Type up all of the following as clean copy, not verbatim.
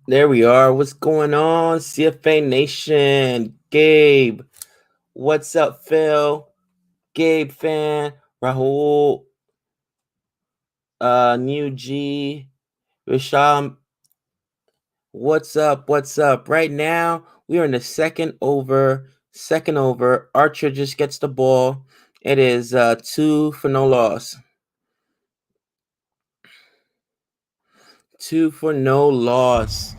There we are. What's going on, CFA Nation? Gabe. What's up, Phil? Gabe fan. Rahul. New G. Risham. What's up? What's up? Right now, we are in the second over. Second over. Archer just gets the ball. It is 2 for no loss. 2 for no loss.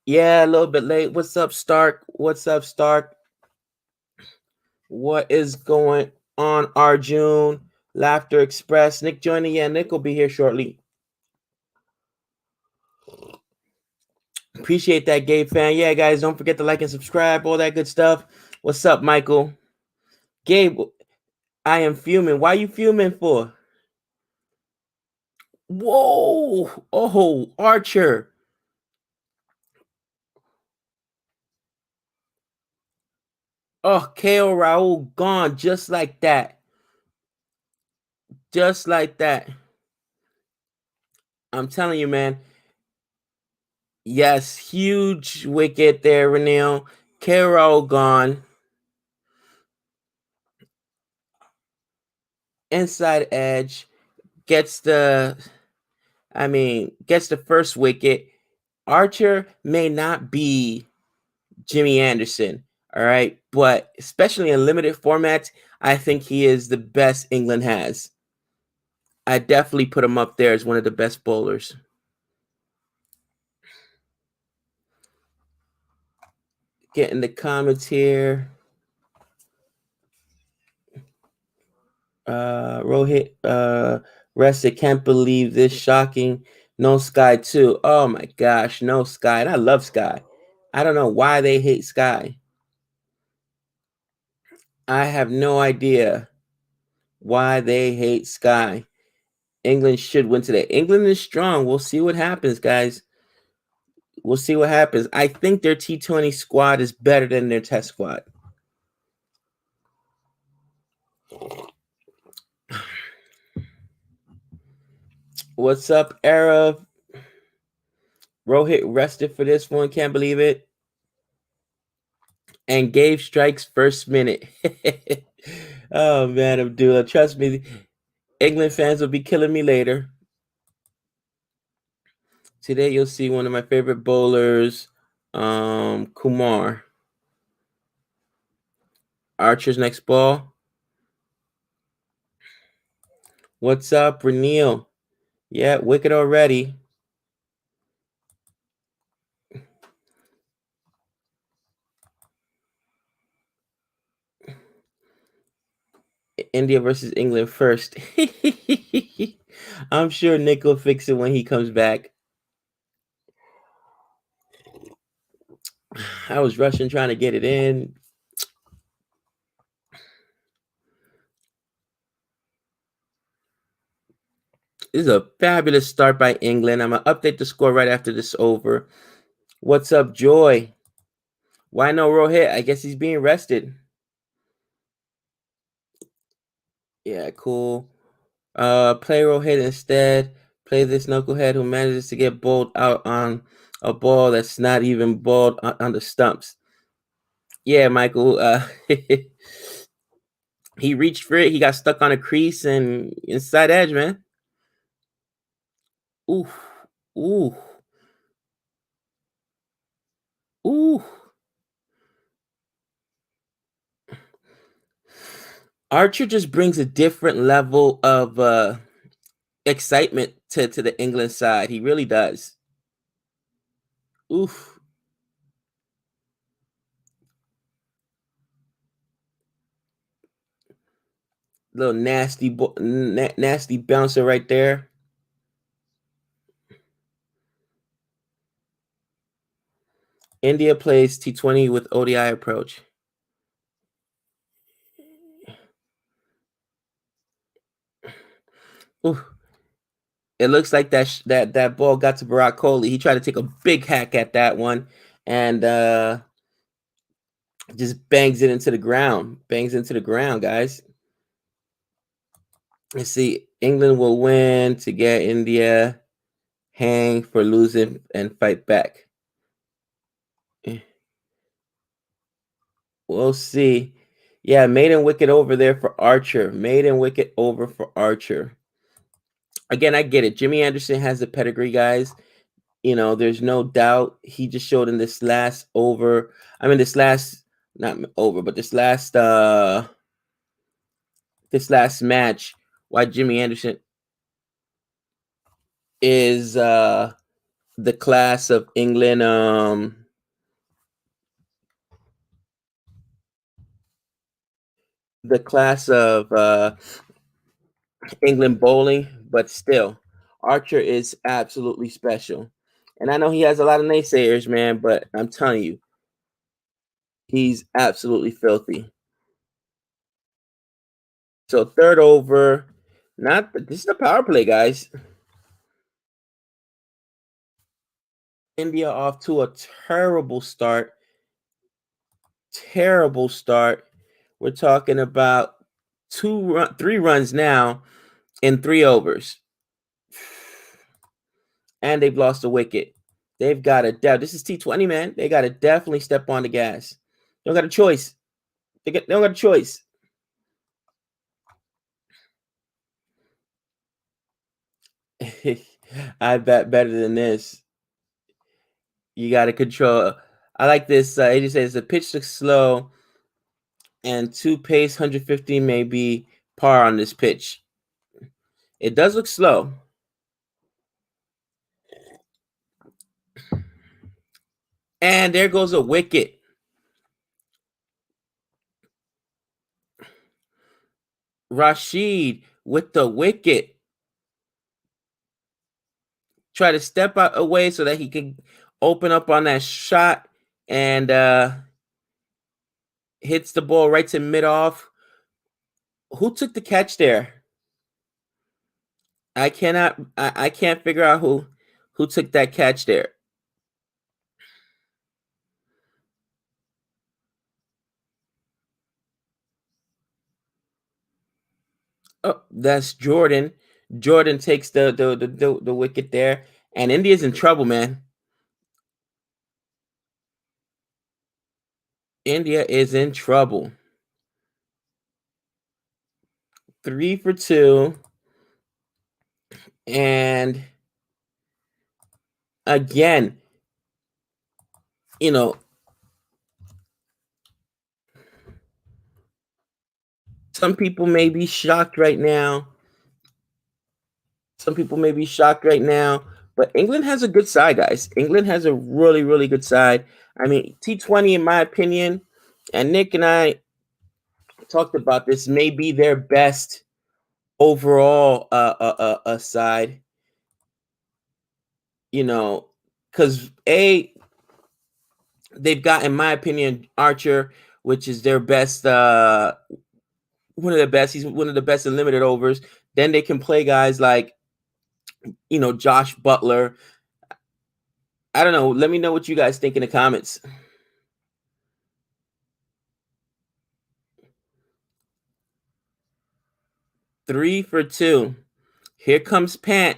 Yeah, a little bit late. What's up, Stark? What's up, Stark? What is going on, Arjun? Laughter Express. Nick joining. Yeah, Nick will be here shortly. Appreciate that, Gabe fan. Yeah, guys, don't forget to like and subscribe, all that good stuff. What's up, Michael? Gabe, I am fuming. Why you fuming for? Whoa! Oh, Archer. Oh, KO Raul gone just like that. Just like that. I'm telling you, man. Yes, huge wicket there, Renil. KO Raul gone. Inside edge. Gets the first wicket. Archer may not be Jimmy Anderson, all right, but especially in limited formats, I think he is the best England has. I definitely put him up there as one of the best bowlers. Getting the comments here. Rohit Rested, can't believe this, shocking. No Sky too. Oh my gosh, no Sky. And I love Sky. I don't know why they hate Sky. I have no idea why they hate Sky. England should win today. England is strong. We'll see what happens, guys. We'll see what happens. I think their T20 squad is better than their test squad. What's up, Arab? Rohit rested for this one. Can't believe it. And gave strikes first minute. Oh, man, Abdullah. Trust me, England fans will be killing me later. Today, you'll see one of my favorite bowlers, Kumar. Archer's next ball. What's up, Renil? Yeah, wicket already. India versus England first. I'm sure Nick will fix it when he comes back. I was rushing trying to get it in. This is a fabulous start by England. I'm going to update the score right after this over. What's up, Joy? Why no Rohit? I guess he's being rested. Yeah, cool. Play Rohit instead. Play this knucklehead who manages to get bowled out on a ball that's not even bowled on the stumps. Yeah, Michael. He reached for it. He got stuck on a crease and inside edge, man. Ooh, ooh, ooh. Archer just brings a different level of excitement to the England side. He really does. Oof. Little nasty bouncer right there. India plays T20 with ODI approach. Ooh. It looks like that ball got to Virat Kohli. He tried to take a big hack at that one and just bangs it into the ground. Bangs into the ground, guys. Let's see. England will win to get India hang for losing and fight back. We'll see. Yeah, maiden wicket over there for Archer. Maiden wicket over for Archer. Again, I get it. Jimmy Anderson has the pedigree, guys. There's no doubt. He just showed in this last over. I mean, this last not over, but this last match, why Jimmy Anderson is the class of England. The class of England bowling, but still, Archer is absolutely special. And I know he has a lot of naysayers, man, but I'm telling you, he's absolutely filthy. So third over, this is a power play, guys. India off to a terrible start. Terrible start. We're talking about 3 runs now in 3 overs. And they've lost a wicket. They've got to this is T20, man. They got to definitely step on the gas. They don't got a choice. They don't got a choice. I bet better than this. You got to control. I like this. He just says the pitch looks slow, and 2 pace 150 may be par on this pitch. It does look slow. And there goes a wicket. Rashid with the wicket. Try to step out away so that he can open up on that shot, and hits the ball right to mid-off. Who took the catch there? I can't figure out who took that catch there. Oh, that's Jordan. Jordan takes the wicket there, and India's in trouble, man. India is in trouble. 3 for 2. And again, some people may be shocked right now. But England has a good side, guys. England has a really, really good side. I mean, T20, in my opinion, and Nick and I talked about this, may be their best overall side. Because they've got, in my opinion, Archer, which is their best, one of the best. He's one of the best in limited overs. Then they can play guys like, Josh Butler. I don't know. Let me know what you guys think in the comments. Three for 2. Here comes Pant.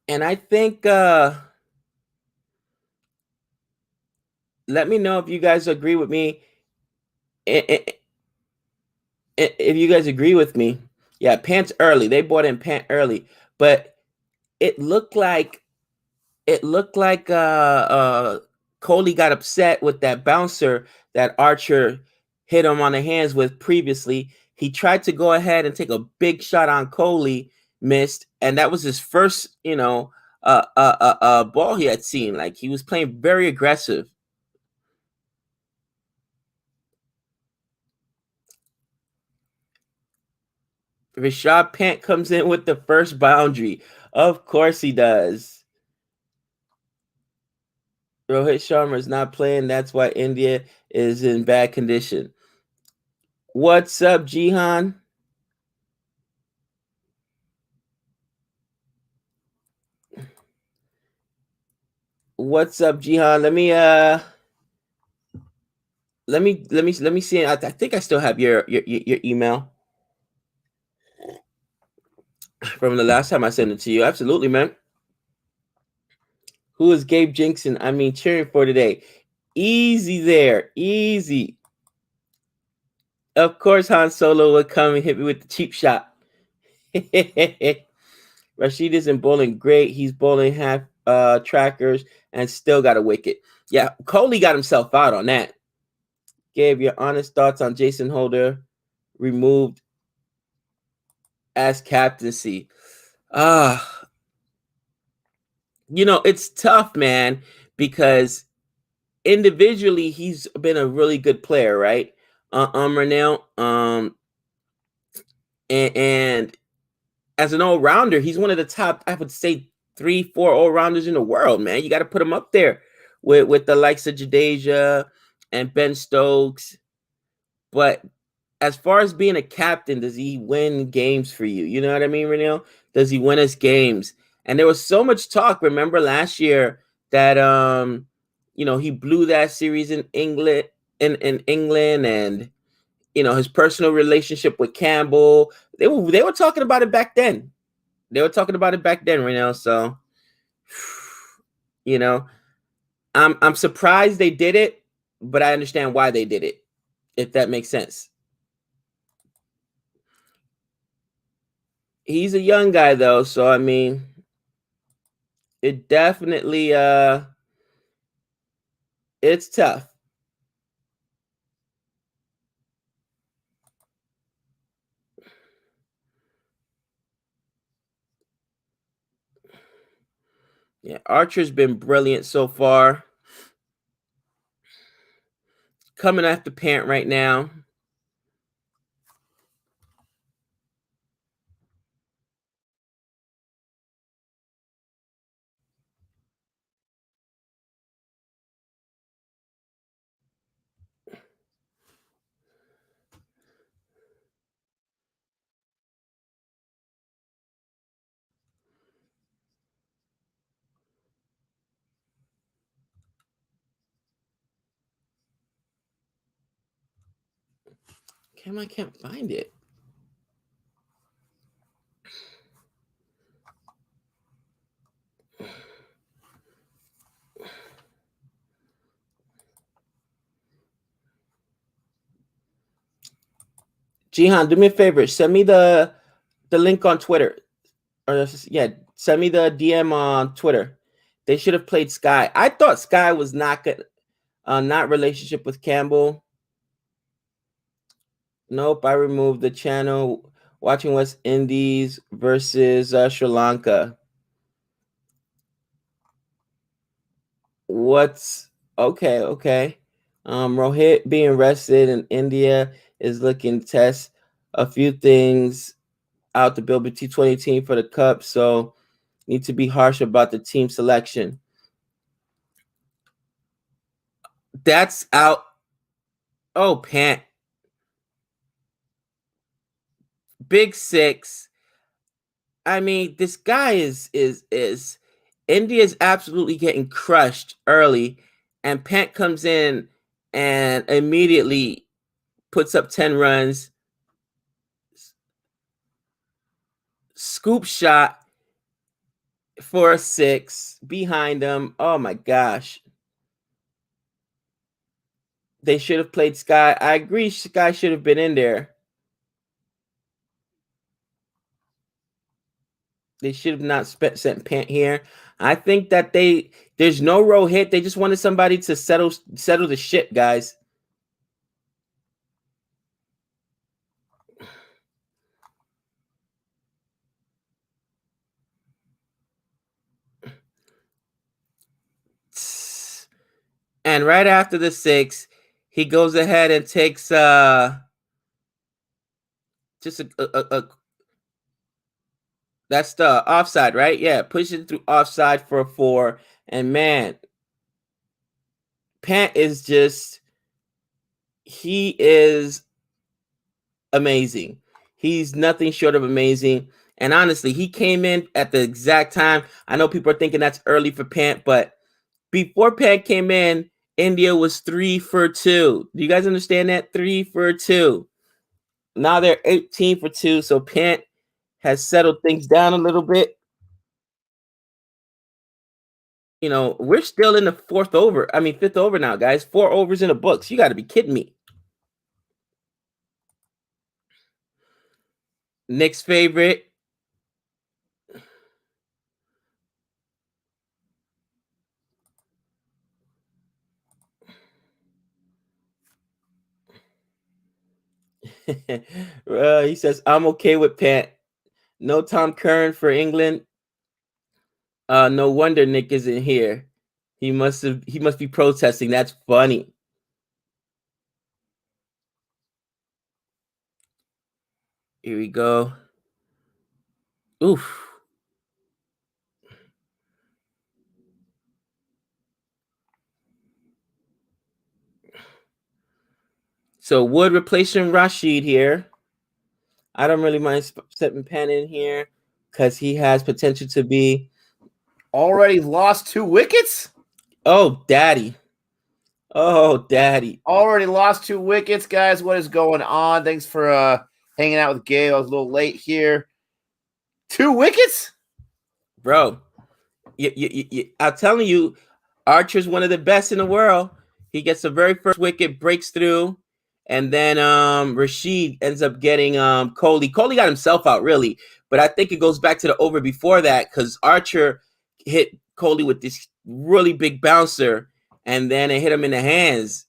And I think let me know if you guys agree with me. If you guys agree with me. Yeah, Pant's early. They bought in Pant early, but it looked like Kohli got upset with that bouncer that Archer hit him on the hands with previously. He tried to go ahead and take a big shot on Kohli, missed, and that was his first, ball he had seen. Like, he was playing very aggressive. Rishabh Pant comes in with the first boundary. Of course he does. Rohit Sharma is not playing. That's why India is in bad condition. What's up, Jihan? What's up, Jihan? Let me see. I think I still have your email. from the last time I sent it to you. Absolutely, man. Who is Gabe Jinkson? I mean, cheering for today. Easy there. Easy. Of course, Han Solo would come and hit me with the cheap shot. Rashid isn't bowling great. He's bowling half trackers and still got a wicket. Yeah, Kohli got himself out on that. Gabe, your honest thoughts on Jason Holder removed as captaincy. It's tough, man, because individually he's been a really good player, right? Renell, and as an all-rounder, he's one of the top, I would say, 3-4 all-rounders in the world, man. You got to put him up there with the likes of Jadeja and Ben Stokes. But as far as being a captain, does he win games for you? You know what I mean, Renell? Does he win us games? And there was so much talk, remember last year, that he blew that series in England in England, and his personal relationship with Campbell. They were talking about it back then. Renell. So I'm surprised they did it, but I understand why they did it, if that makes sense. He's a young guy though, so I mean, it definitely it's tough. Yeah, Archer's been brilliant so far. Coming after Pant right now. I can't find it. Jihan, do me a favor. Send me the link on Twitter. Or yeah, send me the DM on Twitter. They should have played Sky. I thought Sky was not good. Not relationship with Campbell. Nope, I removed the channel. Watching West Indies versus Sri Lanka. What's okay. Rohit being rested in India is looking to test a few things out to build a T20 team for the Cup, so need to be harsh about the team selection. That's out. Oh, Pant. Big six. I mean, this guy is India's absolutely getting crushed early, and Pant comes in and immediately puts up 10 runs. Scoop shot for a 6 behind him. Oh my gosh. They should have played Sky. I agree, Sky should have been in there. They should have not sent Pant here. I think that there's no row hit. They just wanted somebody to settle the shit, guys. And right after the 6, he goes ahead and takes just a that's the offside, right? Yeah, pushes it through offside for a 4. And man, Pant is he is amazing. He's nothing short of amazing. And honestly, he came in at the exact time. I know people are thinking that's early for Pant, but before Pant came in, India was 3 for 2. Do you guys understand that? 3 for 2. Now they're 18 for 2. So Pant has settled things down a little bit. You know, we're still in the fifth over now, guys. 4 overs in the books. You got to be kidding me. Nick's favorite. He says, I'm okay with Pant. No Tom Curran for England. No wonder Nick isn't here. He must be protesting. That's funny. Here we go. Oof. So Wood replacing Rashid here. I don't really mind stepping Pant in here because he has potential to be. Already lost 2 wickets? Oh, daddy. Oh, daddy. Already lost 2 wickets, guys. What is going on? Thanks for hanging out with Gabe. I was a little late here. 2 wickets? Bro, I'm telling you, Archer's one of the best in the world. He gets the very first wicket, breaks through, and then Rashid ends up getting Kohli. Kohli got himself out, really, but I think it goes back to the over before that because Archer hit Kohli with this really big bouncer, and then it hit him in the hands.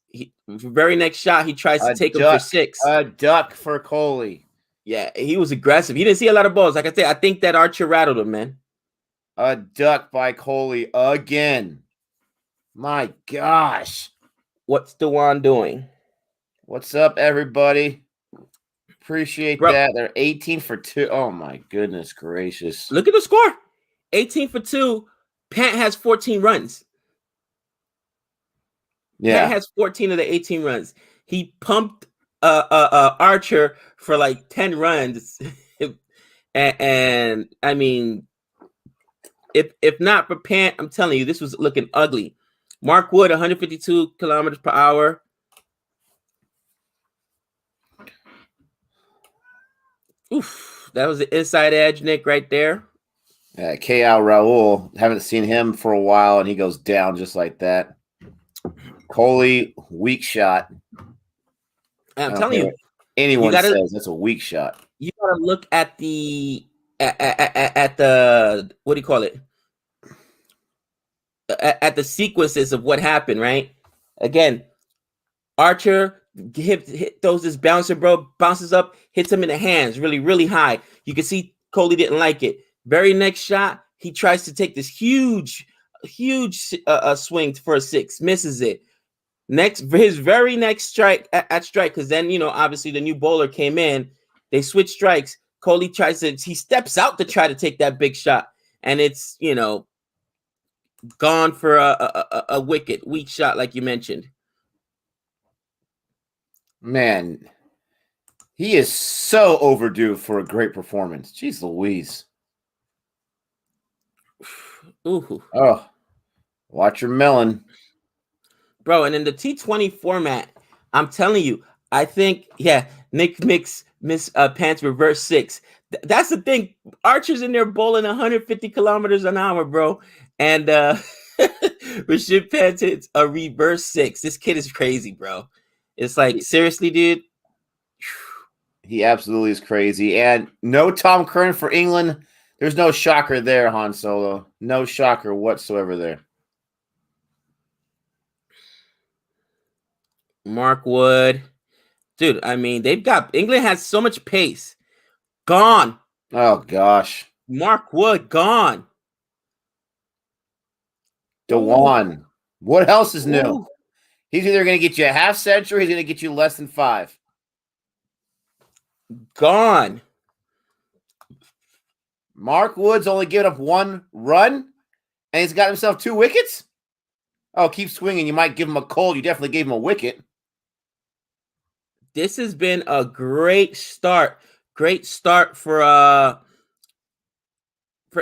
Very next shot, he tries to take him for 6. A duck for Kohli. Yeah, he was aggressive. He didn't see a lot of balls. Like I said, I think that Archer rattled him, man. A duck by Kohli again. My gosh. What's Dewan doing? What's up, everybody? Appreciate that. They're 18 for 2. Oh, my goodness gracious. Look at the score. 18 for 2. Pant has 14 runs. Yeah. Pant has 14 of the 18 runs. He pumped Archer for like 10 runs. and I mean, if not for Pant, I'm telling you, this was looking ugly. Mark Wood, 152 kilometers per hour. Oof, that was the inside edge, Nick, right there. Yeah, KL Raul, haven't seen him for a while, and he goes down just like that. Kohli, weak shot. I'm telling you, anyone says that's a weak shot. You gotta look at the at the what do you call it? At the sequences of what happened, right? Again, Archer throws this bouncer, bro, bounces up, hits him in the hands, really, really high. You can see Kohli didn't like it. Very next shot, he tries to take this huge swing for a 6, misses it. His very next strike at strike, because then, you know, obviously the new bowler came in, they switch strikes. Kohli he steps out to try to take that big shot, and it's, you know, gone for a wicket, weak shot, like you mentioned. Man, he is so overdue for a great performance. Jeez Louise. Ooh. Oh, watch your melon. Bro, and in the T20 format, I'm telling you, I think, yeah, Nick Miss Pants reverse 6. That's the thing. Archer's in there bowling 150 kilometers an hour, bro. And Rashid Pants hits a reverse 6. This kid is crazy, bro. It's like, seriously, dude. He absolutely is crazy. And no Tom Curran for England. There's no shocker there, Han Solo. No shocker whatsoever there. Mark Wood. Dude, I mean, England has so much pace. Gone. Oh, gosh. Mark Wood, gone. Dewan. Ooh. What else is new? Ooh. He's either going to get you a half century or he's going to get you less than 5. Gone. Mark Wood's only given up 1 run, and he's got himself 2 wickets? Oh, keep swinging. You might give him a cold. You definitely gave him a wicket. This has been a great start. Great start for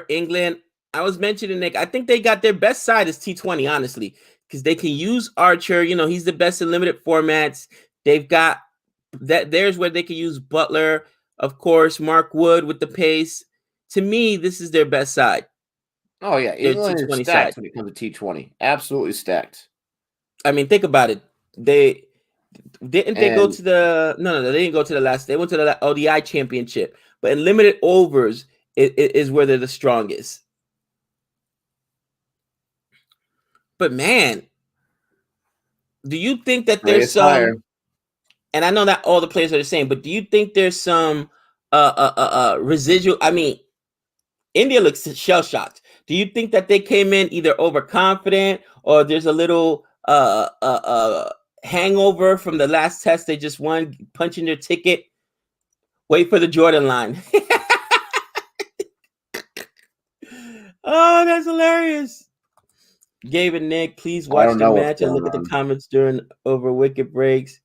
England. I was mentioning, Nick, I think they got their best side is T20, honestly, because they can use Archer. You know, he's the best in limited formats. They've got that. There's where they can use Butler. Of course, Mark Wood with the pace. To me, this is their best side. Oh, yeah. Their England is T20 stacked side. when it comes to T20. Absolutely stacked. I mean, think about it. They go And to the they didn't go to the last. They went to the ODI championship, but in limited overs is where they're the strongest. But man, do you think that there's raise higher. some? And I know that all the players are the same, but do you think there's some residual? I mean, India looks shell shocked. Do you think that they came in either overconfident or there's a little hangover from the last test they just won, punching their ticket? Wait for the Jordan line. Oh, that's hilarious. Gabe and Nick, please I watch don't the know what's match and going look at the on. comments during over wicket breaks.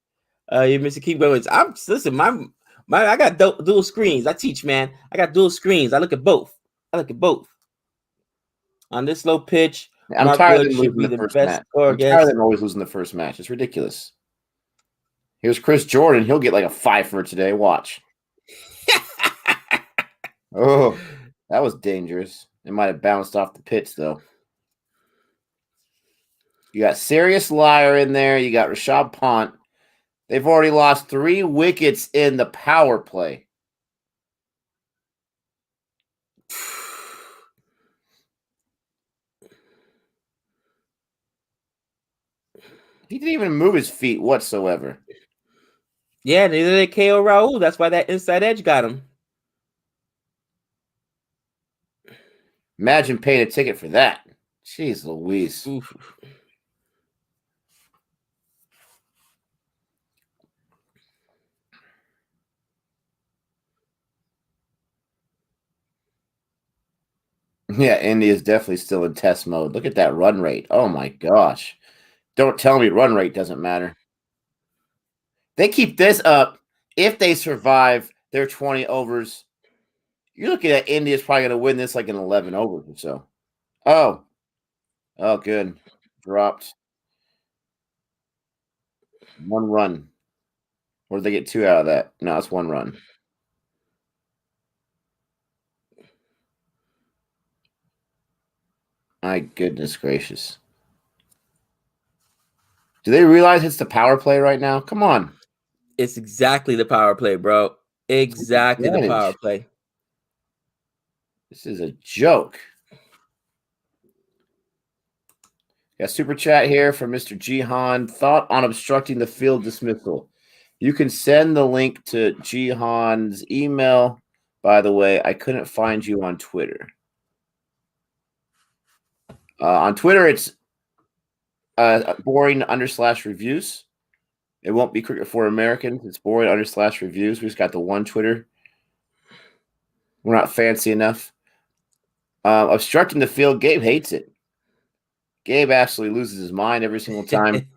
You Mr. Keep going. Listen, my I got dual screens. I teach, man. I got dual screens. I look at both. On this low pitch, I'm Mark tired of Wood them should losing be the the first best match. scorer, I I'm tired of guess. them always losing the first match. It's ridiculous. Here's Chris Jordan. He'll get like a 5 for today. Watch. Oh, that was dangerous. It might have bounced off the pitch, though. You got Serious Liar in there. You got Rishabh Pant. They've already lost 3 wickets in the power play. He didn't even move his feet whatsoever. Yeah, neither did KO Raul. That's why that inside edge got him. Imagine paying a ticket for that. Jeez Louise. Oof. Yeah, India's definitely still in test mode. Look at that run rate. Oh my gosh. Don't tell me run rate doesn't matter. They keep this up. If they survive their 20 overs, you're looking at India's probably going to win this like in 11 overs or so. Oh, good. Dropped. 1 run. Or did they get 2 out of that? No, it's 1 run. My goodness gracious. Do they realize it's the power play right now? Come on. It's exactly the power play, bro. Exactly the power play. This is a joke. Got super chat here from Mr. Jihan. Thought on obstructing the field dismissal. You can send the link to Jihan's email. By the way, I couldn't find you on Twitter. On Twitter, it's boring_reviews. It won't be Cricket for Americans. It's boring_reviews. We just got the one Twitter. We're not fancy enough. Obstructing the field, Gabe hates it. Gabe absolutely loses his mind every single time.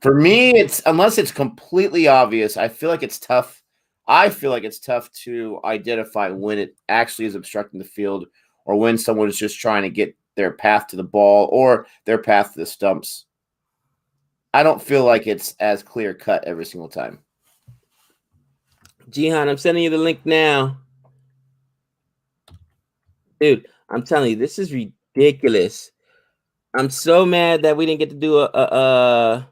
For me, it's unless it's completely obvious, I feel like it's tough. I feel like it's tough to identify when it actually is obstructing the field or when someone is just trying to get their path to the ball or their path to the stumps. I don't feel like it's as clear cut every single time. Jihan, I'm sending you the link now. Dude, I'm telling you, this is ridiculous. I'm so mad that we didn't get to do a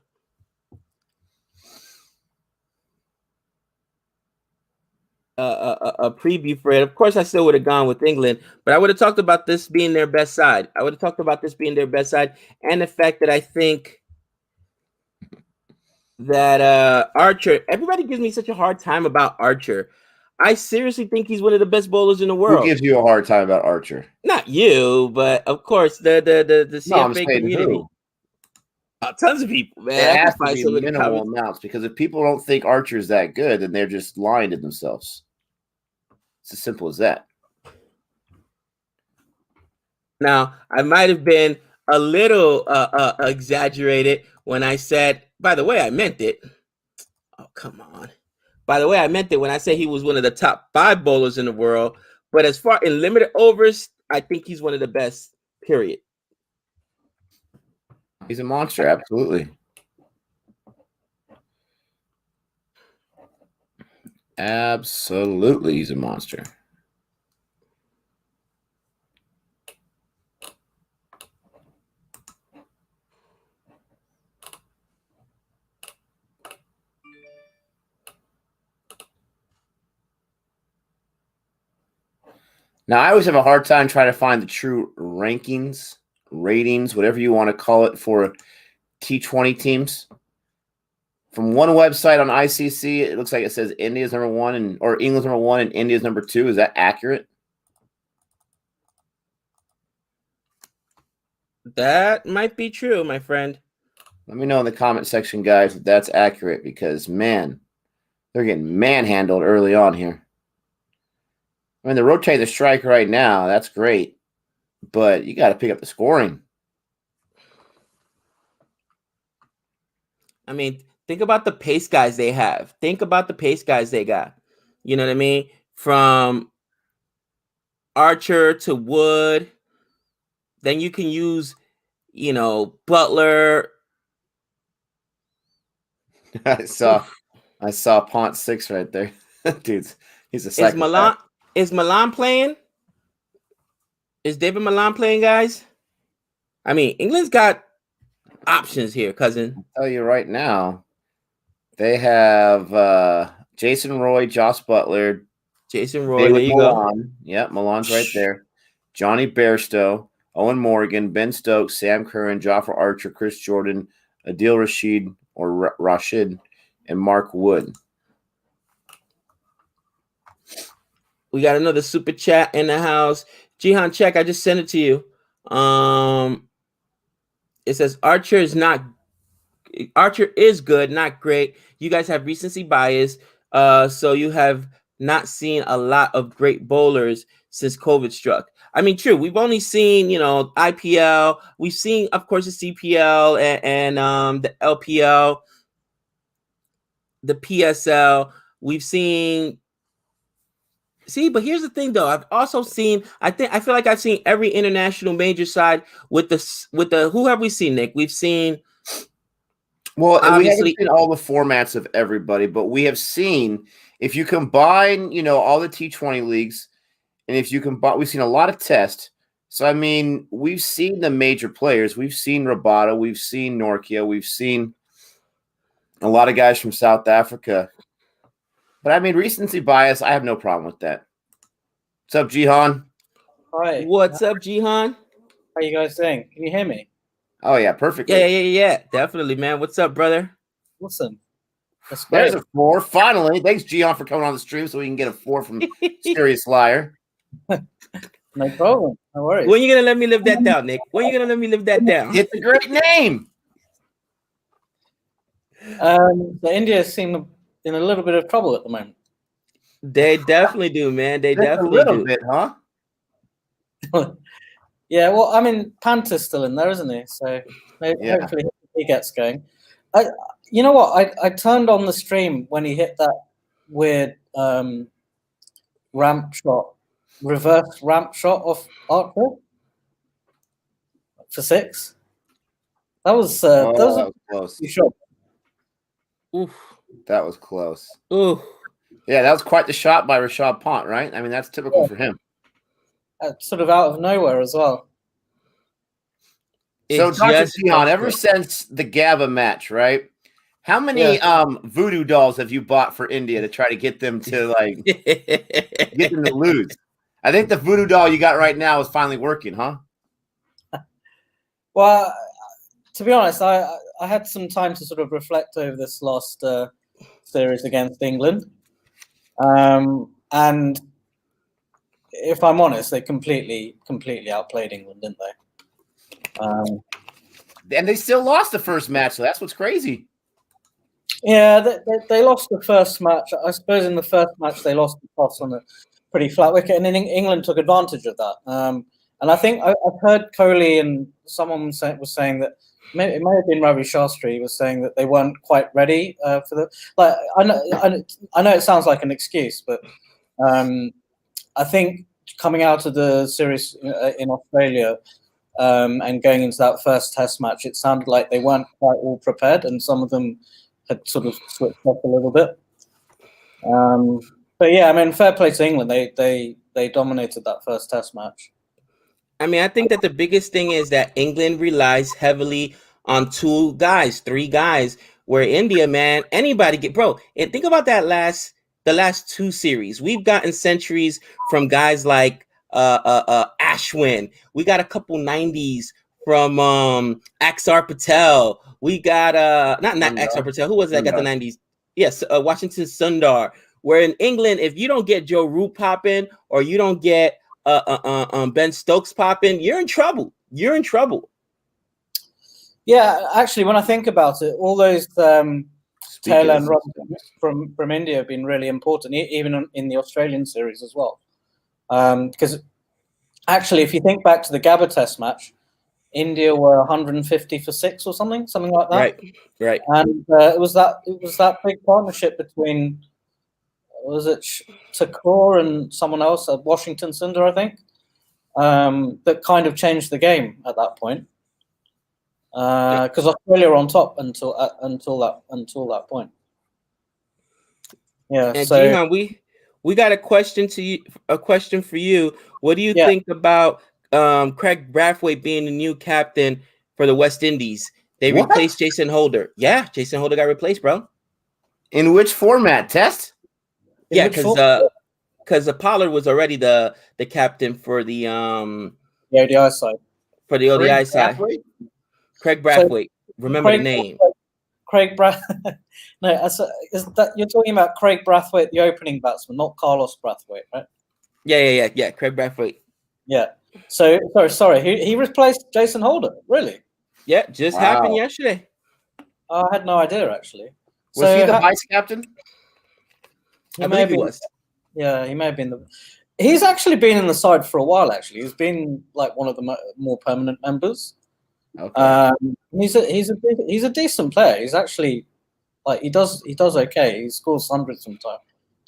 preview for it. Of course, I still would have gone with England, but I would have talked about this being their best side. And the fact that I think that Archer, everybody gives me such a hard time about Archer. I seriously think he's one of the best bowlers in the world. Who gives you a hard time about Archer? Not you, but of course the CFA community. Who? Tons of people, man. It I has can to find be some of the minimal comments. amounts because if people don't think Archer's that good, then they're just lying to themselves. It's as simple as that. Now, I might have been a little exaggerated when I said, by the way, I meant it. Oh, come on. By the way, I meant it when I said he was one of the top 5 bowlers in the world. But as far in limited overs, I think he's one of the best, period. He's a monster, absolutely. Absolutely, he's a monster. Now, I always have a hard time trying to find the true rankings, ratings, whatever you want to call it, for T20 teams. From one website on ICC, it looks like it says India's number one or England's number one and India's number two. Is that accurate? That might be true, my friend. Let me know in the comment section, guys, if that's accurate, because, man, they're getting manhandled early on here. I mean, they're rotating the strike right now. That's great. But you got to pick up the scoring. I mean, think about the pace guys they have. Think about the pace guys they got. You know what I mean? From Archer to Wood. Then you can use, Butler. I saw Pant 6 right there. Dude, he's a psychopath. Is Milan playing? Is David Milan playing, guys? I mean, England's got options here, cousin. I'll tell you right now, they have Jason Roy, Josh Butler, Jason Roy, there you Milan. go. Yep, Milan's right there. Johnny Bairstow, Owen Morgan, Ben Stokes, Sam Curran, Jofra Archer, Chris Jordan, Adil Rashid, and Mark Wood. We got another super chat in the house. Jihan, check. I just sent it to you. It says Archer is good, not great. You guys have recency bias, so you have not seen a lot of great bowlers since COVID struck. I mean, true. We've only seen, IPL. We've seen, of course, the CPL and the LPL, the PSL. We've seen. See, but here's the thing, though. I've also seen. I feel like I've seen every international major side with the. Who have we seen, Nick? We've seen. Well, we haven't seen all the formats of everybody, but we have seen, if you combine, all the T20 leagues, and if you combine, we've seen a lot of tests. So, I mean, we've seen the major players. We've seen Rabada. We've seen Norkia. We've seen a lot of guys from South Africa. But, I mean, recency bias, I have no problem with that. What's up, Jihan? Hi. What's up, Jihan? How are you guys doing? Can you hear me? Oh, yeah, perfectly. Yeah. Definitely, man. What's up, brother? Awesome. That's great. There's a 4. Finally. Thanks, Jihan, for coming on the stream so we can get a 4 from Serious Liar. No problem. No worries. When are you going to let me live that down, Nick? When are you going to let me live that down? It's a great name. So India seem in a little bit of trouble at the moment. They definitely do, man. They definitely a little do. bit, huh? Yeah, well, I mean, Pant is still in there, isn't he? So hopefully he gets going. You know what? I turned on the stream when he hit that weird reverse ramp shot off Archer for 6. That was close. Shot. Oof. That was close. Oof. Yeah, that was quite the shot by Rishabh Pant, right? I mean, that's typical for him. Sort of out of nowhere as well. So, Dr. Jihan, ever since the GABA match, right? How many voodoo dolls have you bought for India to try to get them to get them to lose? I think the voodoo doll you got right now is finally working, huh? Well, to be honest, I had some time to sort of reflect over this last series against England. And if I'm honest, they completely outplayed England, didn't they? And they still lost the first match, so that's what's crazy. Yeah, they lost the first match. I suppose in the first match they lost the toss on a pretty flat wicket, and then England took advantage of that. And I think I've heard Kohli and someone was saying that it may have been Ravi Shastri was saying that they weren't quite ready for the. Like I know it sounds like an excuse, but I think coming out of the series in Australia and going into that first Test match, it sounded like they weren't quite all prepared, and some of them had sort of switched off a little bit. But yeah, I mean, fair play to England. They dominated that first Test match. I mean, I think that the biggest thing is that England relies heavily on 3 guys, where India, man, anybody get, bro. And think about that the last 2 series. We've gotten centuries from guys like Ashwin. We got a couple 90s from Axar Patel. We got not Axar Patel. Who was that? Got the 90s? Yes, Washington Sundar. Where in England, if you don't get Joe Root popping or you don't get Ben Stokes popping, you're in trouble. You're in trouble. Yeah, actually, when I think about it, all those tail end runs from India have been really important, even in the Australian series as well. Because actually, if you think back to the Gabba Test match, India were 150 for 6 or something like that. Right. And it was that big partnership between, was it Thakur and someone else, Washington Sundar, I think, that kind of changed the game at that point. Because Australia were on top until that point. Yeah. And so Jihan, we got a question for you. What do you think about Craig Brathwaite being the new captain for the West Indies? They replaced Jason Holder. Yeah, Jason Holder got replaced, bro. In which format? Test? Yeah, because Pollard was already the captain for the ODI side. For the ODI side. Craig Brathwaite. Remember the name. Craig Brathwaite. No, is that you're talking about Craig Brathwaite, the opening batsman, not Carlos Brathwaite, right? Yeah. Craig Brathwaite. Yeah. So sorry. He replaced Jason Holder. Really? Yeah, just happened yesterday. I had no idea actually. Was he the vice captain? I believe he was. Yeah, he may have been He's actually been in the side for a while. Actually, he's been like one of the more permanent members. Okay. He's a decent player. He's actually like he does okay. He scores hundreds from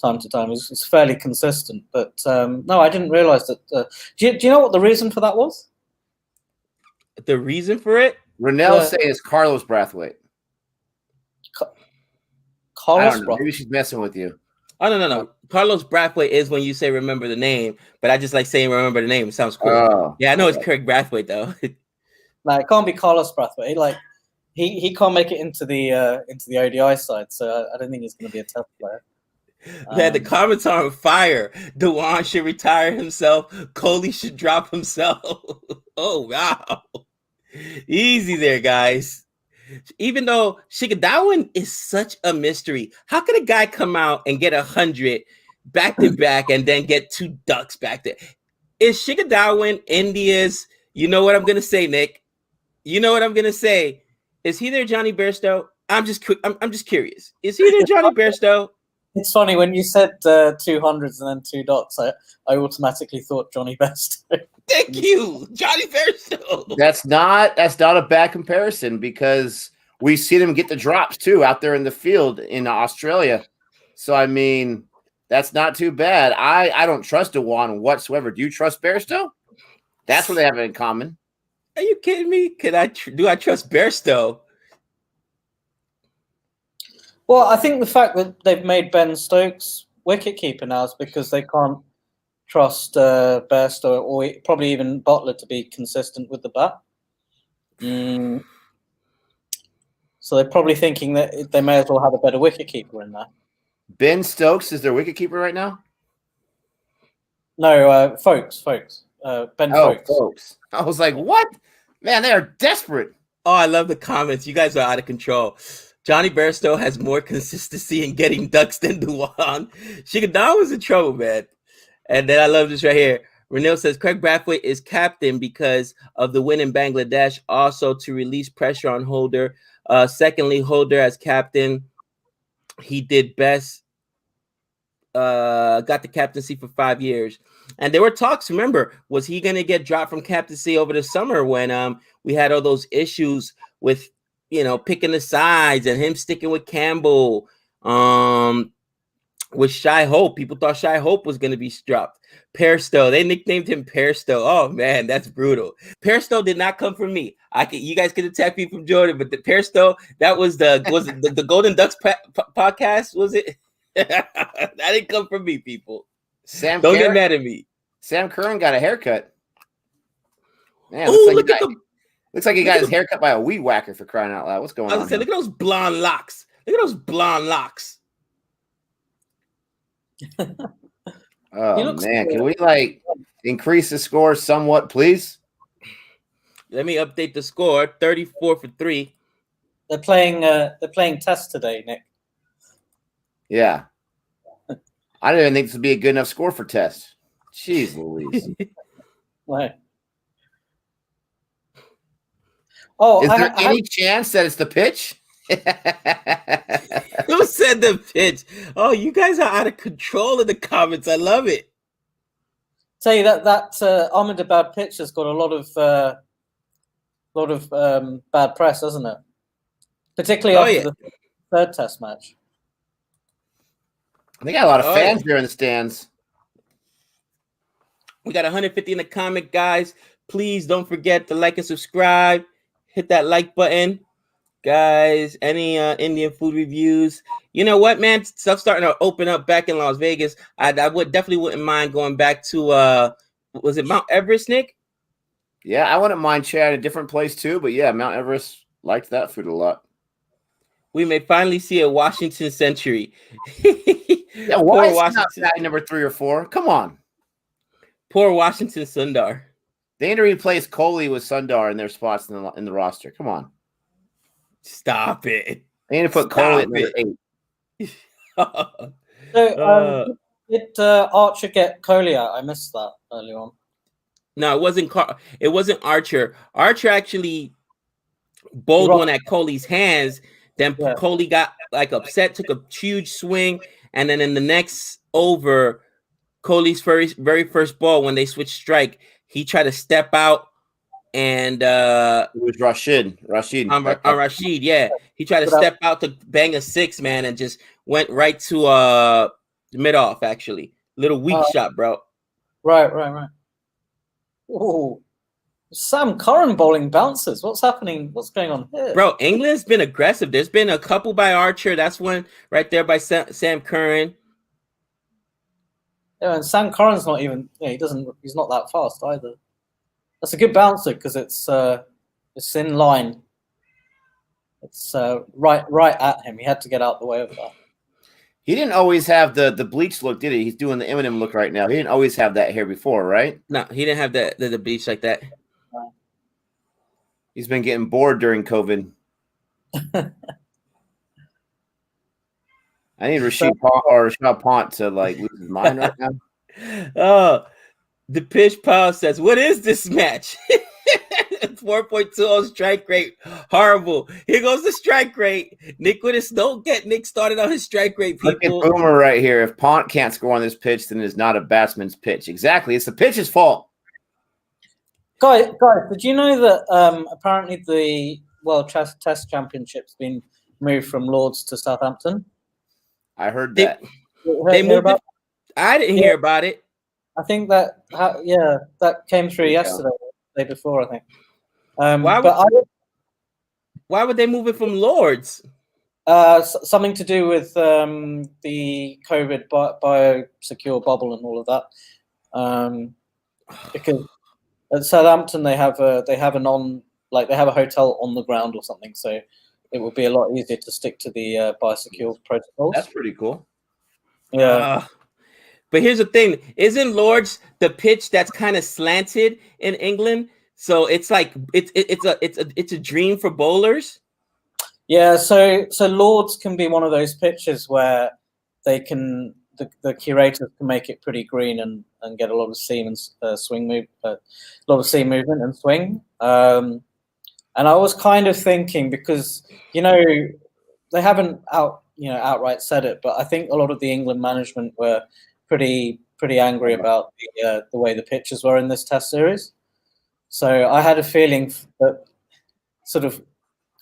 time to time. He's fairly consistent. But no, I didn't realize that. Do you know what the reason for that was? The reason for it? Ronell saying it's Carlos Brathwaite. Carlos Brathwaite. Maybe she's messing with you. Oh no. Carlos Brathwaite is when you say remember the name, but I just like saying remember the name. It sounds cool. Oh, yeah, I know it's Craig Brathwaite though. No, it can't be Carlos Brathwaite. Like he can't make it into the ODI side, so I don't think he's going to be a Test player. Man, the comments are on fire. Dewan should retire himself. Kohli should drop himself. Oh wow, easy there, guys. Even though Shigadarwan is such a mystery, how could a guy come out and get 100 back to back and then get 2 ducks back there? Is Shigadarwan India's? You know what I'm gonna say, Nick. You know what I'm gonna say. Is he their Johnny Bairstow? I'm just curious. Is he their Johnny Bairstow? It's funny when you said 200s and then 2 dots. I automatically thought Johnny Bairstow. Thank you, Johnny Bairstow. That's not a bad comparison because we see them get the drops too out there in the field in Australia. So I mean, that's not too bad. I don't trust Dewan whatsoever. Do you trust Bairstow? That's what they have in common. Are you kidding me? Do I trust Bairstow? Well, I think the fact that they've made Ben Stokes wicketkeeper now is because they can't trust Bairstow or probably even Butler to be consistent with the bat. So they're probably thinking that they may as well have a better wicketkeeper in there. Ben Stokes is their wicketkeeper right now? No, Folks. Ben Folks. I was like, what? Man, they are desperate. Oh, I love the comments. You guys are out of control. Johnny Bairstow has more consistency in getting ducks than Dewan. Shigadarwan was in trouble, man. And then I love this right here. Renil says Craig Brathwaite is captain because of the win in Bangladesh, also to release pressure on Holder. Secondly, Holder as captain, he did best. Got the captaincy for 5 years. And there were talks, remember, was he going to get dropped from captaincy over the summer when we had all those issues with, picking the sides and him sticking with Campbell, with Shai Hope. People thought Shai Hope was going to be dropped. Bairstow, they nicknamed him Bairstow. Oh, man, that's brutal. Bairstow did not come from me. You guys can attack me from Jordan, but the Bairstow, that was the Golden Ducks podcast, was it? That didn't come from me, people. Don't get mad at me. Sam Curran got a haircut. Man, Oh, looks like he got his haircut by a weed whacker, for crying out loud. What's going on? Look at those blonde locks. Oh man, can we like increase the score somewhat, please? Let me update the score. 34-3. They're playing Test today, Nick. Yeah. I didn't even think this would be a good enough score for Test. Jeez Louise. Right. Oh, is there any chance that it's the pitch? Who said the pitch? Oh, you guys are out of control in the comments. I love it. Tell you that Ahmedabad pitch has got a lot of bad press, hasn't it? Particularly after the third Test match. They got a lot of fans there in the stands. We got 150 in the comment, guys. Please don't forget to like and subscribe. Hit that like button. Guys, any Indian food reviews? You know what, man? Stuff's starting to open up back in Las Vegas. I wouldn't mind going back to was it Mount Everest, Nick? Yeah, I wouldn't mind trying a different place too, but yeah, Mount Everest, liked that food a lot. We may finally see a Washington century. Yeah, why is not that number 3 or 4? Come on. Poor Washington Sundar. They need to replace Kohli with Sundar in their spots in the roster. Come on. Stop it. They need to put Kohli at number 8. So, did Archer get Kohli out? I missed that early on. No, it wasn't Archer. Archer actually bowled one at Kohli's hands. Then Kohli got like upset, took a huge swing, and then in the next over, Kohli's very first ball, when they switched strike, he tried to step out, and it was Rashid. On Rashid, yeah. He tried to step out to bang a 6, man, and just went right to mid-off, actually. Little weak shot, bro. Right. Oh, Sam Curran bowling bounces. What's happening? What's going on here? Bro, England's been aggressive. There's been a couple by Archer. That's one right there by Sam Curran. Yeah, and Sam Curran's not even. Yeah, he's not that fast either. That's a good bouncer because it's in line. It's right at him. He had to get out the way of that. He didn't always have the bleach look, did he? He's doing the Eminem look right now. He didn't always have that hair before, right? No, he didn't have the bleach like that. He's been getting bored during COVID. I need Rashid Pant to like lose his mind right now. Oh, the pitch pal says, "What is this match?" 4.20 strike rate, horrible. Here goes the strike rate. Don't get Nick started on his strike rate, people. Look at Boomer right here. If Pant can't score on this pitch, then it's not a batsman's pitch. Exactly, it's the pitch's fault. Guys, did you know that apparently the World Test Championship's been moved from Lords to Southampton? I heard that. They moved it. I didn't hear about it. I think that came through yesterday, the day before, I think. Why would they move it from Lords? Something to do with the COVID biosecure bubble and all of that. Because at Southampton they have a hotel on the ground or something, so it would be a lot easier to stick to the biosecure protocols. That's pretty cool. Yeah. But here's the thing: isn't Lords the pitch that's kind of slanted in England? So it's like it's a dream for bowlers. Yeah, so Lords can be one of those pitches where they can the curators can make it pretty green and get a lot of seam and swing move, a lot of seam movement and swing. And I was kind of thinking, because they haven't outright said it, but I think a lot of the England management were pretty angry about the way the pitches were in this Test series. So I had a feeling that sort of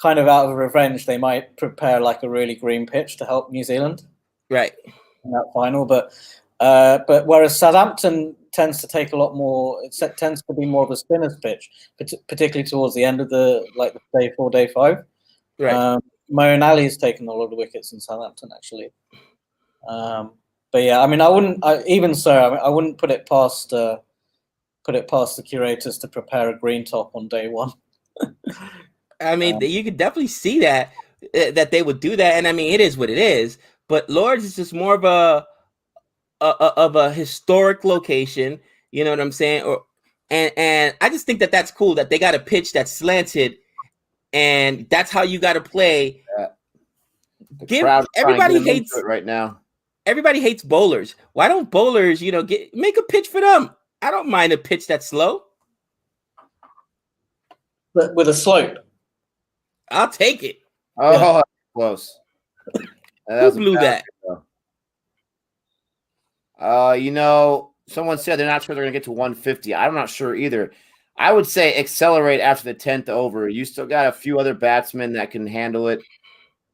kind of out of revenge, they might prepare like a really green pitch to help New Zealand. Right. In that final. But whereas Southampton tends to take a lot more, it tends to be more of a spinner's pitch, particularly towards the end of the day 4, day 5. Right. Moeen Ali's taken a lot of wickets in Southampton, actually. But yeah, I mean, I wouldn't put it past the curators to prepare a green top on day one. I mean, you could definitely see that they would do that, and I mean, it is what it is. But Lords is just more of a historic location. You know what I'm saying? And I just think that's cool that they got a pitch that's slanted, and that's how you got to play. Everybody hates it right now. Everybody hates bowlers. Why don't bowlers, make a pitch for them? I don't mind a pitch that's slow, but with a slope. I'll take it. Oh, yeah. Close. Who blew that? Someone said they're not sure they're going to get to 150. I'm not sure either. I would say accelerate after the 10th over. You still got a few other batsmen that can handle it.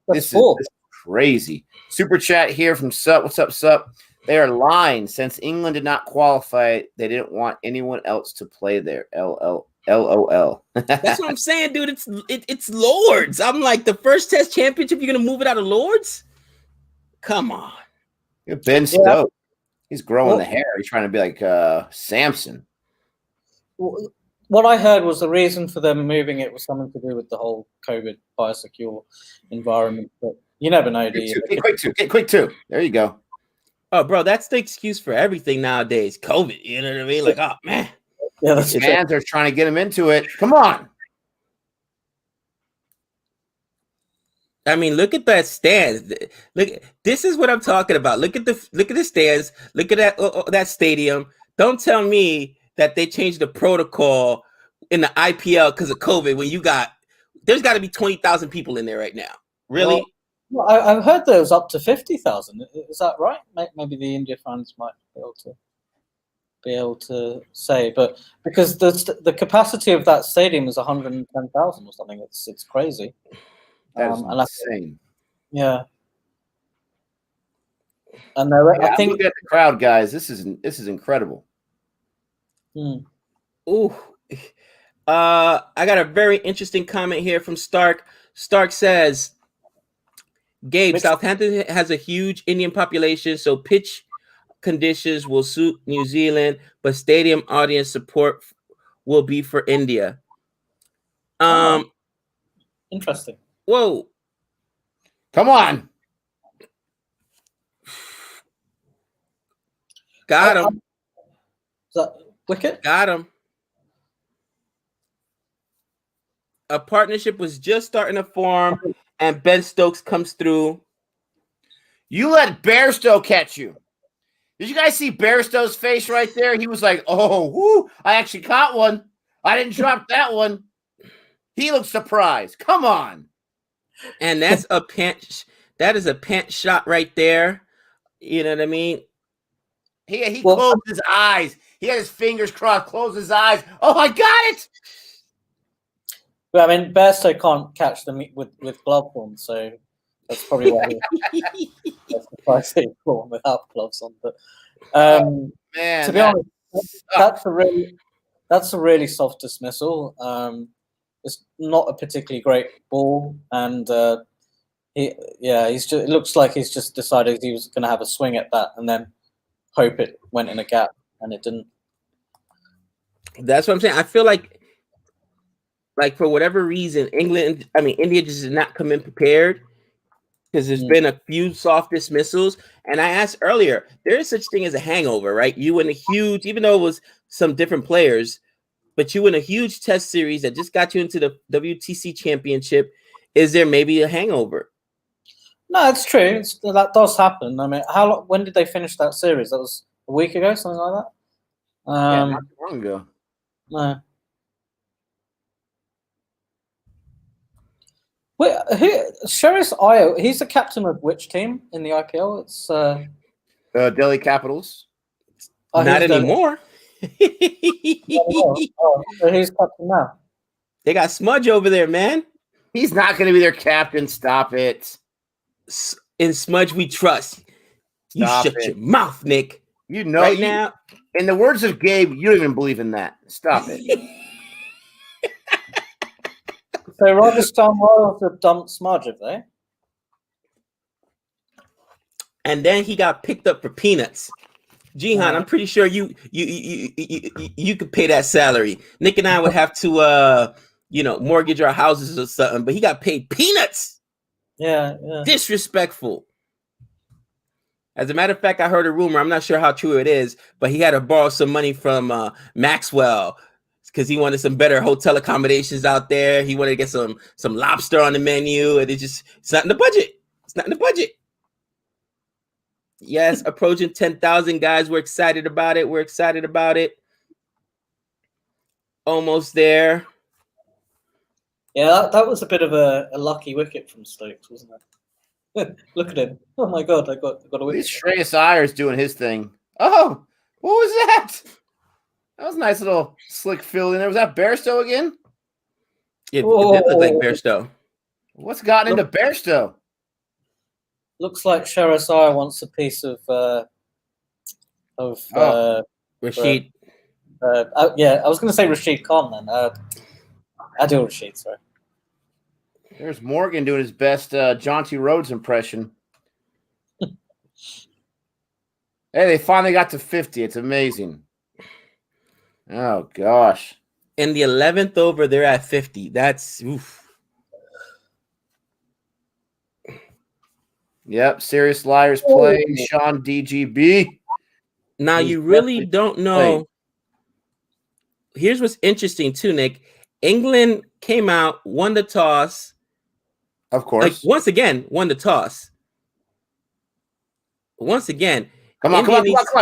This is crazy. Super chat here from Sup. What's up, Sup? They are lying. Since England did not qualify, they didn't want anyone else to play there. LOL. That's what I'm saying, dude. It's Lords. I'm like, the first Test championship, you're gonna move it out of Lords? Come on. Ben Stokes. He's growing the hair. He's trying to be like Samson. What I heard was the reason for them moving it was something to do with the whole COVID biosecure environment. But you never know, do you? Get quick two. There you go. Oh, bro, that's the excuse for everything nowadays. COVID. You know what I mean? Like, oh man. Yeah, the fans are trying to get him into it. Come on. I mean, look at that stands. Look, this is what I'm talking about. Look at the stands. Look at that stadium. Don't tell me that they changed the protocol in the IPL because of COVID when there's got to be 20,000 people in there right now. Really? Well, I've heard there was up to 50,000. Is that right? Maybe the India fans might be able to say, but because the capacity of that stadium is 110,000 or something. It's crazy. That is insane. Yeah. And I think look at the crowd, guys. This is incredible. Ooh. I got a very interesting comment here from Stark. Stark says, Gabe, Southampton has a huge Indian population, so pitch conditions will suit New Zealand, but stadium audience support will be for India. Interesting. Whoa. Come on. Got him. Is that wicket? Got him. A partnership was just starting to form, and Ben Stokes comes through. You let Bairstow catch you. Did you guys see Bairstow's face right there? He was like, oh, whoo, I actually caught one. I didn't drop that one. He looked surprised. Come on. And that's a Pant. That is a Pant shot right there. You know what I mean? He closed his eyes. He had his fingers crossed, closed his eyes. Oh, I got it. But I mean, Bairstow can't catch them with gloves on, so that's probably why that's surprised he caught without gloves on. But man, to be honest, that's a really soft dismissal. It's not a particularly great ball, and it looks like he's just decided he was going to have a swing at that, and then hope it went in a gap, and it didn't. That's what I'm saying. I feel like for whatever reason, India just did not come in prepared because there's been a few soft dismissals. And I asked earlier, there is such thing as a hangover, right? You win a huge, even though it was some different players, but you win a huge test series that just got you into the WTC championship. Is there maybe a hangover? No, it's true. That does happen. I mean, when did they finish that series? That was a week ago, something like that? Not too long ago. No. Wait, Sheris Ayo, he's the captain of which team in the IPL? It's Delhi Capitals. Not anymore. So who's captain now? They got Smudge over there, man. He's not going to be their captain. Stop it. In Smudge, we trust. You shut your mouth, Nick. You know, right now. In the words of Gabe, you don't even believe in that. Stop it. So Rajasthan Royals have dumped Smudge, have they? and then he got picked up for peanuts. Jihan, I'm pretty sure you could pay that salary. Nick and I would have to mortgage our houses or something, but he got paid peanuts. Yeah. Disrespectful. As a matter of fact, I heard a rumor. I'm not sure how true it is, but he had to borrow some money from Maxwell because he wanted some better hotel accommodations out there. He wanted to get some lobster on the menu, and it's not in the budget. It's not in the budget. Yes, approaching 10,000 guys. We're excited about it. Almost there. Yeah, that was a bit of a lucky wicket from Stokes, wasn't it? Look at him. Oh my God, I got a wicket. Shreyas Iyer's doing his thing. Oh, what was that? That was a nice little slick fill in there. Was that Bairstow again? It did look like Bairstow. What's gotten into Bairstow? Looks like Shreyas Iyer wants a piece of Rashid. I was going to say Rashid Khan then. Adil Rashid, sorry. There's Morgan doing his best Jonty Rhodes impression. Hey, they finally got to 50. It's amazing. Oh, gosh. In the 11th over, they're at 50. That's oof. Yep, Serious Liars playing Sean DGB. Now, you really don't know. Here's what's interesting, too, Nick. England came out, won the toss. Of course. Once again, won the toss. Once again. Come on.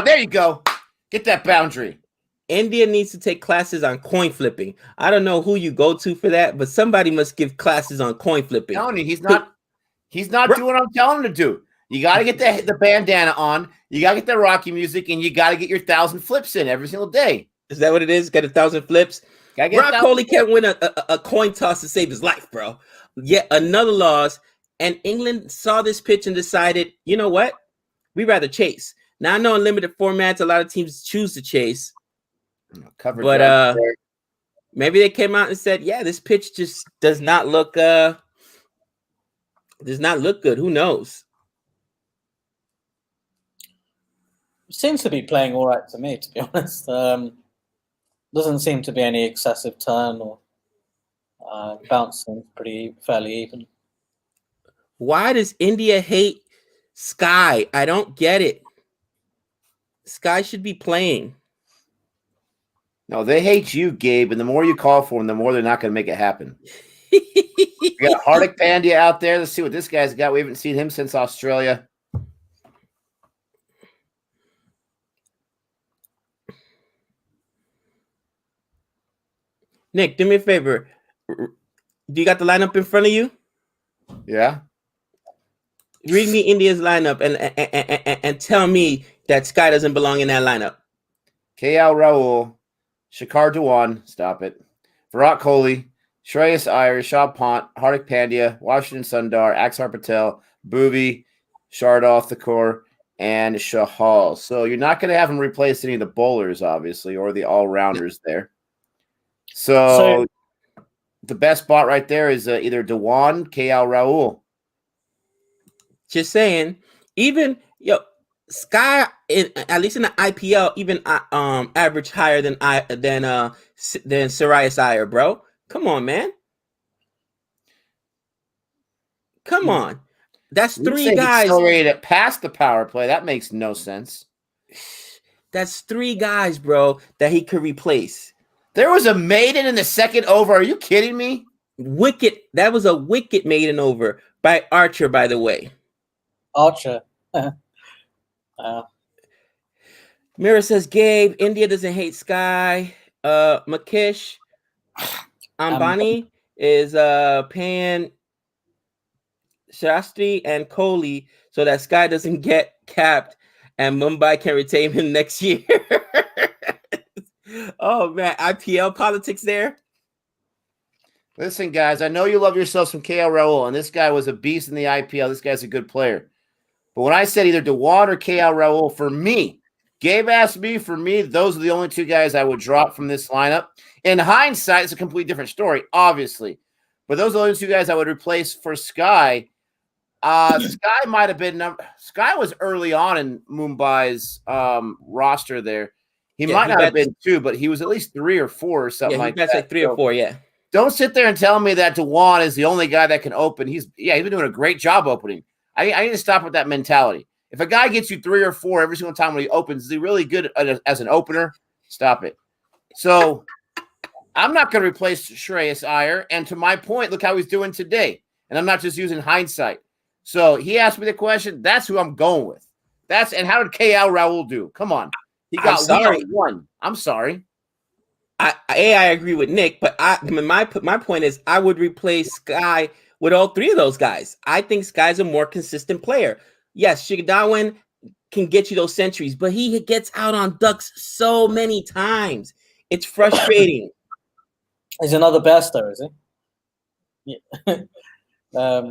There you go. Get that boundary. India needs to take classes on coin flipping. I don't know who you go to for that, but somebody must give classes on coin flipping. Tony, he's not doing what I'm telling him to do. You got to get the bandana on. You got to get the Rocky music, and you got to get your 1,000 flips in every single day. Is that what it is? Got 1,000 flips? Rock Coley can't win a coin toss to save his life, bro. Yet another loss, and England saw this pitch and decided, you know what? We'd rather chase. Now, I know in limited formats, a lot of teams choose to chase. But maybe they came out and said, yeah, this pitch just does not look good. Who knows? Seems to be playing all right to me, to be honest. Doesn't seem to be any excessive turn or bouncing pretty fairly even. Why does India hate Sky? I don't get it. Sky should be playing. No, they hate you, Gabe, and the more you call for them, the more they're not going to make it happen. We got Hardik Pandya out there. Let's see what this guy's got. We haven't seen him since Australia. Nick, do me a favor. Do you got the lineup in front of you? Yeah. Read me India's lineup and tell me that Sky doesn't belong in that lineup. KL Rahul, Shikhar Dhawan, stop it. Virat Kohli, Shreyas Iyer, Rishabh Pant, Hardik Pandya, Washington Sundar, Axar Patel, Bhuvi, Shardul Thakur, and Shahal. So you're not going to have him replace any of the bowlers, obviously, or the all-rounders there. So the best spot right there is either Dhawan, KL Rahul. Just saying, even Sky, at least in the IPL, even average higher than Shreyas Iyer, bro. Come on, man. Come on. That's three guys. Accelerated past the power play. That makes no sense. That's three guys, bro, that he could replace. There was a maiden in the second over. Are you kidding me? Wicket. That was a wicket maiden over by Archer, by the way. Archer. Mira says, Gabe, India doesn't hate Sky. Makish Ambani is paying Shastri and Kohli so that Sky doesn't get capped and Mumbai can retain him next year. Oh, man. IPL politics there. Listen, guys, I know you love yourself some KL Rahul, and this guy was a beast in the IPL. This guy's a good player. But when I said either Dhawan or KL Rahul, for me, Gabe asked me, for me, those are the only two guys I would drop from this lineup. In hindsight, it's a completely different story, obviously. But those are the only two guys I would replace for Sky. Sky might have been Sky was early on in Mumbai's roster there. He might not have been 2, but he was at least 3 or 4 or something like that. Yeah, like 3 or 4, yeah. Don't sit there and tell me that Dewan is the only guy that can open. He's been doing a great job opening. I need to stop with that mentality. If a guy gets you 3 or 4 every single time when he opens, is he really good as an opener? Stop it. So I'm not going to replace Shreyas Iyer. And to my point, look how he's doing today. And I'm not just using hindsight. So he asked me the question. That's who I'm going with. And how did KL Raul do? Come on. He got 1. I'm sorry. I agree with Nick, but my point is I would replace Sky with all 3 of those guys. I think Sky's a more consistent player. Yes, Shigadawan can get you those centuries, but he gets out on ducks so many times. It's frustrating. He's another Bairstow, is he? Yeah.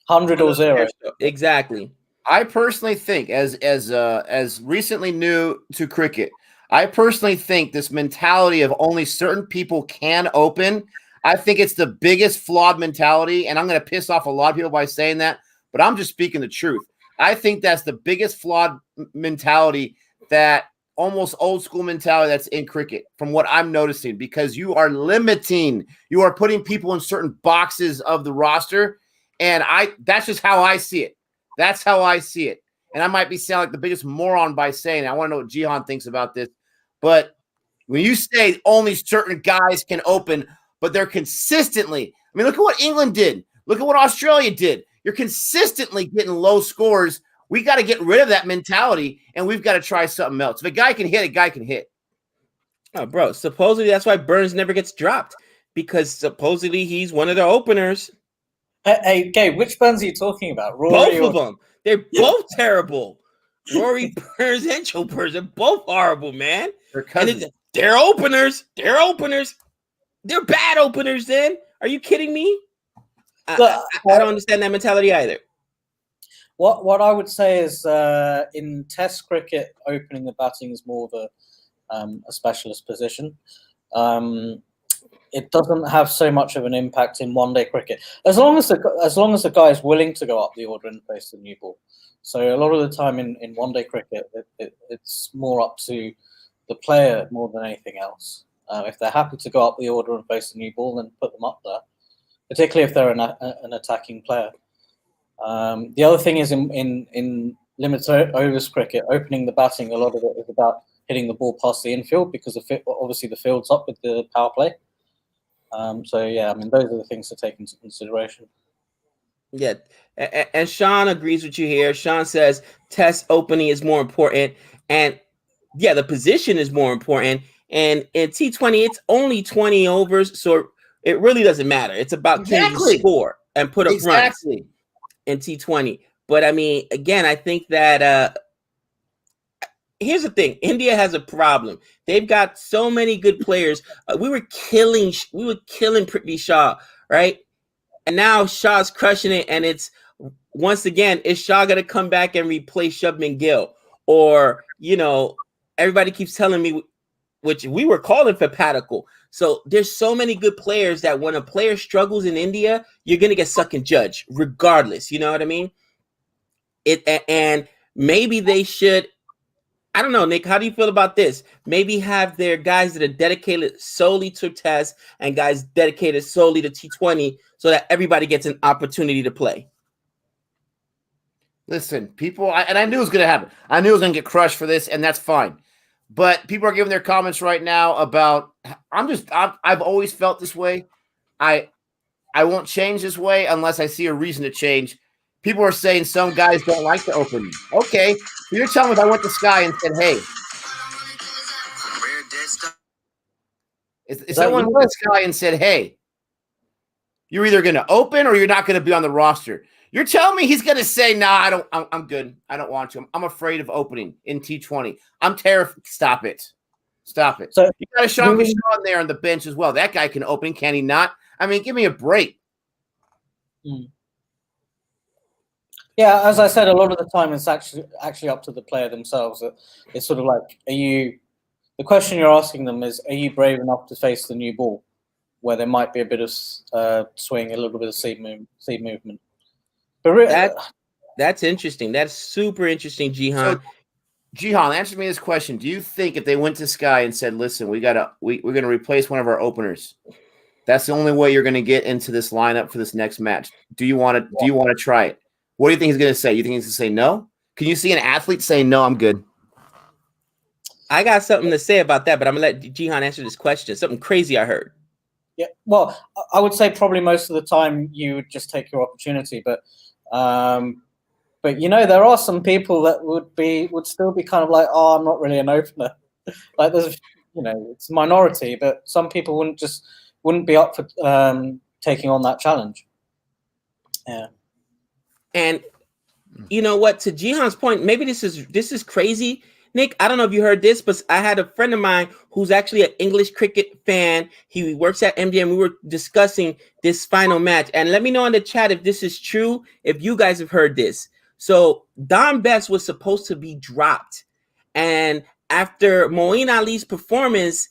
100 or 0. Exactly. I personally think, as recently new to cricket, I personally think this mentality of only certain people can open, I think it's the biggest flawed mentality, and I'm going to piss off a lot of people by saying that, but I'm just speaking the truth. I think that's the biggest flawed mentality, that almost old school mentality that's in cricket from what I'm noticing, because you are limiting, you are putting people in certain boxes of the roster, and that's just how I see it. That's how I see it. And I might be sounding like the biggest moron by saying it. I want to know what Jihan thinks about this. But when you say only certain guys can open, but they're consistently, I mean, look at what England did. Look at what Australia did. You're consistently getting low scores. We got to get rid of that mentality, and we've got to try something else. If a guy can hit, a guy can hit. Oh, bro, supposedly that's why Burns never gets dropped, because supposedly he's one of the openers. Hey, Gabe, which Burns are you talking about? Rory both of them. They're both terrible. Rory Burns and Joe Burns are both horrible, man. They're openers. They're openers. They're bad openers then. Are you kidding me? I don't understand that mentality either. What I would say is in Test cricket, opening the batting is more of a specialist position. It doesn't have so much of an impact in one-day cricket, as long as the guy is willing to go up the order and face the new ball. So a lot of the time in one-day cricket, it's more up to the player more than anything else. If they're happy to go up the order and face the new ball, then put them up there, particularly if they're an attacking player. The other thing is in limited overs cricket, opening the batting, a lot of it is about hitting the ball past the infield, because obviously the field's up with the power play. So yeah, I mean, those are the things to take into consideration. Yeah, and Sean agrees with you here. Sean says Test opening is more important, and yeah, the position is more important. And in T20, it's only 20 overs, so it really doesn't matter. It's about can you score and put up runs in T20. But I mean, again, I think that here's the thing: India has a problem. They've got so many good players. We were killing Prithvi Shaw, right? And now Shaw's crushing it, and it's once again, is Shaw gonna come back and replace Shubman Gill? Or everybody keeps telling me, which we were calling for Padikkal. So there's so many good players that when a player struggles in India, you're gonna get second judge regardless. You know what I mean? And maybe they should. I don't know, Nick. How do you feel about this? Maybe have their guys that are dedicated solely to Test and guys dedicated solely to T20, so that everybody gets an opportunity to play. Listen, people, and I knew it was going to happen. I knew it was going to get crushed for this, and that's fine. But people are giving their comments right now about. I've always felt this way. I won't change this way unless I see a reason to change. People are saying some guys don't like to open. Okay, so you're telling me if I went to Sky and said, "Hey," if someone went to Sky and said, "Hey, you're either going to open or you're not going to be on the roster," you're telling me he's going to say, "Nah, I'm good. I don't want to. I'm afraid of opening in T20. I'm terrified." Stop it. So you got a Sean Shaw there on the bench as well. That guy can open, can he not? I mean, give me a break. Yeah, as I said, a lot of the time it's actually up to the player themselves. It's sort of like, the question you're asking them is, are you brave enough to face the new ball, where there might be a bit of swing, a little bit of seed movement? That's interesting. That's super interesting, Jihan. So, Jihan, answer me this question. Do you think if they went to Sky and said, listen, we're going to replace one of our openers, that's the only way you're going to get into this lineup for this next match? Do you want to try it? What do you think he's going to say? You think he's going to say no? Can you see an athlete saying, no, I'm good? I got something to say about that, but I'm going to let Jihan answer this question. Something crazy I heard. Yeah, well, I would say probably most of the time you would just take your opportunity, but you know, there are some people that would still be kind of like, oh, I'm not really an opener. Like there's, you know, it's a minority, but some people wouldn't be up for taking on that challenge. Yeah. And you know what? To Jihan's point, maybe this is crazy, Nick. I don't know if you heard this, but I had a friend of mine who's actually an English cricket fan. He works at MGM. We were discussing this final match, and let me know in the chat if this is true. If you guys have heard this. So Dom Bess was supposed to be dropped, and after Moeen Ali's performance,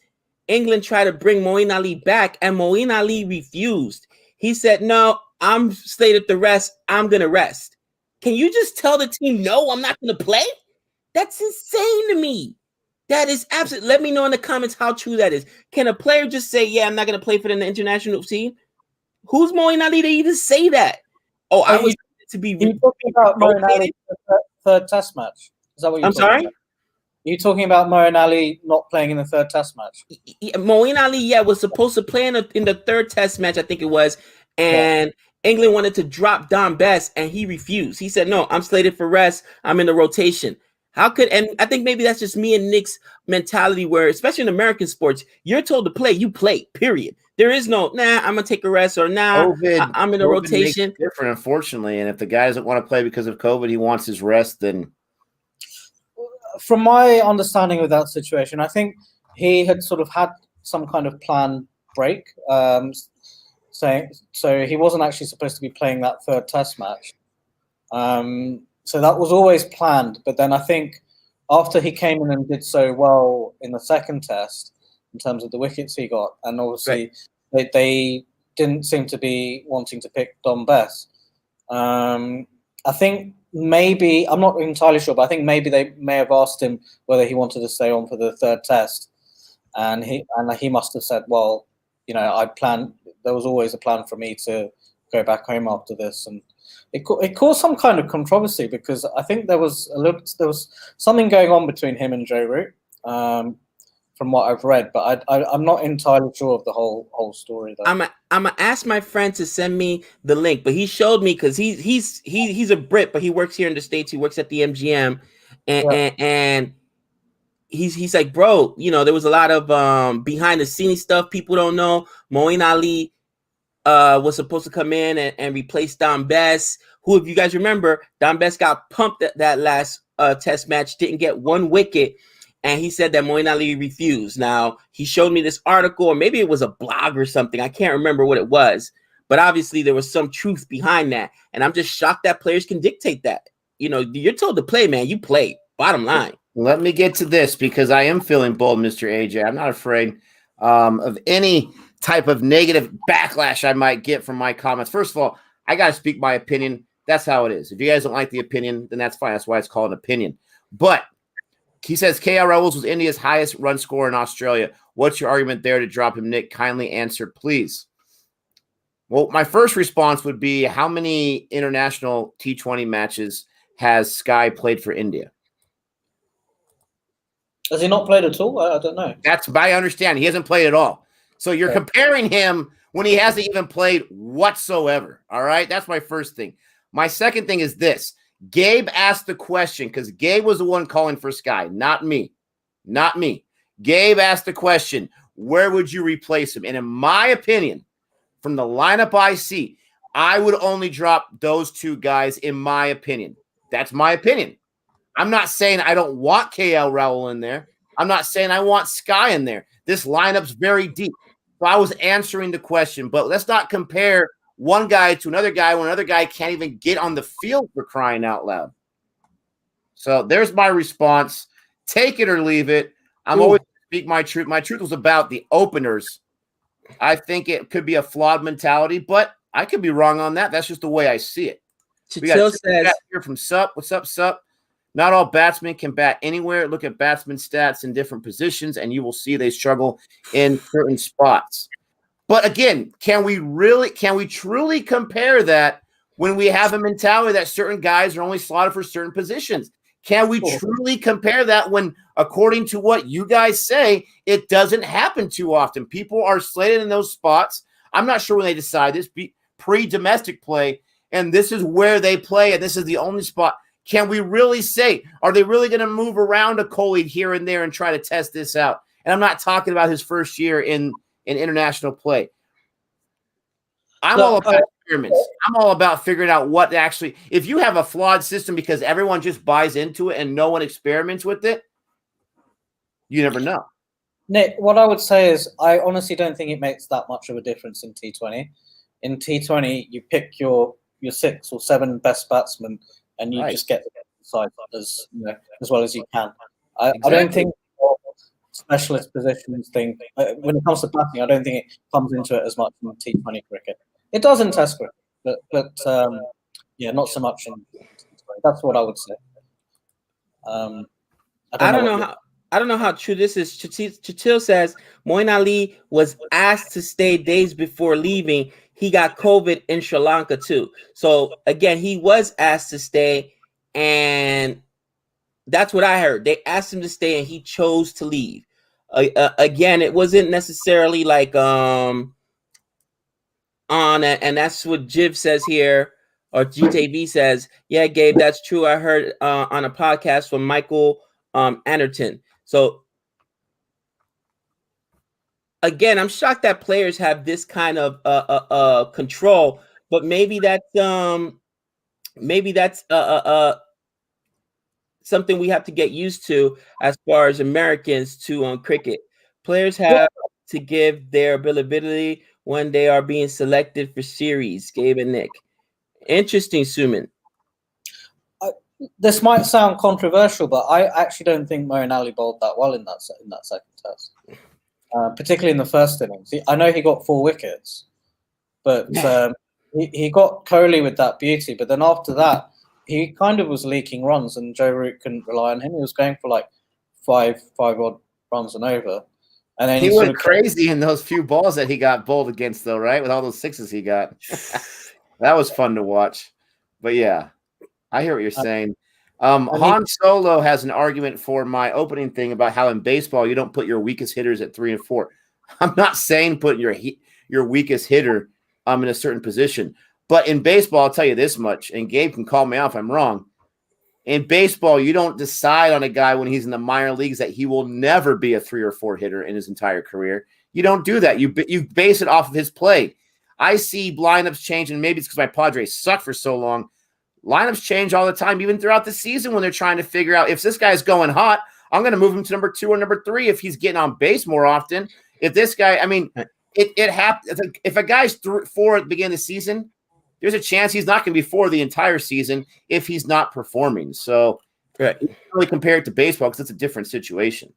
England tried to bring Moeen Ali back, and Moeen Ali refused. He said, "No, I'm slated to rest. I'm gonna rest." Can you just tell the team, no, I'm not gonna play? That's insane to me. That is absolutely. Let me know in the comments how true that is. Can a player just say, "Yeah, I'm not gonna play for the international team"? Who's Moeen Ali to even say that? Oh, I was to be. Are you talking about Moeen Ali third Test match? Is that what you're I'm sorry? about? Are you talking about Moeen Ali not playing in the third Test match? Moeen Ali, was supposed to play in the third Test match, I think it was, and England wanted to drop Dom Bess, and he refused. He said, "No, I'm slated for rest. I'm in the rotation." How could, and I think maybe that's just me and Nick's mentality where, especially in American sports, you're told to play, you play, period. There is no, nah, I'm going to take a rest, or nah, I'm in a rotation. Makes it different, unfortunately. And if the guy doesn't want to play because of COVID, he wants his rest, then. From my understanding of that situation, I think he had sort of had some kind of planned break. So he wasn't actually supposed to be playing that third Test match. So that was always planned. But then I think after he came in and did so well in the second Test, in terms of the wickets he got, and obviously they didn't seem to be wanting to pick Dom Bess. I think maybe, I'm not entirely sure, but I think maybe they may have asked him whether he wanted to stay on for the third Test. And he must have said, well, you know, there was always a plan for me to go back home after this. And it caused some kind of controversy because I think there was something going on between him and Joe Root, from what I've read, but I'm not entirely sure of the whole story. Though. I'm gonna ask my friend to send me the link, but he showed me because he's a Brit, but he works here in the States. He works at the MGM, and he's like, bro, you know, there was a lot of behind the scenes stuff people don't know. Moeen Ali was supposed to come in and replace Dom Bess, who, if you guys remember, Dom Bess got pumped at that last Test match, didn't get one wicket, and he said that Moeen Ali refused. Now, he showed me this article, or maybe it was a blog or something. I can't remember what it was, but obviously there was some truth behind that, and I'm just shocked that players can dictate that. You know, you're told to play, man. You play. Bottom line. Let me get to this because I am feeling bold, Mr. AJ. I'm not afraid of any type of negative backlash I might get from my comments. First of all, I got to speak my opinion. That's how it is. If you guys don't like the opinion, then that's fine. That's why it's called an opinion. But he says KL Rahul was India's highest run scorer in Australia. What's your argument there to drop him, Nick? Kindly answer, please. Well, my first response would be, how many international T20 matches has Sky played for India? Has he not played at all? I don't know. That's my understanding. He hasn't played at all. So you're comparing him when he hasn't even played whatsoever. All right? That's my first thing. My second thing is this. Gabe asked the question because Gabe was the one calling for Sky, not me. Not me. Gabe asked the question, where would you replace him? And in my opinion, from the lineup I see, I would only drop those two guys in my opinion. That's my opinion. I'm not saying I don't want KL Rahul in there. I'm not saying I want Sky in there. This lineup's very deep. So I was answering the question, but let's not compare one guy to another guy when another guy can't even get on the field, for crying out loud. So there's my response. Take it or leave it. I'm always speak my truth. My truth was about the openers. I think it could be a flawed mentality, but I could be wrong on that. That's just the way I see it. We got Chitil says here from Sup. What's up, Sup? Not all batsmen can bat anywhere. Look at batsmen stats in different positions, and you will see they struggle in certain spots. But again, can we truly compare that when we have a mentality that certain guys are only slotted for certain positions? Can we truly compare that when, according to what you guys say, it doesn't happen too often? People are slated in those spots. I'm not sure when they decide this pre-domestic play, and this is where they play, and this is the only spot. Can we really say, are they really going to move around a Coley here and there and try to test this out? And I'm not talking about his first year in international play. I'm all about experiments. I'm all about figuring out what actually, if you have a flawed system because everyone just buys into it and no one experiments with it, you never know. Nick, what I would say is I honestly don't think it makes that much of a difference in T20. In T20, you pick your 6 or 7 best batsmen and you just get the side as well as you can. I don't think specialist positions thing. When it comes to batting, I don't think it comes into it as much in T20 cricket. It does in Test cricket, but not so much in T20. That's what I would say. I don't know how true this is. Chitil says Moeen Ali was asked to stay days before leaving. He got COVID in Sri Lanka too. So again, he was asked to stay, and that's what I heard. They asked him to stay, and he chose to leave. Again, it wasn't necessarily like on it, and that's what Jiv says here, or GTV says. Yeah, Gabe, that's true. I heard on a podcast from Michael Anderton. So again, I'm shocked that players have this kind of control, but maybe that's something we have to get used to as far as Americans too on cricket. Players have to give their ability when they are being selected for series. Gabe and Nick. Interesting, Suman. This might sound controversial, but I actually don't think Moeen Ali bowled that well in that second test, particularly in the first innings. I know he got 4 wickets, but he got Kohli with that beauty. But then after that, he kind of was leaking runs, and Joe Root couldn't rely on him. He was going for like five odd runs and over. And then he went crazy in those few balls that he got bowled against, though, right? With all those 6s he got. That was fun to watch. But yeah, I hear what you're saying. Han Solo has an argument for my opening thing about how in baseball you don't put your weakest hitters at 3 and 4. I'm not saying put your weakest hitter in a certain position. But in baseball, I'll tell you this much, and Gabe can call me out if I'm wrong. In baseball, you don't decide on a guy when he's in the minor leagues that he will never be a 3 or 4 hitter in his entire career. You don't do that. You base it off of his play. I see lineups change, and maybe it's because my Padres suck for so long. Lineups change all the time, even throughout the season when they're trying to figure out if this guy's going hot, I'm going to move him to number 2 or number 3 if he's getting on base more often. If this guy, I mean, it happens. If a guy's 4 at the beginning of the season, there's a chance he's not going to be 4 the entire season if he's not performing. So you can't really compare it to baseball because it's a different situation.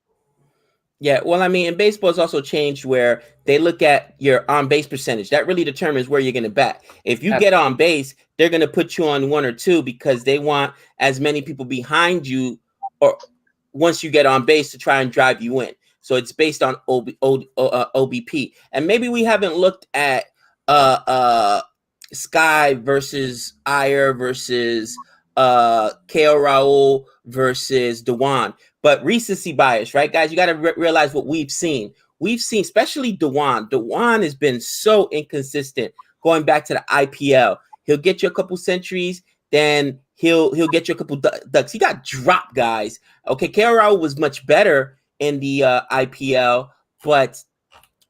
Yeah, well, I mean, in baseball, it's also changed where they look at your on-base percentage. That really determines where you're going to bat. If you get on base, they're going to put you on 1 or 2 because they want as many people behind you or once you get on base to try and drive you in. So it's based on OBP. And maybe we haven't looked at Sky versus Iyer versus KL Rahul versus Dewan. But recency bias, right, guys? You got to realize what we've seen. We've seen, especially Dewan. Dewan has been so inconsistent going back to the IPL. He'll get you a couple centuries, then he'll get you a couple ducks. He got dropped, guys. Okay, KL Rahul was much better in the IPL, but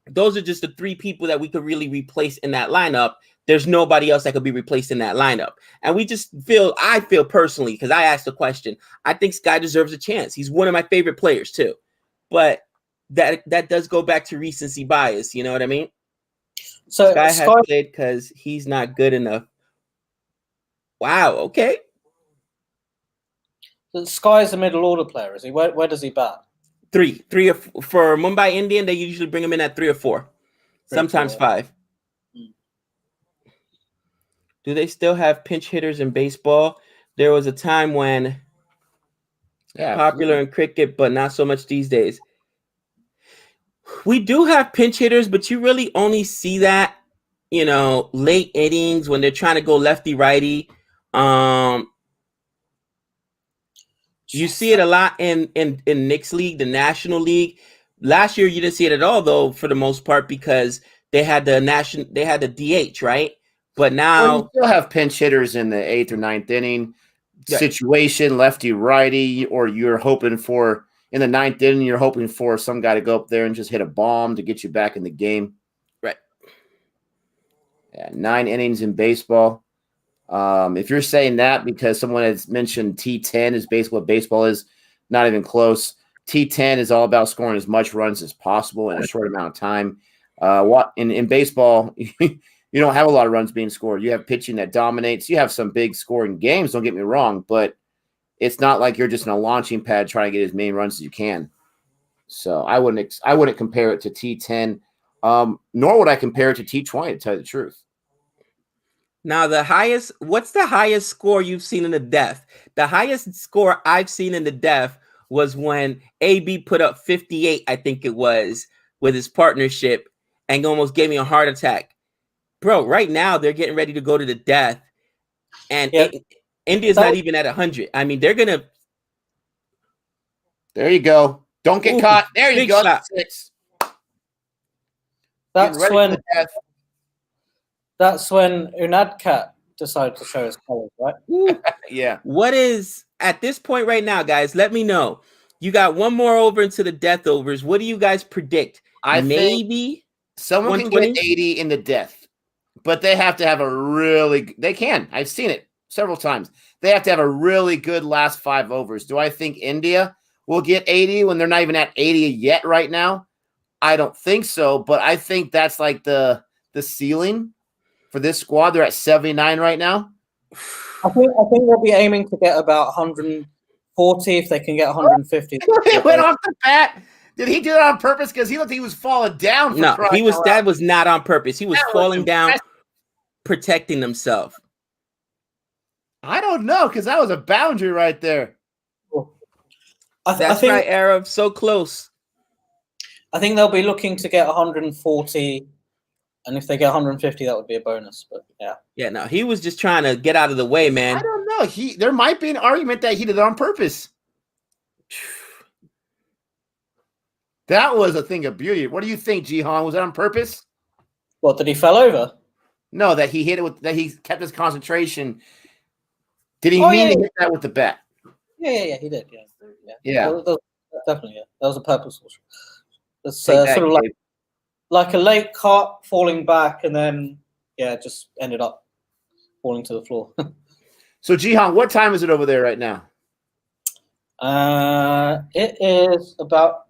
those are just the 3 people that we could really replace in that lineup. There's nobody else that could be replaced in that lineup. And I feel personally, because I asked the question, I think Sky deserves a chance. He's one of my favorite players too. But that does go back to recency bias. You know what I mean? So Sky has played because he's not good enough. Wow. Okay. So Sky's a middle order player, is he? Where does he bat? 3 or 4. For Mumbai Indian, they usually bring him in at 3 or 4. Sometimes 5. Do they still have pinch hitters in baseball? There was a time when popular in cricket, but not so much these days. We do have pinch hitters, but you really only see that, late innings when they're trying to go lefty righty. You see it a lot in Knicks League, the National League. Last year you didn't see it at all, though, for the most part, because they had the DH, right? But now you still have pinch hitters in the 8th or 9th inning situation, lefty righty, or you're hoping for in the 9th inning, you're hoping for some guy to go up there and just hit a bomb to get you back in the game. Right. Yeah, 9 innings in baseball. If you're saying that because someone has mentioned T10 is basically what baseball is, not even close. T10 is all about scoring as much runs as possible in a short amount of time. In baseball, you don't have a lot of runs being scored. You have pitching that dominates. You have some big scoring games, don't get me wrong, but it's not like you're just in a launching pad trying to get as many runs as you can. So I wouldn't compare it to T10, nor would I compare it to T20, to tell you the truth. Now, what's the highest score you've seen in the death? The highest score I've seen in the death was when AB put up 58, I think it was, with his partnership and almost gave me a heart attack. Bro, right now they're getting ready to go to the death, and India's not even at 100. I mean, they're going to. There you go. Don't get caught. There you go. Shot. 6. That's when Unadkat decided to show his colors, right? Yeah. What is, at this point right now, guys, let me know. You got one more over into the death overs. What do you guys predict? I think someone can get 80 in the death, but they have to have they can. I've seen it several times. They have to have a really good last 5 overs. Do I think India will get 80 when they're not even at 80 yet right now? I don't think so, but I think that's like the ceiling for this squad. They're at 79 right now. I think they'll be aiming to get about 140 if they can get 150. He went off the bat. Did he do it on purpose? Because he looked he was falling down. That was not on purpose. He was falling down, protecting himself. I don't know, because that was a boundary right there. That's right, Arab. So close. I think they'll be looking to get 140. And if they get 150, that would be a bonus. But yeah. Yeah, no, he was just trying to get out of the way, man. I don't know. There might be an argument that he did it on purpose. That was a thing of beauty. What do you think, Jihan? Was that on purpose? What, that he fell over? No, that he hit it that he kept his concentration. Did he mean to hit that with the bat? Yeah, he did. Yeah. Definitely, yeah. That was a purposeful. It's sort of like a late cut, falling back, and then just ended up falling to the floor. So, Jihan, what time is it over there right now? It is about.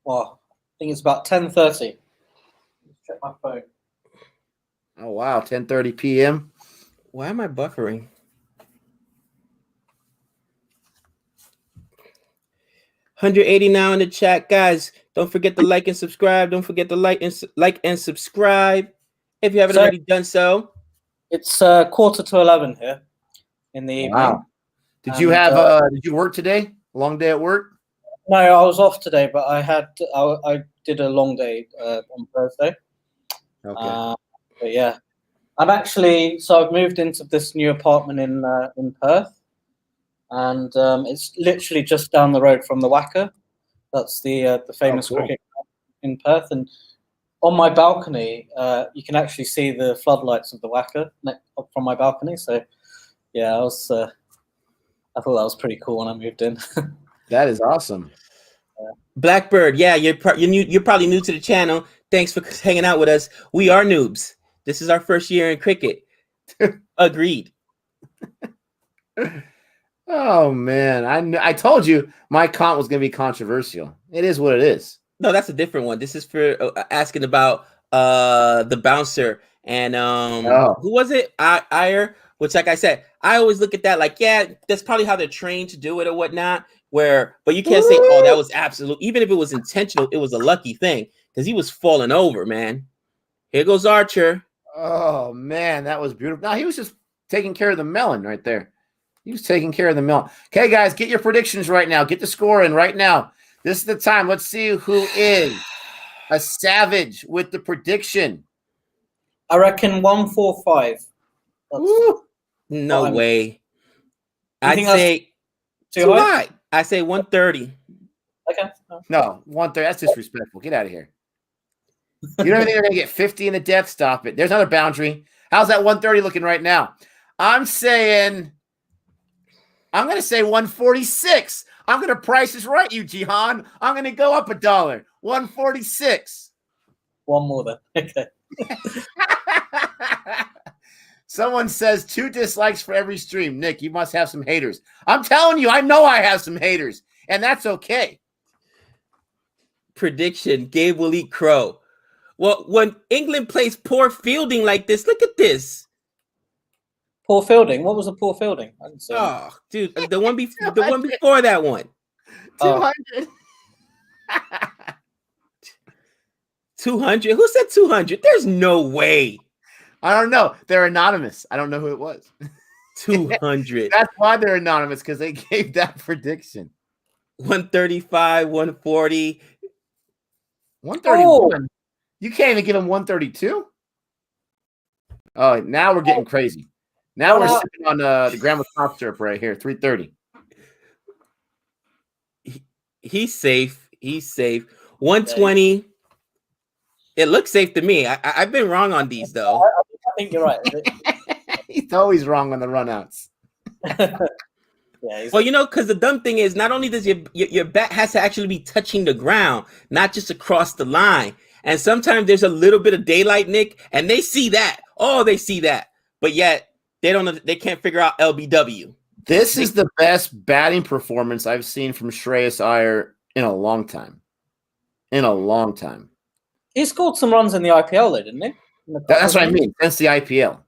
Well, I think it's about 10:30. Let's check my phone. Oh wow, 10:30 p.m. Why am I buffering? 180 now in the chat, guys. Don't forget to like and subscribe. Don't forget to like and subscribe if you haven't already done so. It's 10:45 here in the evening. Wow. Did you work today? Long day at work? No, I was off today, but I did a long day on Thursday. Okay. But yeah, I've moved into this new apartment in Perth. And it's literally just down the road from the Wacker. That's the famous cricket club in Perth. And on my balcony, you can actually see the floodlights of the Wacker from my balcony. So, yeah, I thought that was pretty cool when I moved in. That is awesome. Blackbird, yeah, you're probably new to the channel. Thanks for hanging out with us. We are noobs. This is our first year in cricket. Agreed. Oh man, I told you my comp was going to be controversial. It is what it is. No, that's a different one. This is for asking about the bouncer and who was it? Iyer. Which, like I said, I always look at that like, yeah, that's probably how they're trained to do it or whatnot. But you can't say, oh, that was absolute. Even if it was intentional, it was a lucky thing because he was falling over, man. Here goes Archer. Oh man, that was beautiful. No, he was just taking care of the melon right there. He was taking care of the melon. Okay, guys, get your predictions right now. Get the score in right now. This is the time. Let's see who is a savage with the prediction. I reckon 145. No way. I'd think say too too high? high. I say 130. Okay. No, 130. That's disrespectful. Get out of here. You don't think they're going to get 50 in the death? Stop it. There's another boundary. How's that 130 looking right now? I'm going to say 146. I'm going to price this right, you Jihan. I'm going to go up $1. 146. One more then. Okay. Someone says 2 dislikes for every stream. Nick, you must have some haters. I'm telling you, I know I have some haters, and that's okay. Prediction, Gabe will eat crow. Well, when England plays poor fielding like this, look at this. Poor fielding? What was the poor fielding? I didn't see it. Oh, dude, the one before that one. 200. 200? Who said 200? There's no way. I don't know. They're anonymous. I don't know who it was. 200. That's why they're anonymous, because they gave that prediction. 135, 140. 131. Oh. You can't even give them 132? Oh, now we're getting crazy. Now we're sitting on the grandma cough syrup right here, 330. He's safe. He's safe. 120. It looks safe to me. I've been wrong on these, though. I think you're right. He's always wrong on the runouts. Yeah, well, because the dumb thing is, not only does your bat has to actually be touching the ground, not just across the line. And sometimes there's a little bit of daylight, Nick, and they see that. Oh, they see that. But yet they can't figure out LBW. This is the best batting performance I've seen from Shreyas Iyer in a long time. In a long time. He scored some runs in the IPL, though, didn't he? That's what I mean. Since the IPL.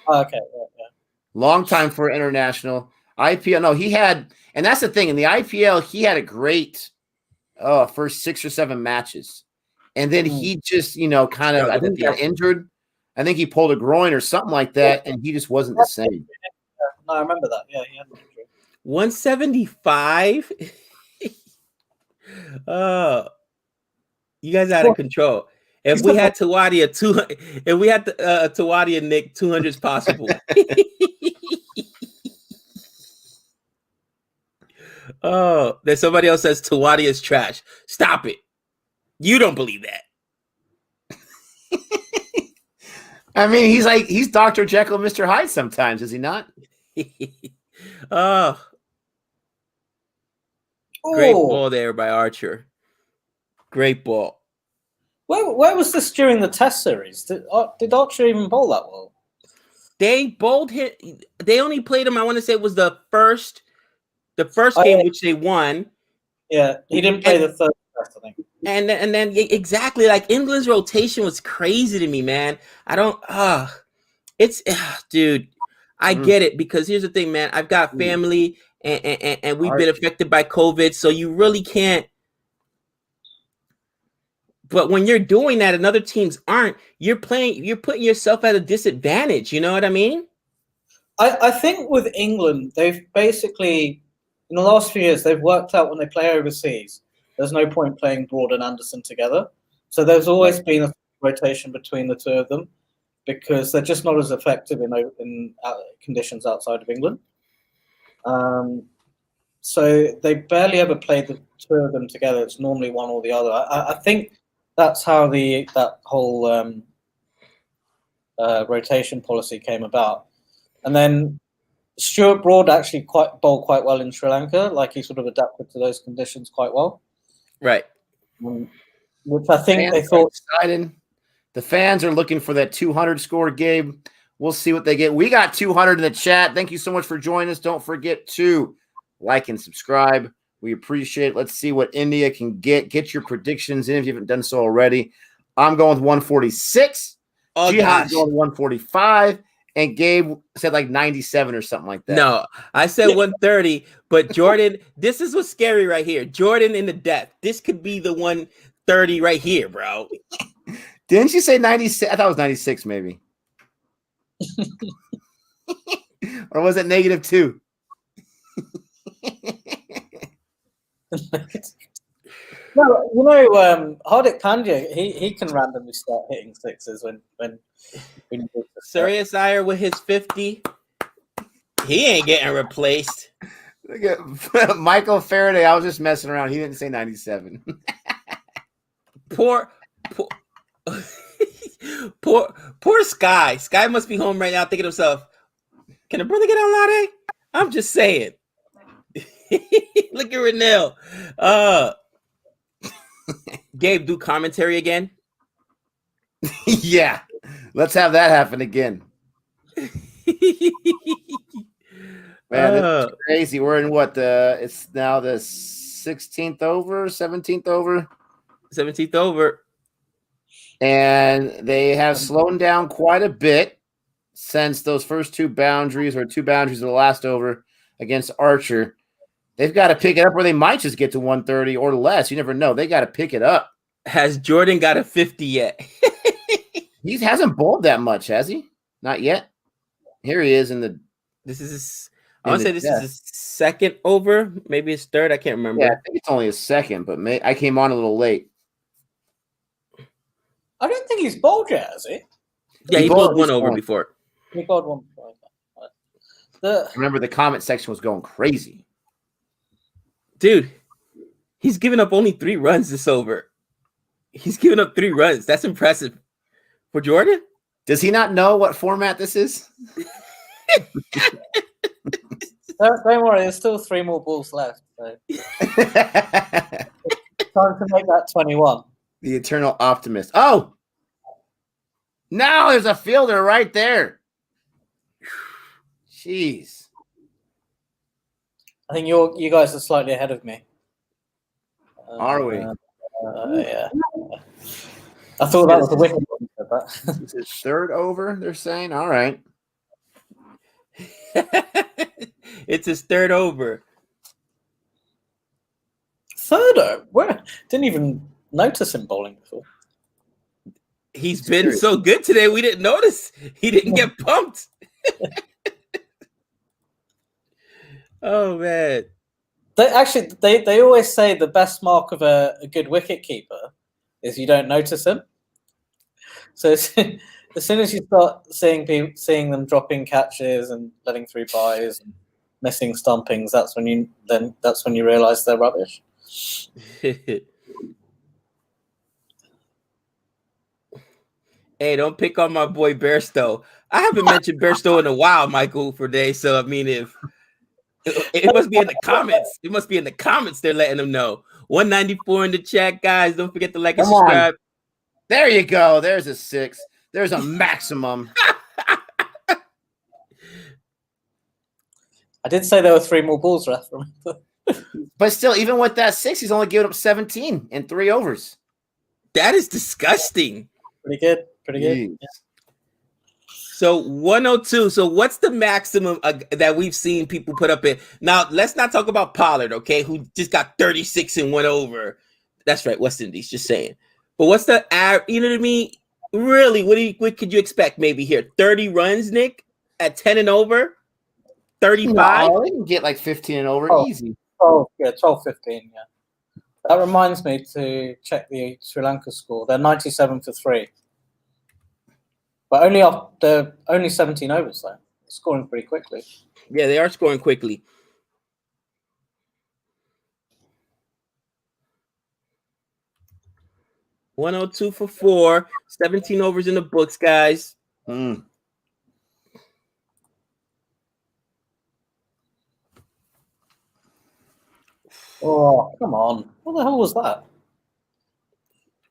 Oh, okay. Yeah. Long time for international. IPL. No, he had, and that's the thing. In the IPL, he had a great first 6 or 7 matches. And then he just, kind of, I think he got injured. I think he pulled a groin or something like that, and he just wasn't the same. Yeah, no, I remember that. Yeah, he had an injury. 175? You guys out of control. If we had Tawadia, if we had Tawadia, Nick, 200 is possible. Oh, then somebody else says Tawadia is trash. Stop it. You don't believe that. I mean, he's Dr. Jekyll and Mr. Hyde sometimes, is he not? Oh. Great ball there by Archer. Great ball. Where was this during the Test series? Did Archer even bowl that well? They bowled him. They only played him. I want to say it was the first game which they won. Yeah, he didn't play the third Test, I think. And then exactly, like, England's rotation was crazy to me, man. I don't. Dude. I get it, because here's the thing, man. I've got family, and we've been affected by COVID, so you really can't. But when you're doing that and other teams aren't, you're putting yourself at a disadvantage. You know what I mean? I think with England, they've basically, in the last few years, they've worked out when they play overseas, there's no point playing Broad and Anderson together. So there's always been a rotation between the two of them, because they're just not as effective in conditions outside of England. So they barely ever play the two of them together. It's normally one or the other. I think that's how that whole rotation policy came about. And then Stuart Broad actually bowled quite well in Sri Lanka. Like, he sort of adapted to those conditions quite well. Right. Which I think they thought. The fans are looking for that 200 score, Gabe. We'll see what they get. We got 200 in the chat. Thank you so much for joining us. Don't forget to like and subscribe. We appreciate it. Let's see what India can get. Get your predictions in if you haven't done so already. I'm going with 146. Jihan's going 145. And Gabe said like 97 or something like that. No, I said 130. But Jordan, this is what's scary right here. Jordan in the death. This could be the 130 right here, bro. Didn't you say 96? I thought it was 96 maybe. Or was it -2? No, you know, Hardik Pandya, he can randomly start hitting sixes when he needs to start. Sirius Iyer with his 50. He ain't getting replaced. Look at Michael Faraday. I was just messing around. He didn't say 97. Poor Sky. Sky must be home right now thinking to himself, can a brother get on Lade? I'm just saying. Look at Renell. Gabe, do commentary again? Yeah. Let's have that happen again. Man, it's crazy. We're in what? It's now the 16th over, 17th over? 17th over. And they have slowed down quite a bit since those first two boundaries of the last over against Archer. They've got to pick it up, or they might just get to 130 or less. You never know. They got to pick it up. Has Jordan got a 50 yet? He hasn't bowled that much, has he? Not yet. Here he is in the. I want to say this is his second over, maybe his third. I can't remember. Yeah, I think it's only his second, but I came on a little late. I don't think he's bowled yet, has he? Yeah, he bowled one over before. He bowled one before. Remember, the comment section was going crazy. Dude, he's given up only 3 runs this over. He's given up 3 runs. That's impressive. For Jordan? Does he not know what format this is? Don't worry, there's still 3 more balls left. So. Time to make that 21. The eternal optimist. Oh! Now there's a fielder right there. Jeez. I think you guys are slightly ahead of me. Are we? Yeah. I thought that was the wicket. This is third over, they're saying. All right. It's his third over. Third over? Where? Didn't even notice him bowling before. He's been so good today, we didn't notice. He didn't get pumped. Oh, man. They always say the best mark of a good wicket keeper is you don't notice him. So as soon as you start seeing them dropping catches and letting through byes and missing stumpings, that's when you realize they're rubbish. Hey, don't pick on my boy Bairstow. I haven't mentioned Bairstow in a while, Michael, for days. So I mean, if it must be in the comments, it must be in the comments. They're letting them know. 194 in the chat, guys. Don't forget to like and subscribe. There you go. There's a 6. There's a maximum. I did say there were 3 more balls left. But still, even with that 6, he's only given up 17 in 3 overs. That is disgusting. Pretty good. Yeah. So 102. So what's the maximum that we've seen people put up in? Now, let's not talk about Pollard, okay, who just got 36 and 1 over. That's right, West Indies, just saying. But what's the you know what I mean? Really, what could you expect maybe here? 30 runs, Nick, at 10 and over? 35? No, they can get like 15 and over easy. 12, 15, yeah. That reminds me to check the Sri Lanka score. They're 97 for 3. But only 17 overs, though. Scoring pretty quickly. Yeah, they are scoring quickly. $102 for 4. 17 overs in the books, guys. Oh, come on. What the hell was that?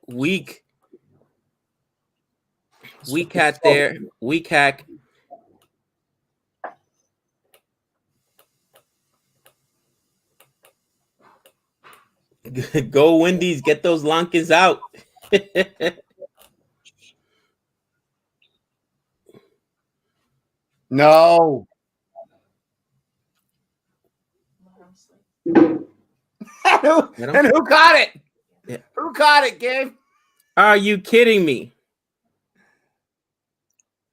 Weak hat there. Weak hack. Go Windies. Get those Lankans out. No. And who caught it? Yeah. Who caught it, Gabe? Are you kidding me?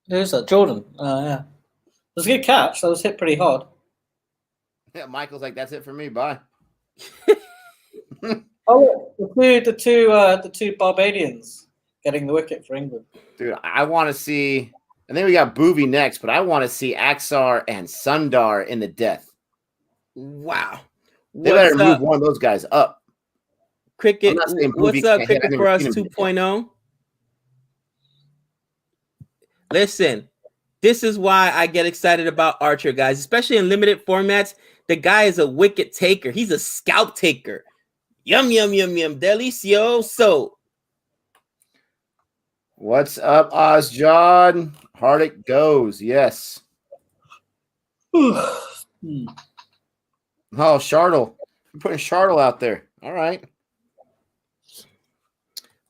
Who's that? Jordan. Yeah. was a good catch. That was hit pretty hard. Yeah, Michael's like, that's it for me. Bye. Oh, the two Barbadians getting the wicket for England. Dude, I want to see. I think we got Boovy next, but I want to see Axar and Sundar in the death. Wow. They better move one of those guys up. Cricket, what's up, Cricket for Us 2.0? Listen, this is why I get excited about Archer, guys, especially in limited formats. The guy is a wicket taker. He's a scalp taker. Yum, yum, yum, yum. Delicioso. What's up, Ozjohn? Hardick goes. Yes. Oh, Shardle. You're putting Shardle out there. All right.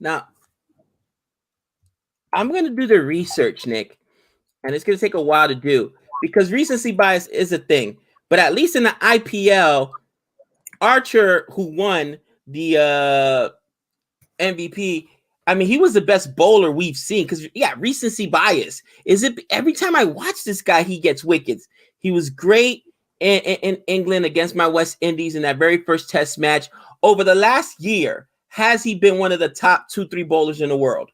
Now, I'm going to do the research, Nick, and it's going to take a while to do because recency bias is a thing. But at least in the IPL, Archer, who won the MVP, I mean, he was the best bowler we've seen because, yeah, recency bias. Is it every time I watch this guy, he gets wickets? He was great in England against my West Indies in that very first test match. Over the last year, has he been one of the top 2-3 bowlers in the world?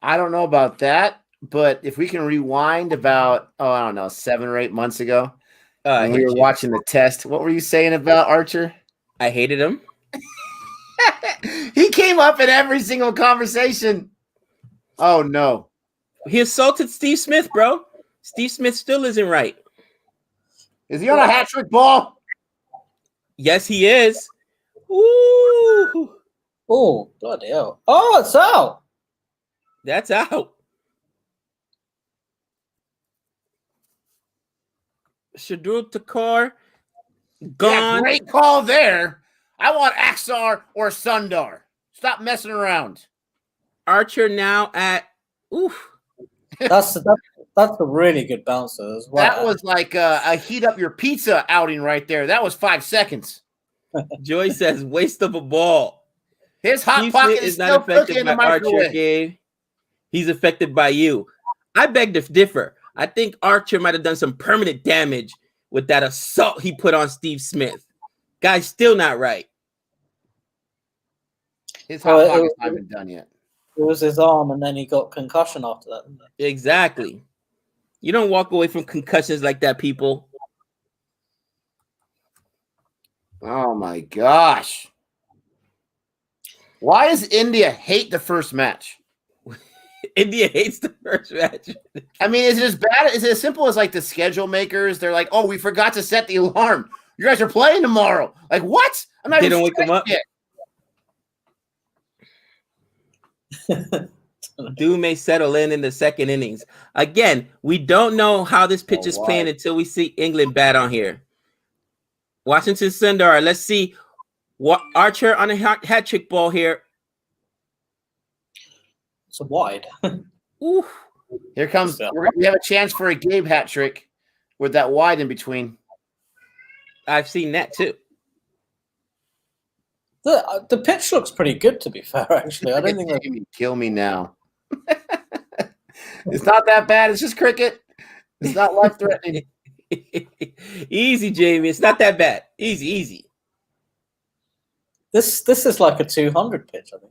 I don't know about that, but if we can rewind about, I don't know, 7 or 8 months ago, when we were watching the test, what were you saying about Archer? I hated him. He came up in every single conversation. Oh, no. He assaulted Steve Smith, bro. Steve Smith still isn't right. Is he on a hat-trick ball? Yes, he is. Ooh. Oh, bloody hell. Oh, it's out. That's out. Shardul Thakur gone. Yeah, great call there. I want Axar or Sundar. Stop messing around. Archer now at oof. That's a really good bouncer as well. That was like a heat up your pizza outing right there. That was 5 seconds. Joy says waste of a ball. His hot Steve pocket Smith is still cooking in the microwave. Archer. He's affected by you. I beg to differ. I think Archer might have done some permanent damage with that assault he put on Steve Smith. Guy's still not right. His hot pocket's not even done yet. It was his arm, and then he got concussion after that. Exactly. You don't walk away from concussions like that, people. Oh, my gosh. Why does India hate the first match? India hates the first match. I mean, is it as bad? Is it as simple as like the schedule makers? They're like, oh, we forgot to set the alarm. You guys are playing tomorrow. Like, what? I'm not They even don't wake them up. Dude may settle in the second innings. Again, we don't know how this pitch is playing until we see England bat on here. Washington Sundar. Let's see what Archer on a hat trick ball here. It's a wide. Ooh. Here comes. We have a chance for a Gabe hat trick with that wide in between. I've seen that too. The pitch looks pretty good, to be fair. Actually, I don't think that kill me now. It's not that bad. It's just cricket. It's not life threatening. Easy, Jamie. It's not that bad. Easy, easy. This is like a 200 pitch, I think.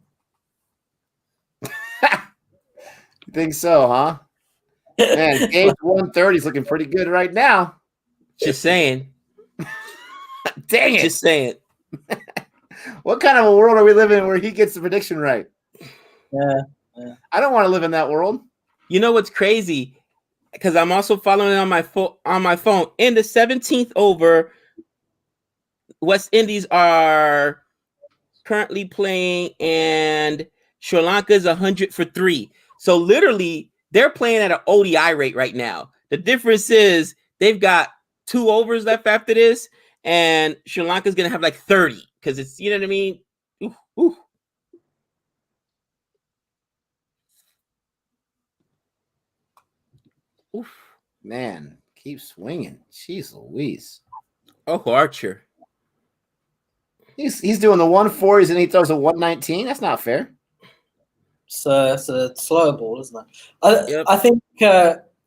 You think so, huh? Man, Gabe's 130 is looking pretty good right now. Just saying. Dang it. Just saying. What kind of a world are we living in where he gets the prediction right? Yeah. I don't want to live in that world. You know what's crazy? Because I'm also following on my phone. In the 17th over, West Indies are currently playing, and Sri Lanka is 100 for 3. So literally, they're playing at an ODI rate right now. The difference is they've got 2 overs left after this, and Sri Lanka's gonna have like 30 because it's, you know what I mean. Ooh. Oof. Man, keep swinging. Jeez Louise. Oh, Archer. He's doing the 140s and he throws a 119. That's not fair. It's a slower ball, isn't it? Yep. I think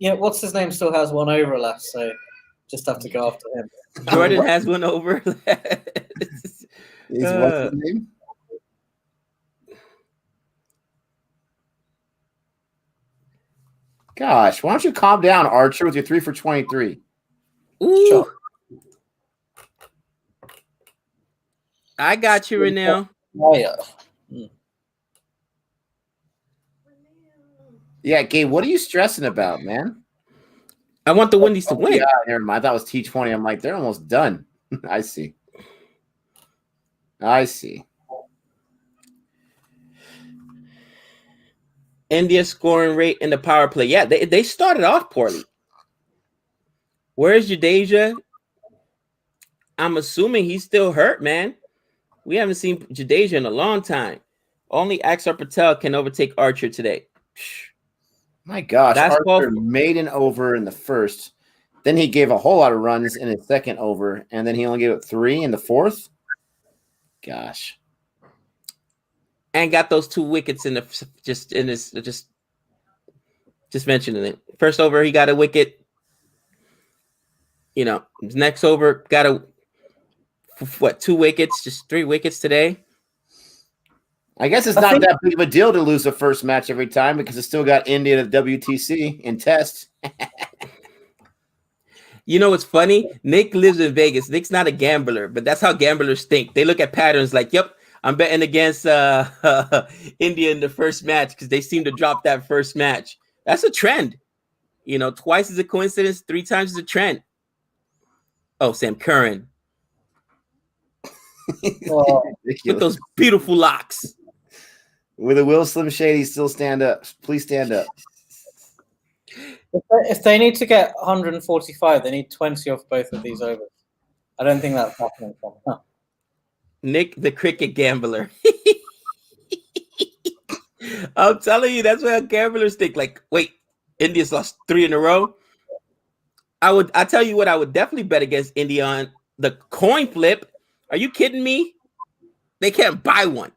what's his name still has one over left, so just have to go after him. Jordan has one over. What's his name? Gosh, why don't you calm down, Archer, with your 3 for 23? Ooh. Sure. I got you right now. Yeah, Gabe, what are you stressing about, man? I want the Windies to win. Yeah, never mind. I thought it was T20. I'm like, they're almost done. I see. India's scoring rate in the power play. Yeah, they started off poorly. Where's Jadeja? I'm assuming he's still hurt, man. We haven't seen Jadeja in a long time. Only Axar Patel can overtake Archer today. My gosh, That's Archer made an over in the first. Then he gave a whole lot of runs in his second over, and then he only gave it 3 in the fourth. Gosh. And got those 2 wickets in the just mentioning it. First over, he got a wicket. Next over, got 2 wickets, just 3 wickets today. I guess it's not that big of a deal to lose the first match every time because it's still got India to WTC in test. What's funny? Nick lives in Vegas. Nick's not a gambler, but that's how gamblers think. They look at patterns like, yep, I'm betting against India in the first match because they seem to drop that first match. That's a trend. Twice is a coincidence, 3 times is a trend. Oh, Sam Curran. With those beautiful locks. With a Will Slim Shady, still stand up. Please stand up. If they need to get 145, they need 20 off both of these overs. I don't think that's happening. Nick, the cricket gambler. I'm telling you, that's what gamblers think. Like, wait, India's lost 3 in a row. I tell you what, I would definitely bet against India on the coin flip. Are you kidding me? They can't buy one.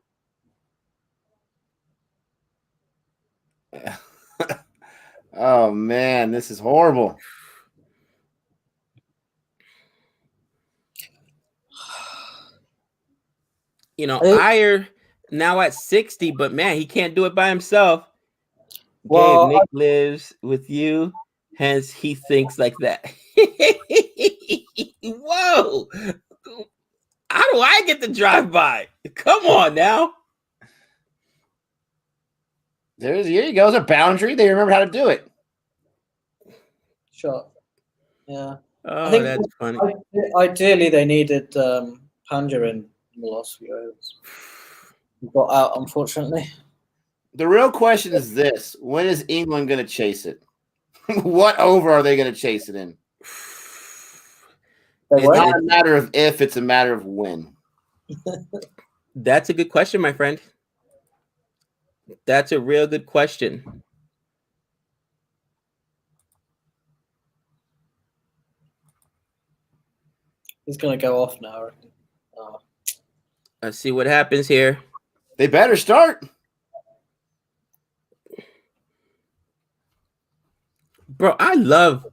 Oh, man, this is horrible. Iyer now at 60, but man, he can't do it by himself. Well, Gabe, Nick lives with you, hence he thinks like that. Whoa! How do I get the drive by? Come on now. Here you go. There's a boundary. They remember how to do it. Sure. Yeah. Oh, I think that's funny. Ideally, they needed Panja in the last few overs. He got out, unfortunately. The real question is this: when is England going to chase it? What over are they going to chase it in? It's not a matter of if; it's a matter of when. That's a good question, my friend. That's a real good question. He's going to go off now, I reckon. Let's see what happens here. They better start. Bro, I love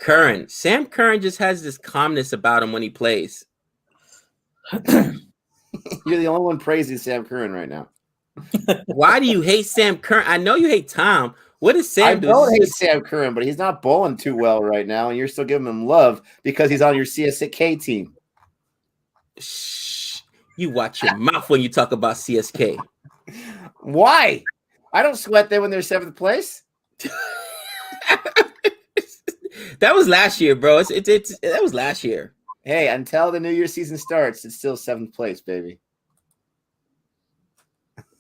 Curran. Sam Curran just has this calmness about him when he plays. You're the only one praising Sam Curran right now. Why do you hate Sam Curran? I know you hate Tom. What does Sam do? I don't hate Sam Curran, but he's not bowling too well right now, and you're still giving him love because he's on your CSK team. Shh. You watch your mouth when you talk about CSK. Why? I don't sweat them when they're 7th place. That was last year, bro. That was last year. Hey, until the New Year season starts, it's still 7th place, baby.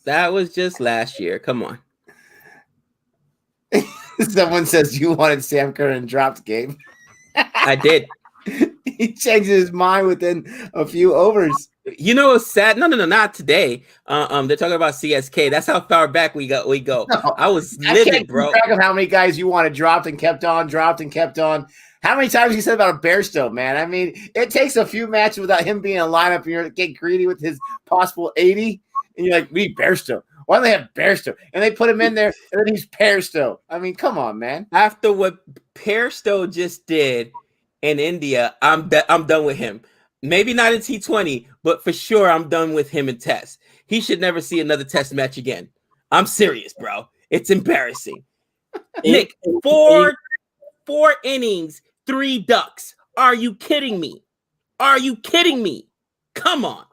That was just last year. Come on. Someone says you wanted Sam Curran dropped, Gabe. I did. He changed his mind within a few overs. It's sad. No, not today. They're talking about CSK. That's how far back we go. No, I was livid, bro. Keep track of how many guys you wanted dropped and kept on. How many times you said about a Bairstow, man? I mean, it takes a few matches without him being in a lineup, and you're getting greedy with his possible 80, and you're like, we need Bairstow. Why don't they have Bairstow? And they put him in there, and then he's Bairstow. I mean, come on, man. After what Bairstow just did in India, I'm done with him. Maybe not in T20, but for sure I'm done with him in Test. He should never see another Test match again. I'm serious, bro. It's embarrassing. Nick, four innings, 3 ducks. Are you kidding me? Are you kidding me? Come on.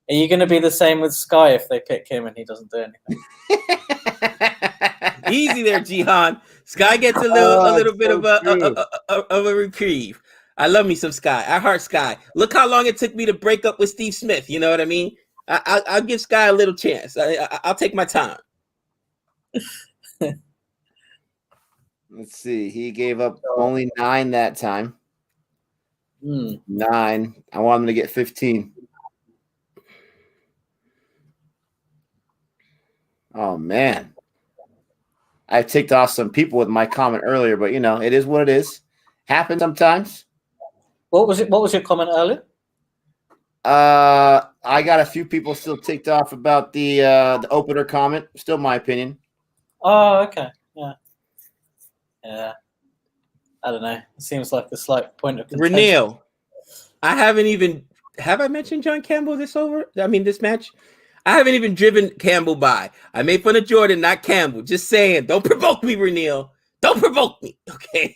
Are you going to be the same with Sky if they pick him and he doesn't do anything? Easy there, Jihan. Sky gets a little bit of a reprieve. I love me some Sky. I heart Sky. Look how long it took me to break up with Steve Smith. You know what I mean? I'll give Sky a little chance. I'll take my time. Let's see. He gave up only 9 that time. 9. I want him to get 15. Oh, man. I ticked off some people with my comment earlier, but, you know, it is what it is. Happens sometimes. What was it? What was your comment earlier? I got a few people still ticked off about the opener comment. Still my opinion. Oh, okay. Yeah. I don't know. It seems like a slight point of contention. Renil, have I mentioned John Campbell this match? I haven't even driven Campbell by. I made fun of Jordan, not Campbell. Just saying, don't provoke me, Renil. Don't provoke me, okay?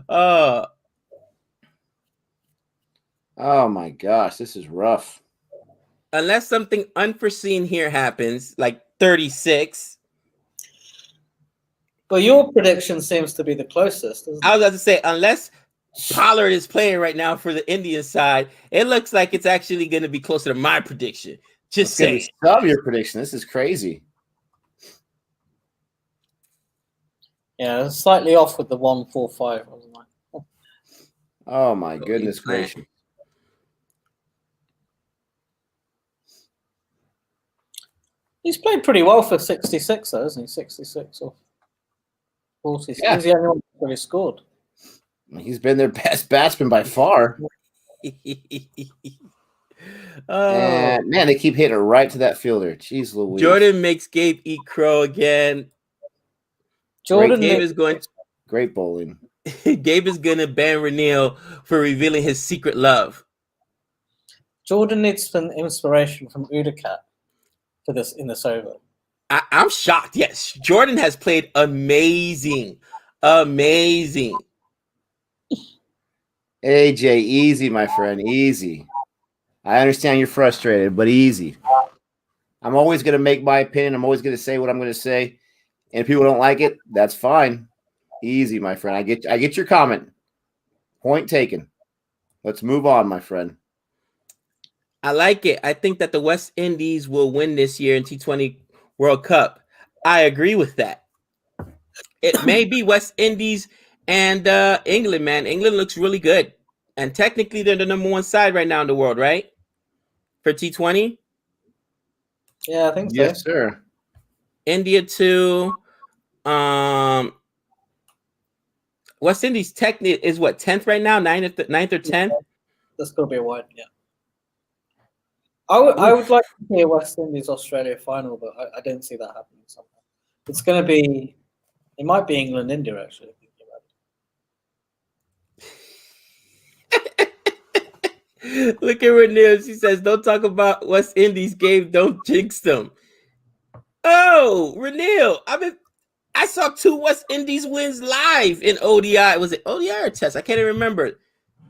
Oh my gosh, this is rough. Unless something unforeseen here happens, like 36. Well, your prediction seems to be the closest. I was about to say, unless Pollard is playing right now for the Indian side, it looks like it's actually going to be closer to my prediction. Just saying. Stop your prediction. This is crazy. Yeah, slightly off with the 145, wasn't I? Oh my goodness gracious. He's played pretty well for 66, though, isn't he? 66 or 46. Yeah. He's the only one who really scored. He's been their best batsman by far. Man, they keep hitting it right to that fielder. Jeez Louise. Jordan makes Gabe eat crow again. Gabe is going. Great bowling. Gabe is going to ban Renil for revealing his secret love. Jordan needs some inspiration from Udakat for this in this over. I'm shocked. Yes, Jordan has played amazing. AJ, easy, my friend, easy. I understand you're frustrated, but easy. I'm always going to make my opinion. I'm always going to say what I'm going to say. And if people don't like it, that's fine. Easy, my friend. I get your comment. Point taken. Let's move on, my friend. I like it. I think that the West Indies will win this year in T20 World Cup. I agree with that. It may be West Indies and England, man. England looks really good. And technically, they're the number 1 side right now in the world, right? For T20? Yeah, I think so. Yes, sir. India, too. West Indies technically is what, 10th right now? 9th or 10th? That's going to be a wide, yeah. I would like to see a West Indies Australia final, but I don't see that happening somehow. It's going to be, it might be England India actually. Look at Renil. She says, "Don't talk about West Indies game. Don't jinx them." Oh, Renil. I saw 2 West Indies wins live in ODI. Was it ODI or Test? I can't even remember.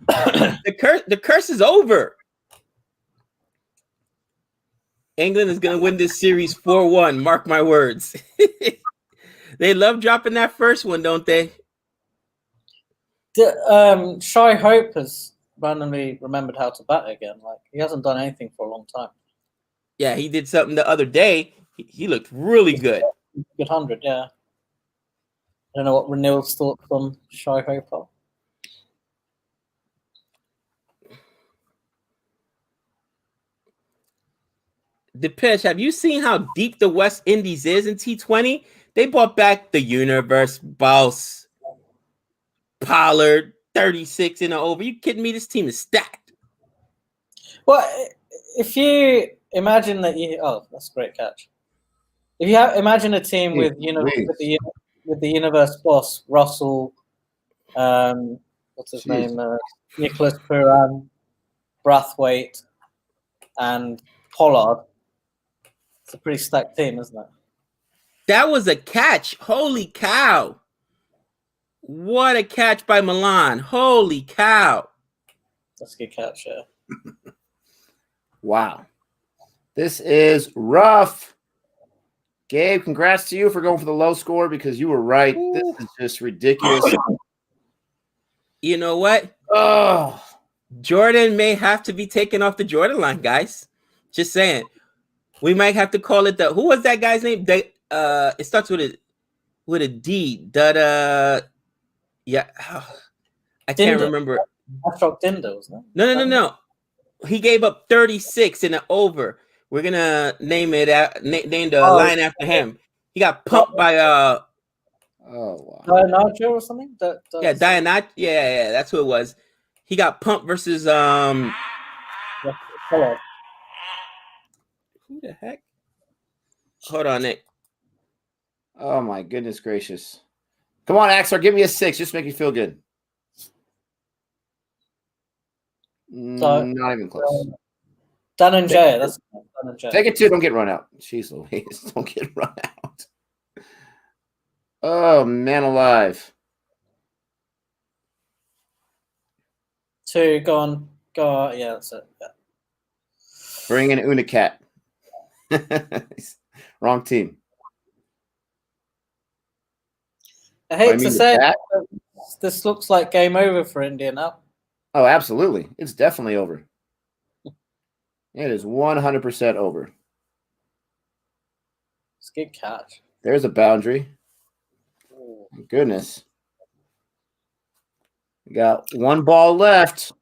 The curse is over. England is going to win this series 4-1. Mark my words. They love dropping that first one, don't they? Shy Hope has randomly remembered how to bat again. Like, he hasn't done anything for a long time. Yeah, he did something the other day. He looked really good. Good 100, yeah. I don't know what Renil's thoughts on Shy Hope are. Depeche, have you seen how deep the West Indies is in T20? They brought back the Universe, Boss, Pollard, 36 and over. You kidding me? This team is stacked. Well, if you imagine that that's a great catch. If you imagine a team with the universe boss Russell, what's his name, Nicholas Puran, Brathwaite, and Pollard, it's a pretty stacked team, isn't it? That was a catch. Holy cow! What a catch by Milan. Holy cow! That's a good catch, yeah. Wow. This is rough. Gabe, congrats to you for going for the low score because you were right. This is just ridiculous. You know what? Oh, Jordan may have to be taken off the Jordan line, guys. Just saying. We might have to call it who was that guy's name? It starts with a D. Yeah. I can't remember. No. He gave up 36 in the over. We're gonna name it name the line after him. He got pumped by oh wow. Dianaggio or something? Yeah, Dianaggio. Yeah, that's who it was. He got pumped versus who the heck? Hold on, Nick. Oh my goodness gracious. Come on, Axar, give me a 6. Just make me feel good. Not even close. Dananjaya. That's Dananjaya. Take it 2. Don't get run out. Jeez Louise. Don't get run out. Oh, man alive. 2, go on. Yeah, that's it. Yeah. Bring in Unicat. Wrong team. I hate to say it, this looks like game over for India now. Oh, absolutely. It's definitely over. It is 100% over. It's a good catch. There's a boundary. Oh, goodness. We got 1 ball left.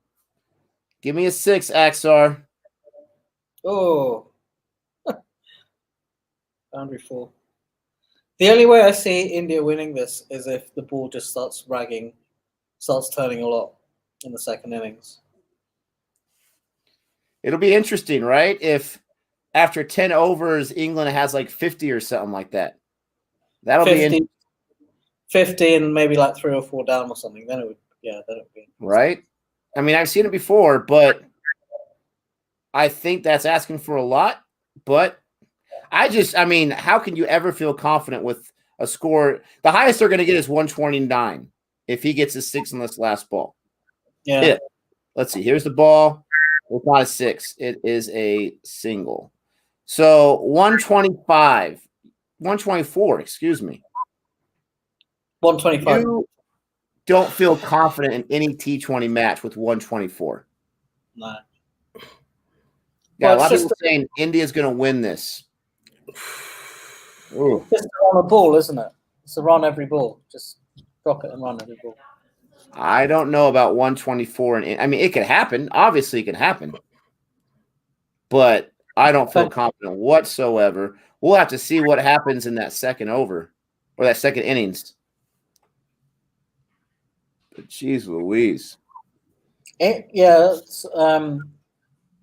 Give me a 6, Axar. Oh. Boundary 4. The only way I see India winning this is if the ball just starts turning a lot in the second innings. It'll be interesting, right? If after 10 overs, England has like 50 or something like that. That'll 50, be 50 and maybe like 3 or 4 down or something. Then it would be right. I mean, I've seen it before, but I think that's asking for a lot. But I mean, how can you ever feel confident with a score? The highest they're going to get is 129 if he gets a 6 on this last ball. Yeah. Let's see. Here's the ball. It's not a 6. It is a single. So 124, excuse me. 125. You don't feel confident in any T20 match with 124. No. Yeah, a lot of people saying India's going to win this. Ooh. It's on a ball, isn't it? It's a run every ball. Just drop it and run every ball. I don't know about 124. I mean, it could happen. Obviously, it can happen. But I don't feel confident whatsoever. We'll have to see what happens in that second over or that second innings. But geez Louise. England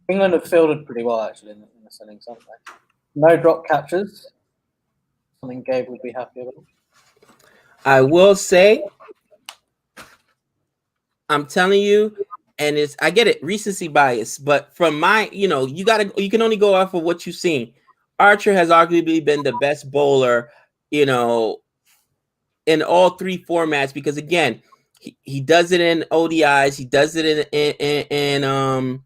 have fielded pretty well, actually, in this innings, haven't they? No drop catches. Something Gabe would be happy about. I will say, I'm telling you, and I get it, recency bias, but from my, you can only go off of what you've seen. Archer has arguably been the best bowler, in all 3 formats because again, he does it in ODIs, he does it in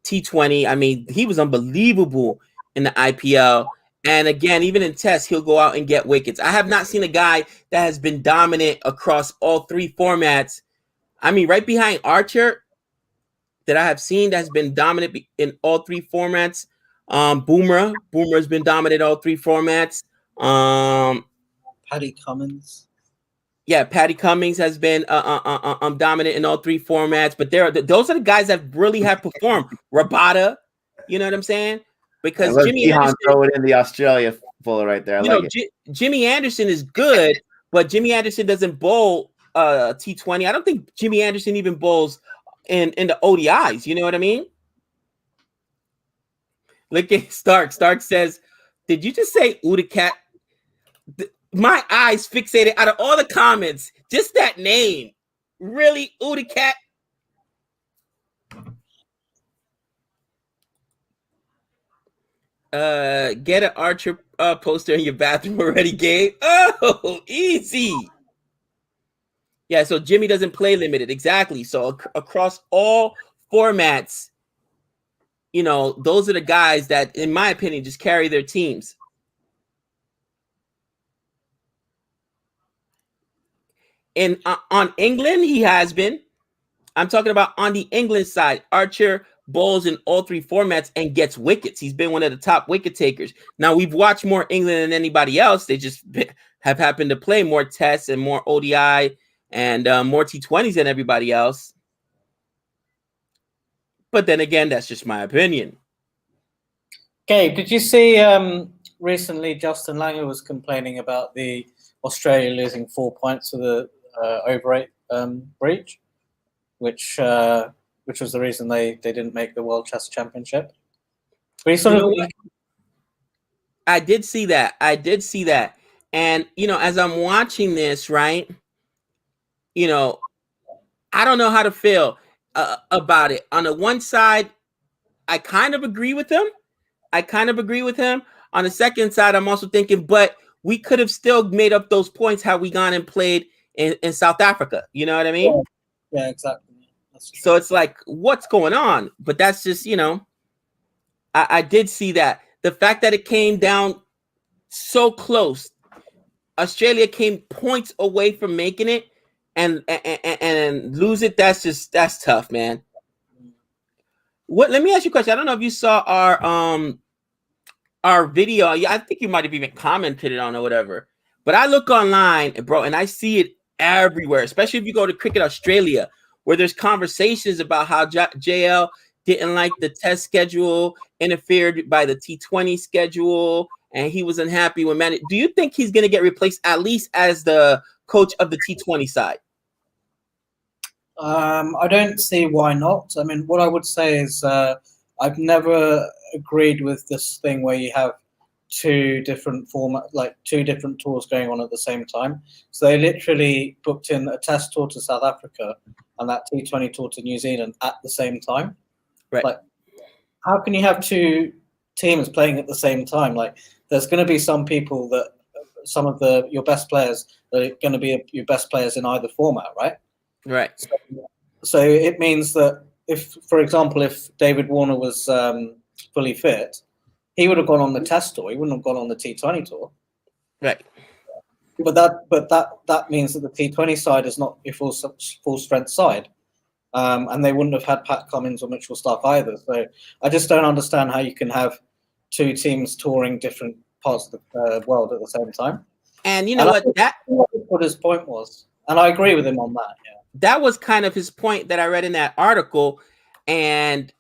T20. I mean, he was unbelievable in the IPL. And again, even in tests, he'll go out and get wickets. I have not seen a guy that has been dominant across all 3 formats. I mean, right behind Archer that I have seen that has been dominant in all 3 formats. Boomerang has been dominant in all 3 formats. Paddy Cummins. Yeah, Paddy Cummins has been dominant in all 3 formats. But those are the guys that really have performed. Rabada, you know what I'm saying? Because Jimmy Anderson, throw it in the Australia bowler right there. Jimmy Anderson is good, but Jimmy Anderson doesn't bowl T20. I don't think Jimmy Anderson even bowls in the ODIs. You know what I mean? Look at Stark. Stark says, "Did you just say Udicat?" My eyes fixated out of all the comments. Just that name, really, Udicat. Get an Archer poster in your bathroom already, Gabe. Oh, easy. Yeah, so Jimmy doesn't play limited. Exactly. So across all formats, you know, those are the guys that, in my opinion, just carry their teams. And on England, he has been. I'm talking about on the England side. Archer bowls in all three formats and gets wickets. He's been one of the top wicket takers. Now, we've watched more England than anybody else. They just have happened to play more tests and more ODI and more T20s than everybody else. But then again, that's just my opinion. Gabe, did you see recently Justin Langer was complaining about the Australia losing 4 points to the over 8 breach, which was the reason they didn't make the World Chess Championship? But he sort of, I did see that. And, you know, as I'm watching this, right, you know, I don't know how to feel about it. On the one side, I kind of agree with him. On the second side, I'm also thinking, but we could have still made up those points had we gone and played in South Africa. You know what I mean? Yeah, exactly. So it's like, what's going on? But that's just, you know, I did see that. The fact that it came down so close, Australia came points away from making it and lose it. That's tough, man. Let me ask you a question. I don't know if you saw our video. Yeah, I think you might have even commented it on or whatever. But I look online, bro, and I see it everywhere, especially if you go to Cricket Australia, where there's conversations about how JL didn't like the test schedule, interfered by the T20 schedule, and he was unhappy with man. Do you think he's going to get replaced at least as the coach of the T20 side? I don't see why not. I mean, what I would say is I've never agreed with this thing where you have two different tours going on at the same time. So they literally booked in a test tour to South Africa and that T20 tour to New Zealand at the same time. Right. Like, how can you have two teams playing at the same time? Like, there's going to be some people that some of your best players that are going to be your best players in either format, right? Right. So it means that if, for example, if David Warner was fully fit, he would have gone on the test tour. He wouldn't have gone on the T20 tour. Right. But that means that the T20 side is not a full strength side, and they wouldn't have had Pat Cummins or Mitchell Starc either. So I just don't understand how you can have two teams touring different parts of the world at the same time. And you know what his point was, and I agree with him on that. Yeah, that was kind of his point that I read in that article, and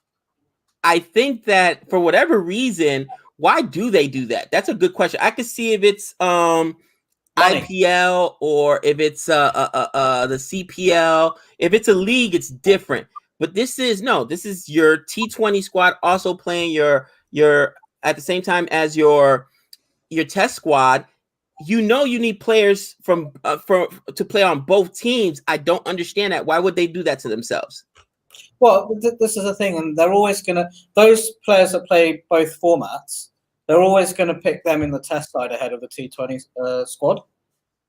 I think that for whatever reason, why do they do that? That's a good question. I could see if it's IPL or if it's the CPL. If it's a league, it's different. But this is your T20 squad also playing your at the same time as your test squad. You know you need players to play on both teams. I don't understand that. Why would they do that to themselves? Well, this is the thing, and they're always those players that play both formats, they're always going to pick them in the test side ahead of the T20 squad,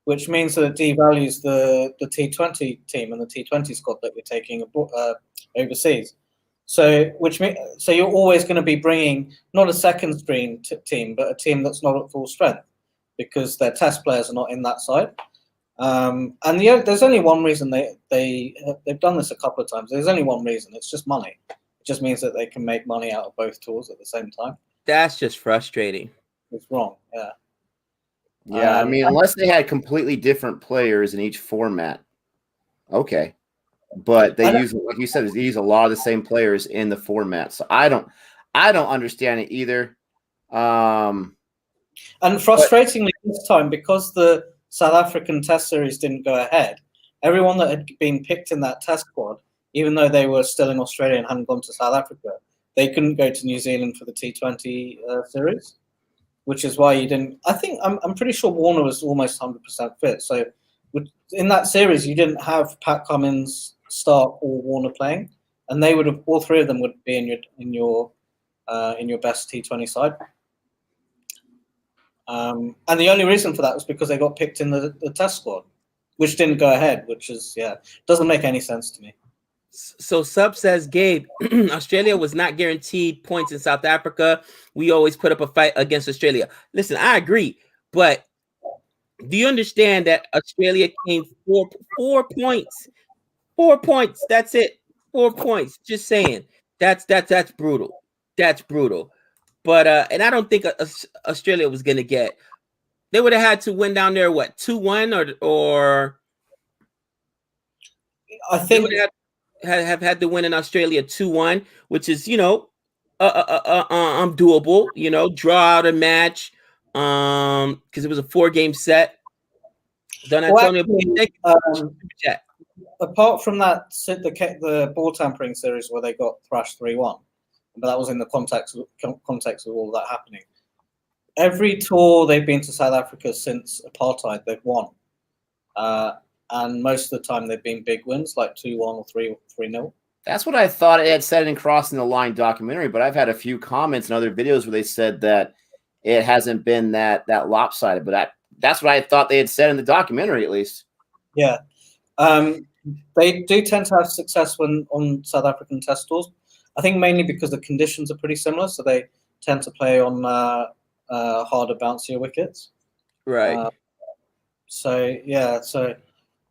which means that it devalues the T20 team and the T20 squad that you're taking overseas. So you're always going to be bringing not a second string team, but a team that's not at full strength because their test players are not in that side. And there's only one reason they've done this a couple of times. There's only one reason. It's just money. It just means that they can make money out of both tours at the same time. That's just frustrating. It's wrong. Yeah. Yeah, I mean, unless they had completely different players in each format, okay. But they use, like you said, they use a lot of the same players in the format. So I don't understand it either. And frustratingly this time, because the South African Test Series didn't go ahead, everyone that had been picked in that test squad, even though they were still in Australia and hadn't gone to South Africa, they couldn't go to New Zealand for the T20 series, which is why you didn't. I think I'm pretty sure Warner was almost 100% fit. So in that series, you didn't have Pat Cummins, Stark, or Warner playing, and they would have all three of them would be in your best T20 side. And the only reason for that was because they got picked in the test squad, which didn't go ahead, which is, doesn't make any sense to me. So Sub says, Gabe, Australia was not guaranteed points in South Africa. We always put up a fight against Australia. Listen, I agree, but do you understand that Australia came 4 points? 4 points. That's it. 4 points. Just saying. That's brutal. That's brutal. But and I don't think Australia was gonna get. They would have had to win down there. What, 2-1 or? I think they would have had to win in Australia 2-1, which is doable. Draw out a match because it was a 4-game set. Don Antonio, apart from that, the ball tampering series where they got thrashed 3-1, but that was in the context of all that happening. Every tour they've been to South Africa since apartheid, they've won. And most of the time they've been big wins, like 2-1 or 3-0. That's what I thought it had said in Crossing the Line documentary, but I've had a few comments and other videos where they said that it hasn't been that lopsided, but that's what I thought they had said in the documentary, at least. Yeah. They do tend to have success on South African test tours. I think mainly because the conditions are pretty similar, so they tend to play on harder, bouncier wickets. Right. So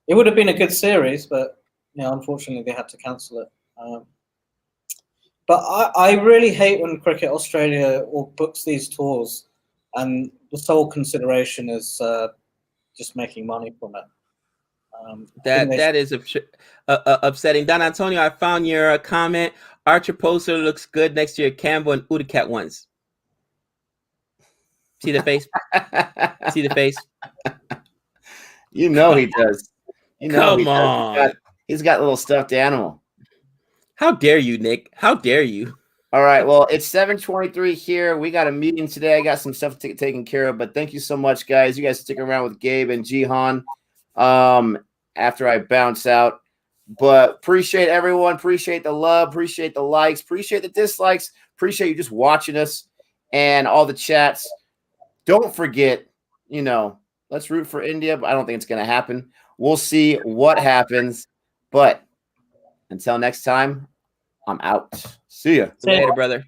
it would have been a good series, but unfortunately they had to cancel it. But I really hate when Cricket Australia books these tours, and the sole consideration is just making money from it. That is upsetting. Don Antonio, I found your comment. Archer poster looks good next to your Campbell and Udicat ones. See the face? See the face? You know he does. Come on. He's got a little stuffed animal. How dare you, Nick? How dare you? All right. Well, it's 7:23 here. We got a meeting today. I got some stuff taken care of, but thank you so much, guys. You guys stick around with Gabe and Jihan after I bounce out. But appreciate everyone. Appreciate the love. Appreciate the likes. Appreciate the dislikes. Appreciate you just watching us and all the chats. Don't forget, let's root for India, but I don't think it's going to happen. We'll see what happens. But until next time, I'm out. See ya. Later, brother.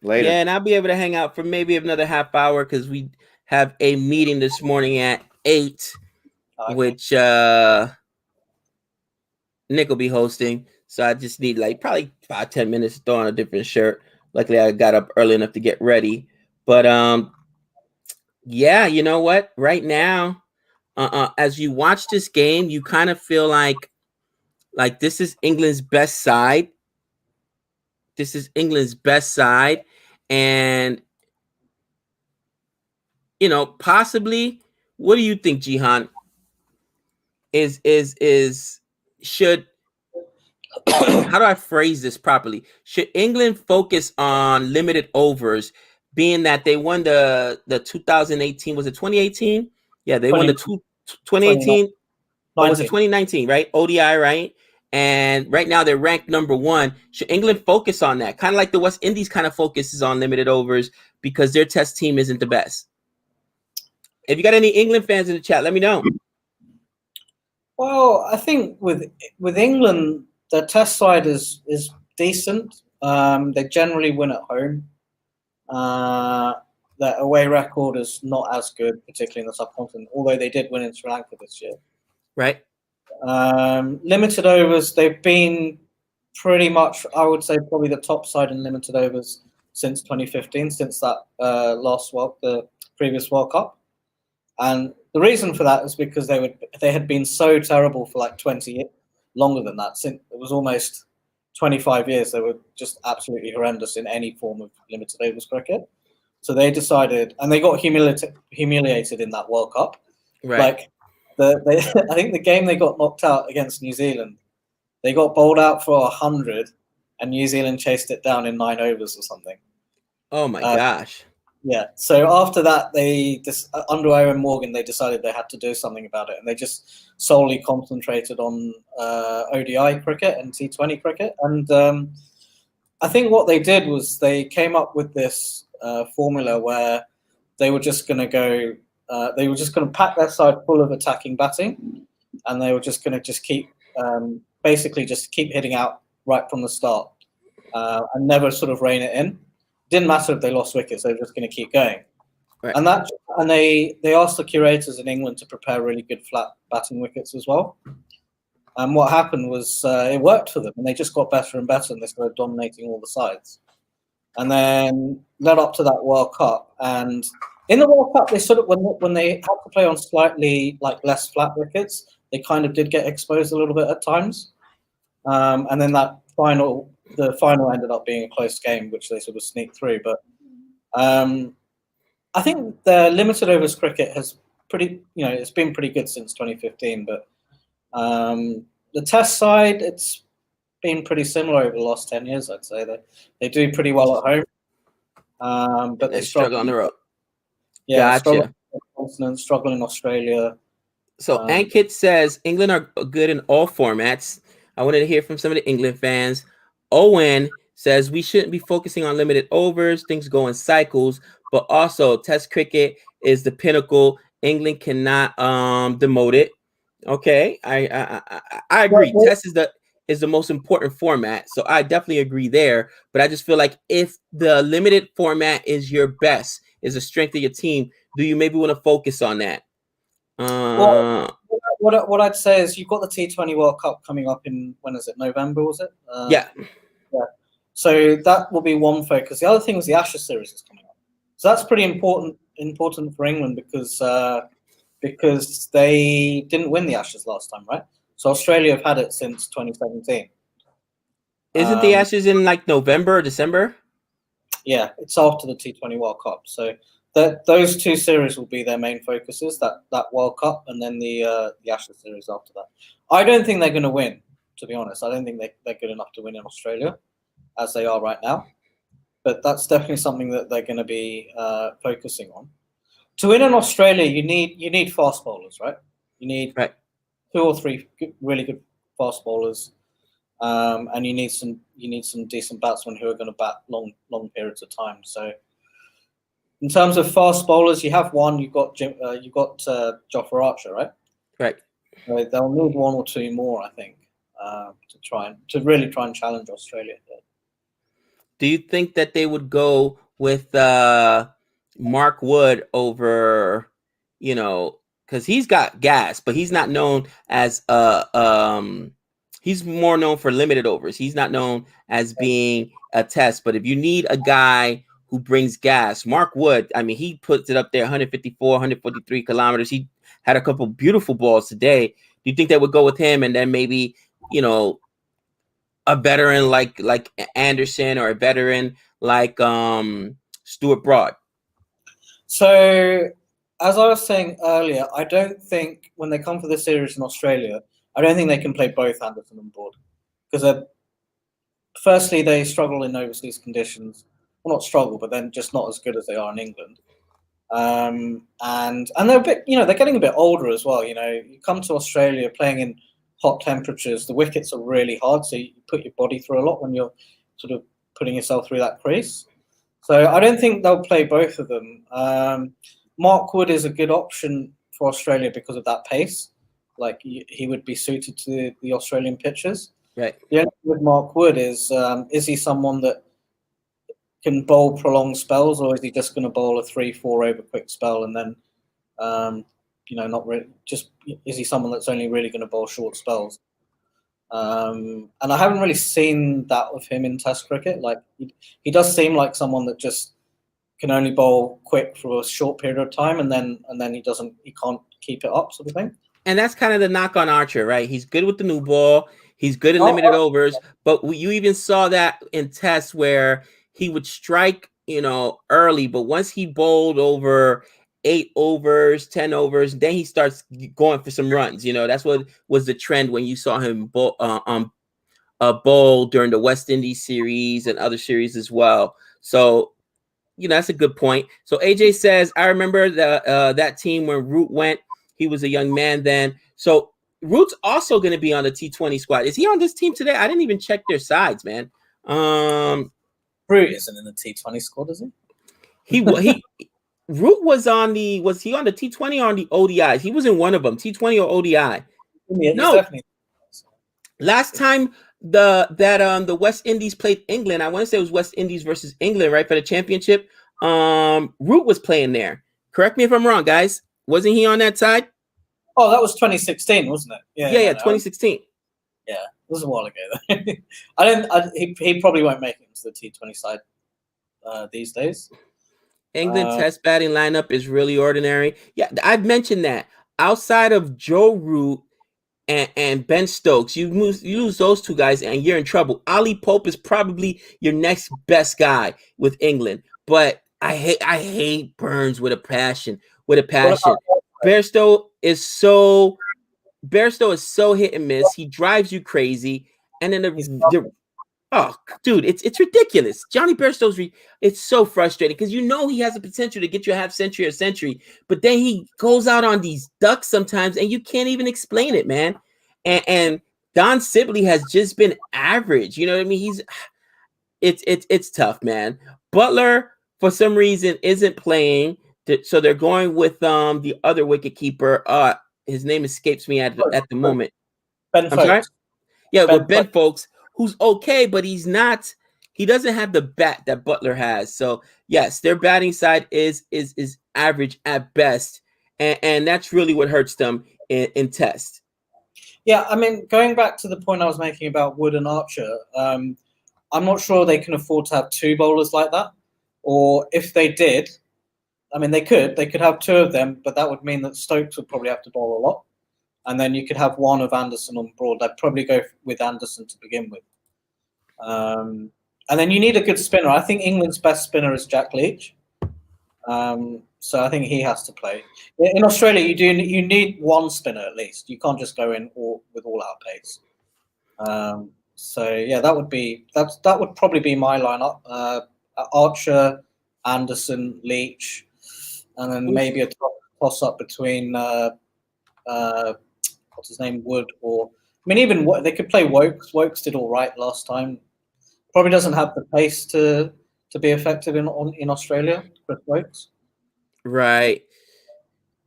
Later. Yeah, and I'll be able to hang out for maybe another half hour because we have a meeting this morning at 8, which Nick will be hosting. So I just need probably 5-10 minutes to throw on a different shirt. Luckily, I got up early enough to get ready. But yeah, you know what? Right now, as you watch this game, you kind of feel like this is England's best side. This is England's best side. And, possibly, what do you think, Jihan? Should how do I phrase this properly? Should England focus on limited overs, being that they won the 2018? Was it 2018? Yeah, they won the 2018. Oh, was it 2019? Right, ODI, right? And right now they're ranked number 1. Should England focus on that? Kind of like the West Indies kind of focuses on limited overs because their test team isn't the best. If you got any England fans in the chat, let me know. Well, I think with England, their test side is decent. They generally win at home. Their away record is not as good, particularly in the subcontinent, although they did win in Sri Lanka this year. Right. Limited overs, they've been pretty much, I would say, probably the top side in limited overs since 2015, since that the previous World Cup. And the reason for that is because they had been so terrible for 20 years, longer than that. Since it was almost 25 years, they were just absolutely horrendous in any form of limited overs cricket. So they decided, and they got humiliated in that World Cup. Right. I think the game they got knocked out against New Zealand, they got bowled out for 100, and New Zealand chased it down in 9 overs or something. Oh my gosh. Yeah. So after that, under Aaron Morgan, they decided they had to do something about it, and they just solely concentrated on ODI cricket and T20 cricket. And I think what they did was they came up with this formula where they were just going to go. They were just going to pack their side full of attacking batting, and they were just going to just keep basically just keep hitting out right from the start and never sort of rein it in. Didn't matter if they lost wickets; they were just going to keep going. Right. And they asked the curators in England to prepare really good flat batting wickets as well. And what happened was it worked for them, and they just got better and better, and they started dominating all the sides. And then led up to that World Cup, and in the World Cup, they sort of when they had to play on slightly like less flat wickets, they kind of did get exposed a little bit at times. And then the final ended up being a close game, which they sort of sneaked through. But I think the limited overs cricket has it's been pretty good since 2015. But the Test side, it's been pretty similar over the last 10 years, I'd say. They do pretty well at home, but they struggle on the road. Yeah, gotcha. Struggle in Australia. So Ankit says England are good in all formats. I wanted to hear from some of the England fans. Owen says we shouldn't be focusing on limited overs. Things go in cycles, but also Test cricket is the pinnacle. England cannot demote it. Okay, I agree. Test is the most important format, so I definitely agree there. But I just feel like if the limited format is your best, is the strength of your team, do you maybe want to focus on that? Well, what I'd say is you've got the T20 World Cup coming up in, when is it, November, was it? Yeah. So that will be one focus. The other thing is the Ashes series is coming up. So that's pretty important for England because they didn't win the Ashes last time, right? So Australia have had it since 2017. Isn't the Ashes in like November or December? Yeah, it's after the T20 World Cup. So those two series will be their main focuses, that World Cup and then the Ashes series after that. I don't think they're going to win, to be honest. I don't think they're good enough to win in Australia as they are right now. But that's definitely something that they're going to be focusing on. To win in Australia, you need fast bowlers, right? You need 2 or 3 really good fast bowlers, and you need some decent batsmen who are going to bat long periods of time. So, in terms of fast bowlers, you have one. You've got Jofra Archer, right? Right. So they'll need 1 or 2 more, I think, to really try and challenge Australia. Do you think that they would go with Mark Wood over, because he's got gas, but he's not known as he's more known for limited overs. He's not known as being a test. But if you need a guy who brings gas, Mark Wood, I mean, he puts it up there, 154, 143 kilometers. He had a couple beautiful balls today. Do you think they would go with him and then maybe, a veteran like Anderson or a veteran like Stuart Broad? So, as I was saying earlier, I don't think when they come for the series in Australia, I don't think they can play both Anderson and Broad because firstly they struggle in overseas conditions. Well, not struggle, but then just not as good as they are in England. And they're a bit, they're getting a bit older as well. You come to Australia playing in hot temperatures, the wickets are really hard, so you put your body through a lot when you're sort of putting yourself through that crease. So I don't think they'll play both of them. Mark Wood is a good option for Australia because of that pace. Like he would be suited to the Australian pitches. Right. The only thing with Mark Wood is he someone that can bowl prolonged spells, or is he just going to bowl a 3-4 over quick spell and then not really? Just is he someone that's only really going to bowl short spells? And I haven't really seen that of him in Test cricket. Like he does seem like someone that just can only bowl quick for a short period of time, and then he can't keep it up, sort of thing. And that's kind of the knock on Archer, right? He's good with the new ball. He's good in limited overs, but you even saw that in Tests where he would strike, early, but once he bowled over 8 overs, 10 overs, then he starts going for some runs. That's what was the trend when you saw him bowl during the West Indies series and other series as well. So, that's a good point. So AJ says, I remember that team when Root went. He was a young man then. So Root's also going to be on the T20 squad. Is he on this team today? I didn't even check their sides, man. Root isn't in the T20 squad, is he? Root was he on the T20 or on the ODIs? He was in one of them, T20 or ODI. Yeah, no, definitely. Last time the West Indies played England, I want to say it was West Indies versus England, right, for the championship. Root was playing there. Correct me if I'm wrong, guys. Wasn't he on that side? Oh, that was 2016, wasn't it? Yeah, 2016. Yeah, it was a while ago. He probably won't make it into the T20 side these days. England test batting lineup is really ordinary. Yeah, I've mentioned that. Outside of Joe Root and Ben Stokes, you lose those two guys and you're in trouble. Ali Pope is probably your next best guy with England, but I hate Burns with a passion. Bairstow is so hit and miss. He drives you crazy, and then oh, dude, it's ridiculous. Johnny Bairstow's it's so frustrating because he has the potential to get you a half century or century, but then he goes out on these ducks sometimes, and you can't even explain it, man. And Don Sibley has just been average. You know what I mean? It's tough, man. Butler, for some reason, isn't playing, so they're going with the other wicketkeeper. His name escapes me at the moment. Ben Folks. Sorry? Yeah, with Ben Folks, who's okay, but he's not. He doesn't have the bat that Butler has. So yes, their batting side is average at best, and that's really what hurts them in test. Yeah, I mean, going back to the point I was making about Wood and Archer, I'm not sure they can afford to have two bowlers like that. Or if they did, I mean, they could have two of them, but that would mean that Stokes would probably have to bowl a lot. And then you could have one of Anderson on Broad. I'd probably go with Anderson to begin with. And then you need a good spinner. I think England's best spinner is Jack Leach. So I think he has to play. In Australia, you need one spinner at least. You can't just go in with all out pace. So yeah, that would probably be my lineup. Archer, Anderson, Leach, and then maybe a toss up between what's his name, Wood, or I mean even they could play Wokes. Wokes did all right last time. Probably doesn't have the pace to be effective in Australia, Chris Wokes. Right.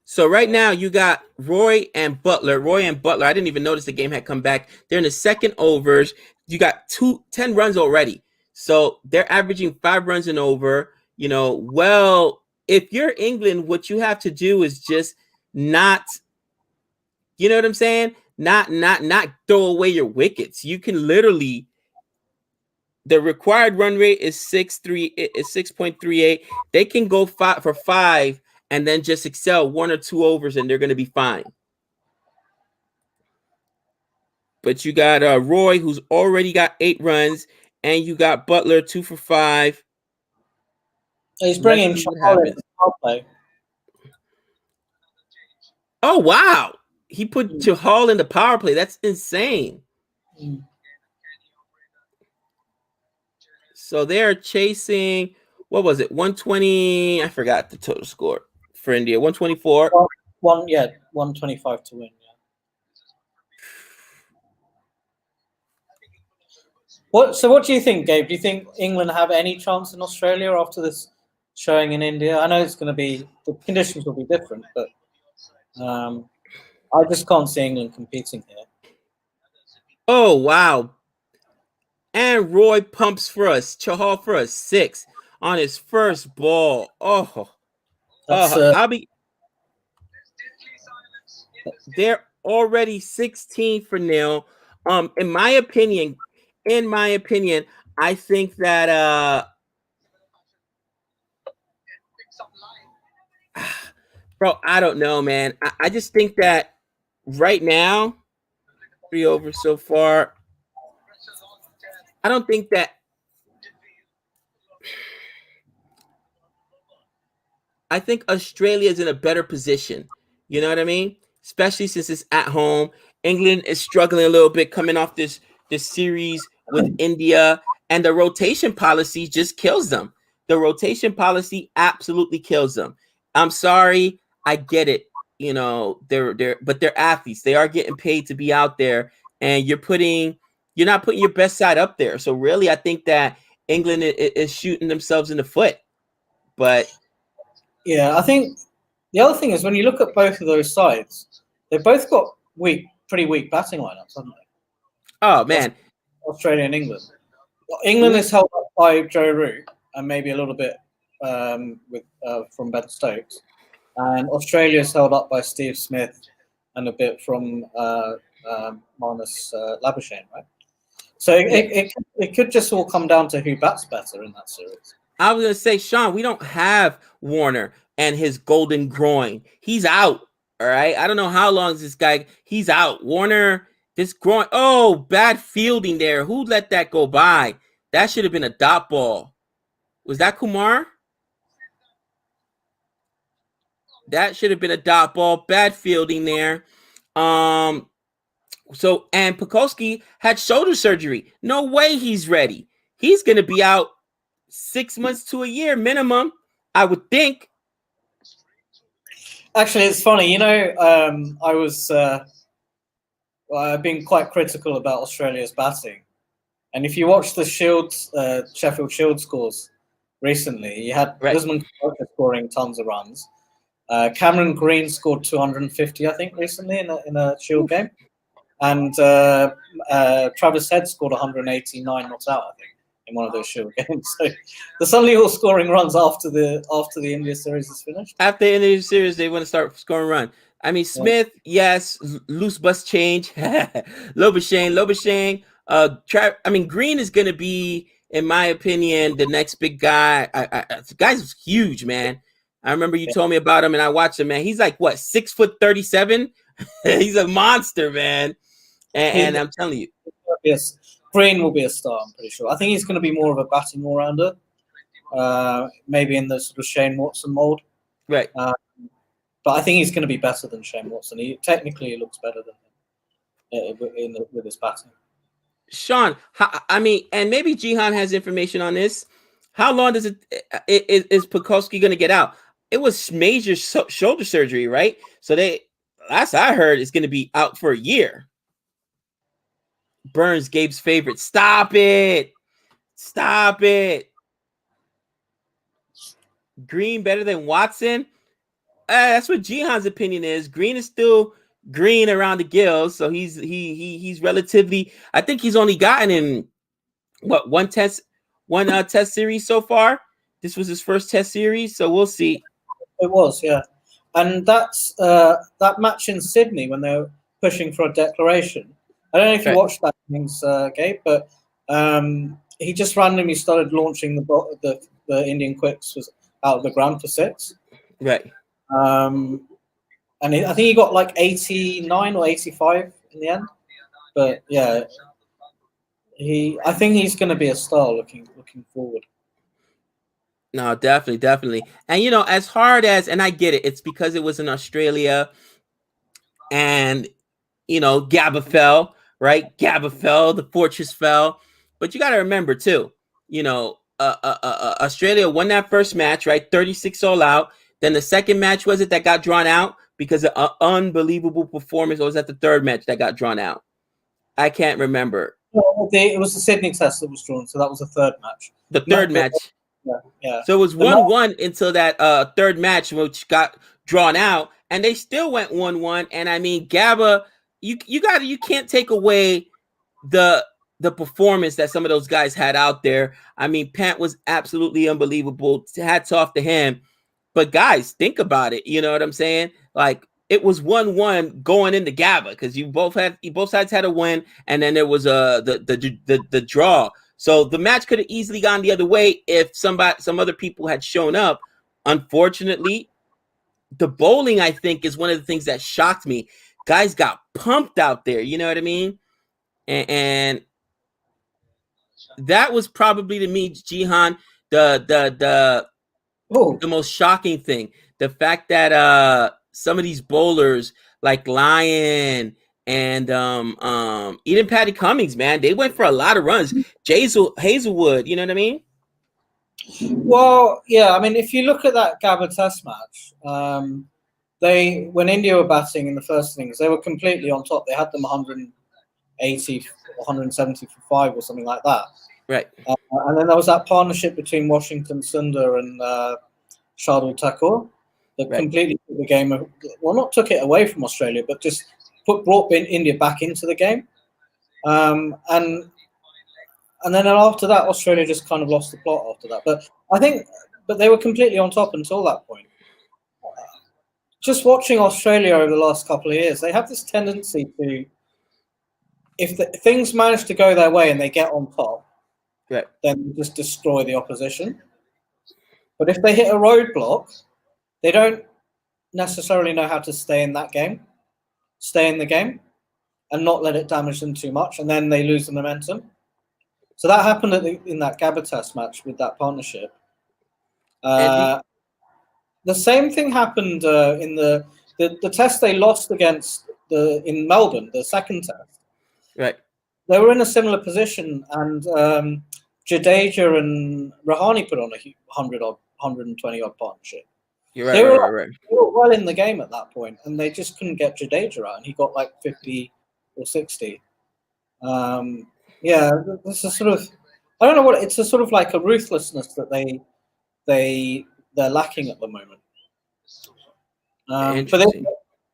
So right now you got Roy and Butler. I didn't even notice the game had come back. They're in the second overs. You got 10 runs already. So they're averaging 5 runs and over. Well, if you're England, what you have to do is just not, you know what I'm saying? Not throw away your wickets. You can literally, the required run rate is 6.38. They can go 5 for 5 and then just excel 1 or 2 overs and they're going to be fine. But you got Roy, who's already got 8 runs, and you got Butler 2 for 5. He's bringing Chahal in the power play. Oh wow! He put Chahal in the power play. That's insane. So they're chasing. What was it? 120. I forgot the total score for India. 124. 125 to win. What do you think, Gabe? Do you think England have any chance in Australia after this showing in India? I know the conditions will be different, but I just can't see England competing here. Oh wow! And Roy pumps for us. Chahal for a 6 on his first ball. They're already 16-0. In my opinion, I think that bro, I don't know, man. I just think that right now, 3 overs so far. I don't think that. I think Australia is in a better position. You know what I mean? Especially since it's at home. England is struggling a little bit coming off this the series with India, and the rotation policy just kills them. The rotation policy absolutely kills them. I'm sorry, I get it. You know, but they're athletes. They are getting paid to be out there, and you're not putting your best side up there. So really, I think that England is shooting themselves in the foot. But yeah, I think the other thing is when you look at both of those sides, they've both got pretty weak batting lineups, haven't they? Oh man, Australia and England. England is held up by Joe Root and maybe a little bit from Ben Stokes, and Australia is held up by Steve Smith and a bit from Marnus Labuschagne, right? So it could just all come down to who bats better in that series. I was gonna say, Sean, we don't have Warner and his golden groin. He's out. All right. I don't know how long is this guy. He's out. Warner, this groin. Oh, bad fielding there. Who let that go by? That should have been a dot ball. Was that Kumar? That should have been a dot ball. Bad fielding there. So, and Pucovski had shoulder surgery. No way he's ready. He's going to be out 6 months to a year minimum, I would think. Actually, it's funny. You know, I was being quite critical about Australia's batting. And if you watch the Sheffield Shield scores recently, you had Usman Khawaja scoring tons of runs. Cameron Green scored 250, I think, recently in a Shield game. And Travis Head scored 189 not out, I think, in one of those Shield games. So they're suddenly all scoring runs after the India series is finished. After the India series, they want to start scoring run. I mean, Smith, yes, loose bus change. Labuschagne. I mean, Green is going to be, in my opinion, the next big guy. The guy's huge, man. I remember you told me about him, and I watched him, man. He's like, what, 6'37"? He's a monster, man. And I'm telling you. Yes, Green will be a star, I'm pretty sure. I think he's going to be more of a batting all-rounder, maybe in the sort of Shane Watson mold. Right. But I think he's going to be better than Shane Watson. He technically looks better than him with his batting. Sean, I mean, and maybe Jihan has information on this. How long is Pucovski going to get out? It was major shoulder surgery, right? So last I heard, it's going to be out for a year. Burns, Gabe's favorite. Stop it. Green better than Watson? That's what Jihan's opinion is. Green is still green around the gills, so he's relatively. I think he's only gotten in one test series so far. This was his first test series, so we'll see. It was, yeah, and that's that match in Sydney when they were pushing for a declaration. I don't know if you watched that innings, Gabe, but he just randomly started launching the Indian quicks was out of the ground for 6. Right. And I think he got like 89 or 85 in the end. But yeah, I think he's going to be a star looking forward. No, definitely. And, you know, as hard as, and I get it, it's because it was in Australia and, you know, Gabba fell, right? Gabba fell, the fortress fell. But you got to remember, too, you know, Australia won that first match, right? 36 all out. Then the second match, was it that got drawn out because of an unbelievable performance? Or was that the third match that got drawn out? I can't remember. It was the Sydney test that was drawn, so that was the third match. The third match. Yeah. So it was 1-1 until that third match, which got drawn out, and they still went 1-1. And I mean, Gabba, you can't take away the performance that some of those guys had out there. I mean, Pant was absolutely unbelievable. Hats off to him. But guys, think about it. You know what I'm saying? Like, it was 1-1 going into Gabba because both sides had a win, and then there was the draw. So the match could have easily gone the other way if some other people had shown up. Unfortunately, the bowling, I think, is one of the things that shocked me. Guys got pumped out there. You know what I mean? And that was probably, to me, Jihan, the most shocking thing. The fact that some of these bowlers like Lyon and even Patty Cummings, man, they went for a lot of runs. Hazelwood, you know what I mean? Well, yeah, I mean, if you look at that Gabba Test match, when India were batting in the first innings, they were completely on top. They had them 180, 170 for 5 or something like that. Right. And then there was that partnership between Washington Sundar and Shardul Thakur that completely took the game, not took it away from Australia, but just brought India back into the game. And then after that, Australia just kind of lost the plot after that. But they were completely on top until that point. Just watching Australia over the last couple of years, they have this tendency to, if things manage to go their way and they get on top, then they just destroy the opposition. But if they hit a roadblock, they don't necessarily know how to stay in the game, and not let it damage them too much, and then they lose the momentum. So that happened in that Gabba Test match with that partnership. The same thing happened in the test they lost against in Melbourne, the second test. Right. They were in a similar position, and Jadeja and Rahane put on a 120-odd partnership. You're right, They were right. well in the game at that point, and they just couldn't get Jadeja out, and he got like 50 or 60. Yeah, this is sort of, I don't know what, it's a sort of like a ruthlessness that they're lacking at the moment.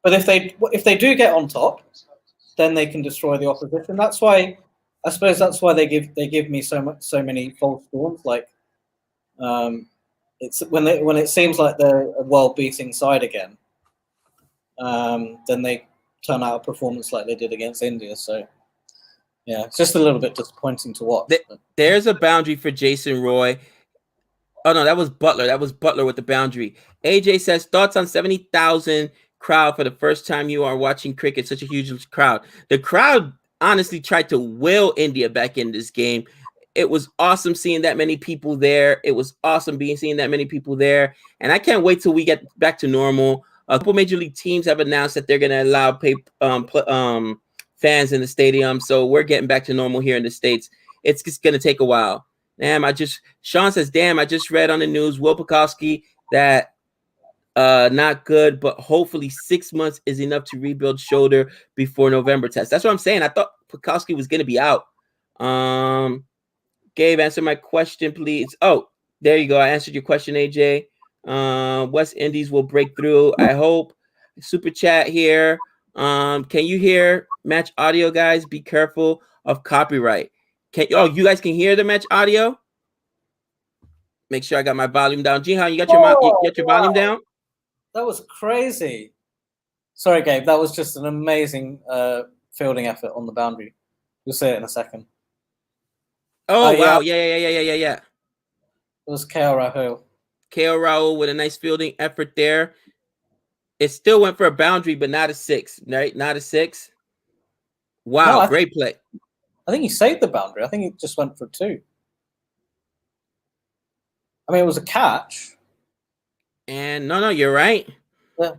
But if they do get on top, then they can destroy the opposition. That's why, I suppose that's why they give me so many false dawns. Like, it's when it seems like they're a world-beating side again, then they turn out a performance like they did against India. So, yeah, it's just a little bit disappointing to watch. There's a boundary for Jason Roy. Oh, no, that was Butler. That was Butler with the boundary. AJ says, thoughts on 70,000 crowd for the first time you are watching cricket, such a huge crowd. The crowd honestly tried to will India back in this game. It was awesome seeing that many people there. It was awesome seeing that many people there. And I can't wait till we get back to normal. A couple major league teams have announced that they're going to allow fans in the stadium. So we're getting back to normal here in the States. It's just going to take a while. Damn, Sean says, damn, I just read on the news, Will Pukowski, that not good, but hopefully 6 months is enough to rebuild shoulder before November test. That's what I'm saying. I thought Pukowski was going to be out. Gabe, answer my question, please. Oh, there you go. I answered your question, AJ. West Indies will break through, I hope. Super chat here. Can you hear match audio, guys? Be careful of copyright. You guys can hear the match audio? Make sure I got my volume down. Jihan, you got your volume down? That was crazy. Sorry, Gabe. That was just an amazing fielding effort on the boundary. You'll see it in a second. Oh, wow. Yeah. It was KL Rahul. KL Rahul with a nice fielding effort there. It still went for a boundary, but not a 6, right? Not a 6. Wow, no, great play. I think he saved the boundary. I think he just went for 2. I mean, it was a catch. And no, you're right. Yeah.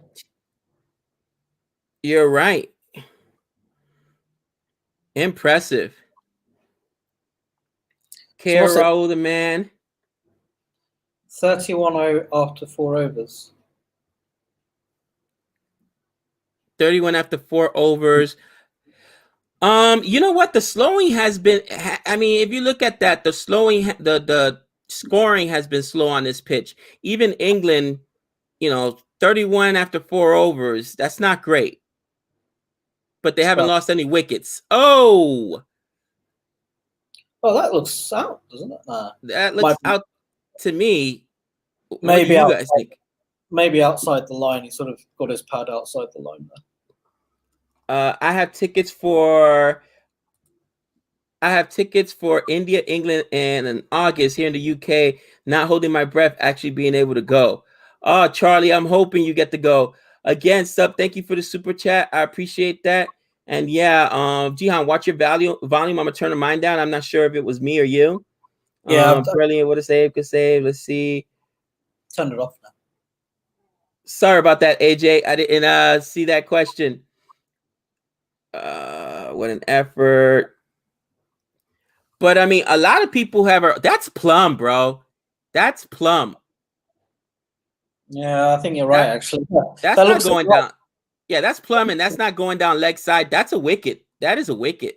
You're right. Impressive. KL Rahul, the man. 31 after 4 overs. 31 after 4 overs. You know what? The slowing has been. I mean, if you look at that, the slowing, the scoring has been slow on this pitch. Even England, 31 after 4 overs. That's not great. But they haven't lost any wickets. Oh, that looks out, doesn't it? That looks out to me. Maybe what do you guys think? Maybe outside the line. He sort of got his pad outside the line there. I have tickets for India, England, and in August here in the UK. Not holding my breath, actually being able to go. Oh, Charlie, I'm hoping you get to go. Again, Sub, thank you for the super chat. I appreciate that. And yeah, Jihan, watch your volume. I'm gonna turn mine down. I'm not sure if it was me or you. Yeah, brilliant. What a save, good save. Let's see. Turn it off now. Sorry about that, AJ. I didn't see that question. What an effort. But I mean, a lot of people that's plum, bro. That's plum. Yeah, I think you're right, actually. That's that not looks going down. Yeah, that's plum, and that's not going down leg side. That's a wicket. That is a wicket.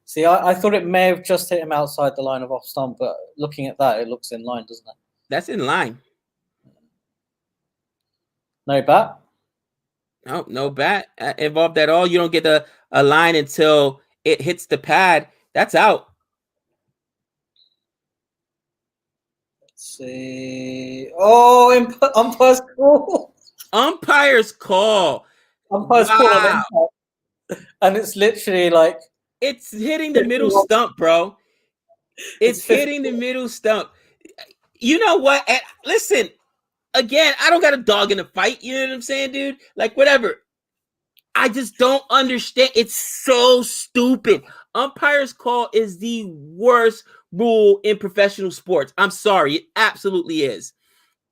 See, I thought it may have just hit him outside the line of off stump, but looking at that, it looks in line, doesn't it? That's in line. No bat? No, no bat involved at all. You don't get a line until it hits the pad. That's out. Let's see. Oh, umpire's call. Umpire's call. Umpire's call on impact. And it's literally like... It's hitting the middle stump, bro. It's hitting the middle stump. You know what? And listen, again, I don't got a dog in the fight. You know what I'm saying, dude? Like, whatever. I just don't understand. It's so stupid. Umpire's call is the worst rule in professional sports. I'm sorry. It absolutely is.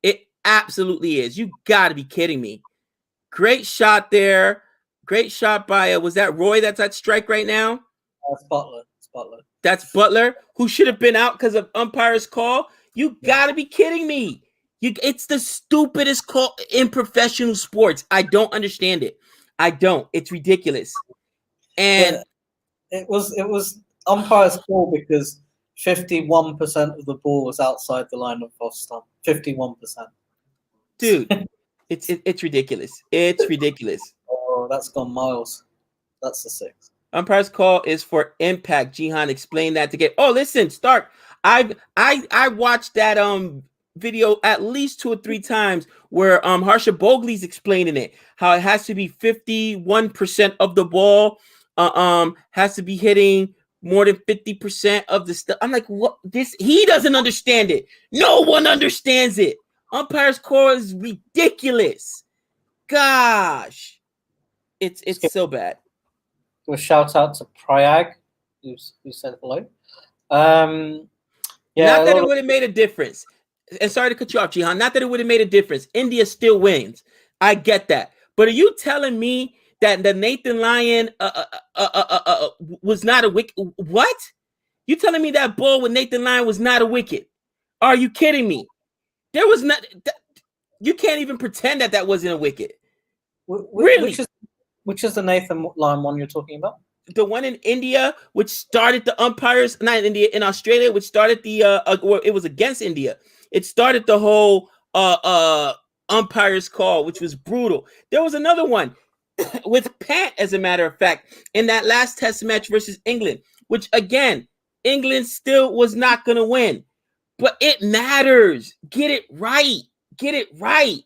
It absolutely is. You got to be kidding me. Great shot there. Great shot by, was that Roy that's at strike right now? That's Butler. It's Butler. That's Butler, who should have been out because of umpire's call. You got to be kidding me. It's the stupidest call in professional sports. I don't understand it. I don't. It's ridiculous. And it was umpire's call because 51% of the ball was outside the line of off stump. 51%. Dude, it's ridiculous. It's ridiculous. Oh, that's gone miles. That's the 6. Umpire's call is for impact. Jihan explained that to get. Oh, listen, Stark. I watched that video at least 2 or 3 times where Harsha Bogle's explaining it, how it has to be 51% of the ball has to be hitting more than 50% of the stuff. I'm like, what? He doesn't understand it. No one understands it. Umpire's call is ridiculous. Gosh, it's so bad. A shout out to Prayag, who said hello. Yeah, not that it would have made a difference. And sorry to cut you off, Jihan. Not that it would have made a difference. India still wins. I get that. But are you telling me that the Nathan Lyon was not a wicket? What? You telling me that ball with Nathan Lyon was not a wicket? Are you kidding me? There was not. You can't even pretend that wasn't a wicket. Really? Which is the Nathan Lyon one you're talking about? The one in India, which started the umpires, not in India, in Australia, which started the it was against India. It started the whole umpires call, which was brutal. There was another one with Pant, as a matter of fact, in that last test match versus England, which again, England still was not going to win. But it matters. Get it right. Get it right.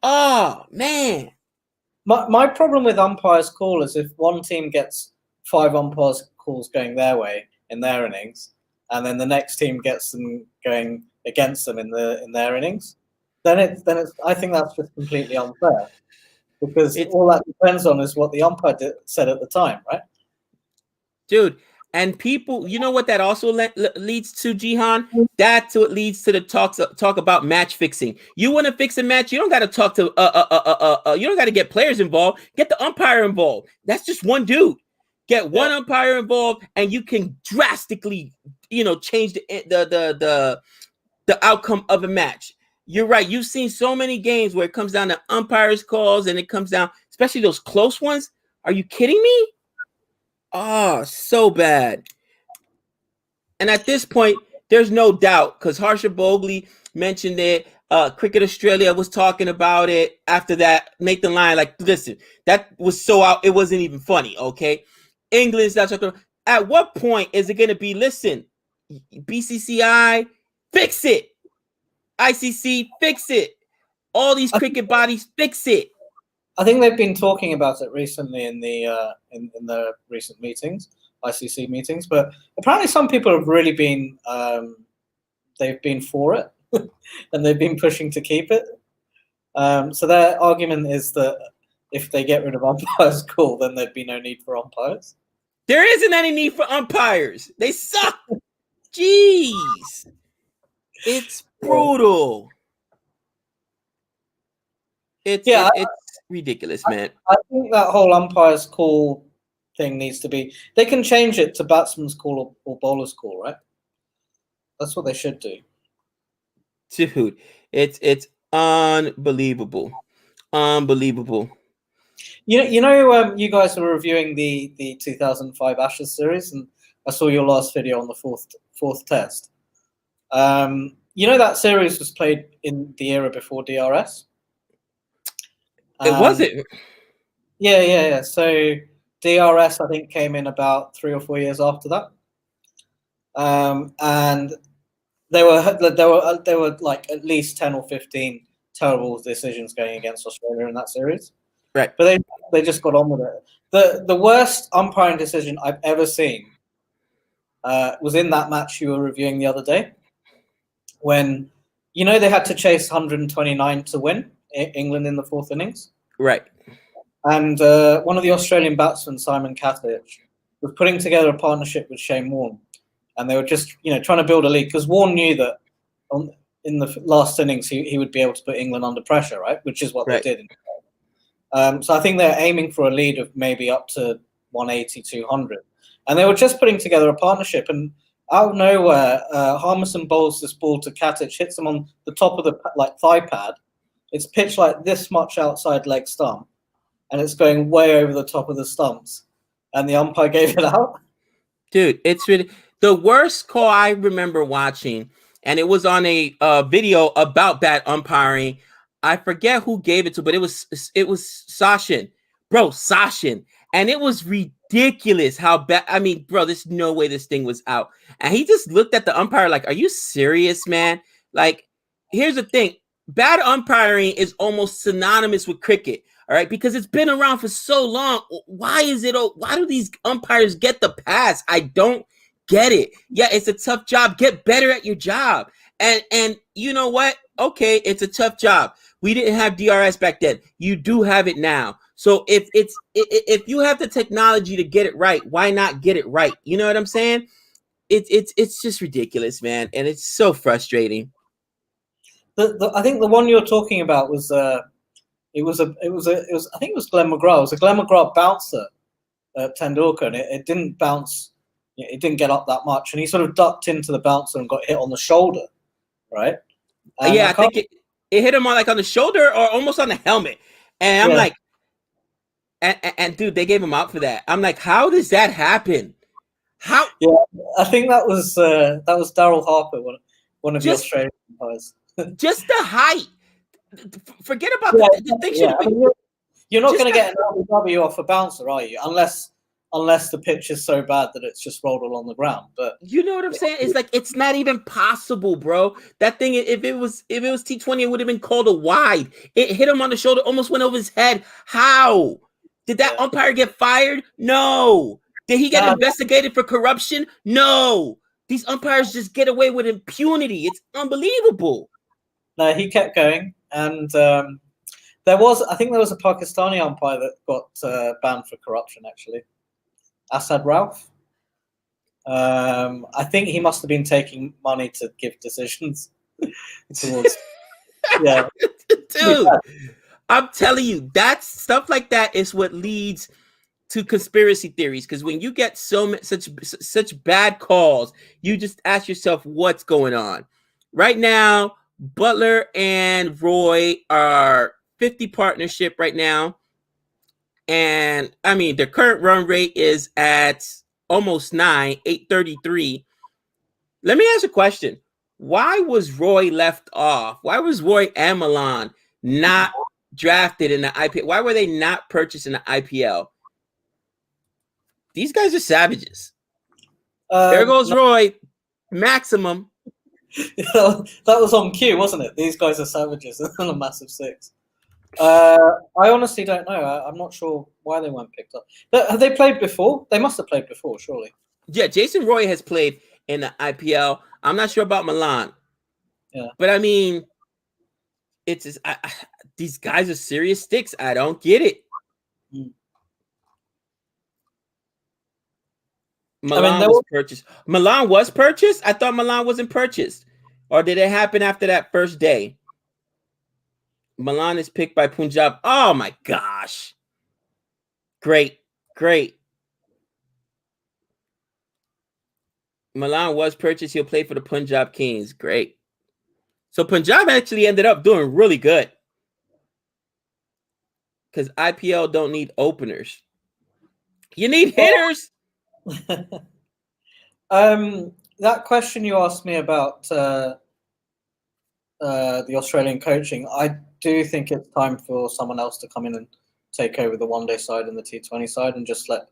Oh, man. My problem with umpire's call is if one team gets 5 umpires calls going their way in their innings, and then the next team gets them going against them in their innings, then it's I think that's just completely unfair, because all that depends on is what the umpire said at the time, right? Dude, and people, you know what that also leads to, Jihan? That's what leads to the talk about match fixing. You want to fix a match, you don't got to talk to you don't got to get players involved. Get the umpire involved. That's just one dude. Get one umpire involved, and you can drastically, change the outcome of a match. You're right. You've seen so many games where it comes down to umpires calls, and it comes down, especially those close ones. Are you kidding me? Oh, so bad. And at this point, there's no doubt, because Harsha Bogle mentioned it. Cricket Australia was talking about it after that. Nathan Lyon, like, listen, that was so out. It wasn't even funny, okay? England's not talking. At what point is it going to be, listen, BCCI, fix it. ICC, fix it. All these cricket bodies, fix it. I think they've been talking about it recently in the recent meetings, ICC meetings. But apparently, some people have really been they've been for it, and they've been pushing to keep it. So their argument is that if they get rid of umpires' call, then there'd be no need for umpires. There isn't any need for umpires. They suck. Jeez, it's brutal. It's ridiculous, man. I think that whole umpire's call thing needs to be. They can change it to batsman's call or bowler's call, right? That's what they should do. Dude, it's unbelievable. Unbelievable. You guys were reviewing the 2005 Ashes series, and I saw your last video on the fourth test. That series was played in the era before DRS. Was it? Yeah. So DRS, I think, came in about 3 or 4 years after that, and there were like at least 10 or 15 terrible decisions going against Australia in that series. Right. But they just got on with it. The worst umpiring decision I've ever seen was in that match you were reviewing the other day, when they had to chase 129 to win England in the fourth innings. Right. And one of the Australian batsmen, Simon Catich, was putting together a partnership with Shane Warne, and they were just trying to build a lead, because Warne knew that in the last innings he would be able to put England under pressure, right? Which is what they did. So I think they're aiming for a lead of maybe up to 180, 200. And they were just putting together a partnership. And out of nowhere, Harmison bowls this ball to Catich, hits him on the top of the thigh pad. It's pitched like this much outside leg stump, and it's going way over the top of the stumps. And the umpire gave it out. Dude, it's really the worst call I remember watching, and it was on a video about bad umpiring. I forget who gave it to, but it was Sachin. Bro, Sachin. And it was ridiculous how bad. I mean, bro, there's no way this thing was out. And he just looked at the umpire like, are you serious, man? Like, here's the thing. Bad umpiring is almost synonymous with cricket, all right? Because it's been around for so long. Why do these umpires get the pass? I don't get it. Yeah, it's a tough job. Get better at your job. And you know what? Okay, it's a tough job. We didn't have DRS back then. You do have it now. So if you have the technology to get it right, why not get it right? You know what I'm saying? It's just ridiculous, man, and it's so frustrating. I think the one you're talking about was I think it was Glenn McGrath. It was a Glenn McGrath bouncer at Tendulkar, and it didn't bounce. It didn't get up that much, and he sort of ducked into the bouncer and got hit on the shoulder, right? And I think it hit him on the shoulder or almost on the helmet, and I'm like, and dude, they gave him out for that. I'm like, how does that happen? How? Yeah, I think that was Daryl Harper, one of the Australian umpires. Just the height. Forget about the thing. You're not going to get an LBW off a bouncer, are you? Unless the pitch is so bad that it's just rolled along the ground. But you know what I'm saying? It's like, it's not even possible, bro. That thing, if it was T20, it would have been called a wide. It hit him on the shoulder, almost went over his head. How? Did that umpire get fired? No. Did he get investigated for corruption? No. These umpires just get away with impunity. It's unbelievable. No, he kept going, and there was a Pakistani umpire that got banned for corruption, actually. Asad Rauf. I think he must have been taking money to give decisions towards. Yeah, dude, I'm telling you, that stuff like that is what leads to conspiracy theories. Because when you get such bad calls, you just ask yourself, what's going on right now? Butler and Roy are 50 partnership right now. And I mean, their current run rate is at almost 833. Let me ask a question. Why was Roy left off? Why was Roy and Milan not drafted in the IPL? Why were they not purchased in the IPL? These guys are savages. There goes Roy. Maximum. That was on cue, wasn't it? These guys are savages and a massive six. I honestly don't know. I'm not sure why they weren't picked up. But have they played before? They must have played before, surely. Yeah, Jason Roy has played in the IPL. I'm not sure about Milan. Yeah. But I mean, these guys are serious sticks. I don't get it. Milan was purchased. Milan was purchased? I thought Milan wasn't purchased. Or did it happen after that first day? Milan is picked by Punjab. Oh my gosh. Great. Milan was purchased. He'll play for the Punjab Kings. Great. So Punjab actually ended up doing really good because IPL don't need openers. You need hitters. That question you asked me about the Australian coaching, I do think it's time for someone else to come in and take over the one-day side and the T20 side, and just let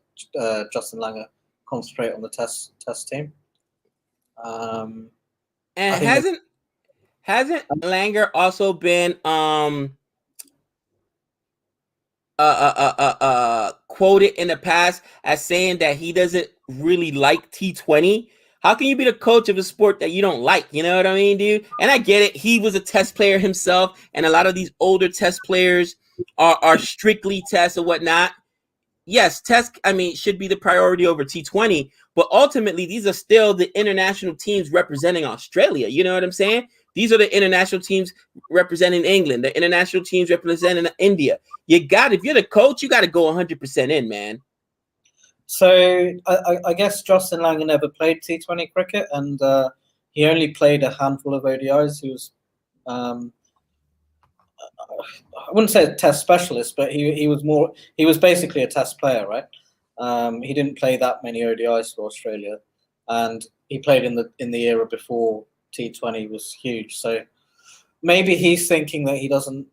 Justin Langer concentrate on the test team. And hasn't Langer also been quoted in the past as saying that he doesn't really like T20? How can you be the coach of a sport that you don't like? You know what I mean, dude? And I get it. He was a test player himself, and a lot of these older test players are strictly tests and whatnot. Yes, test, should be the priority over T20, but ultimately these are still the international teams representing Australia. You know what I'm saying? These are the international teams representing England, the international teams representing India. If you're the coach, you got to go 100% in, man. So I guess Justin Langer never played T20 cricket, and he only played a handful of ODIs. He was, I wouldn't say a test specialist, but he was basically a test player, right? He didn't play that many ODIs for Australia, and he played in the era before T20 was huge. So maybe he's thinking that he doesn't,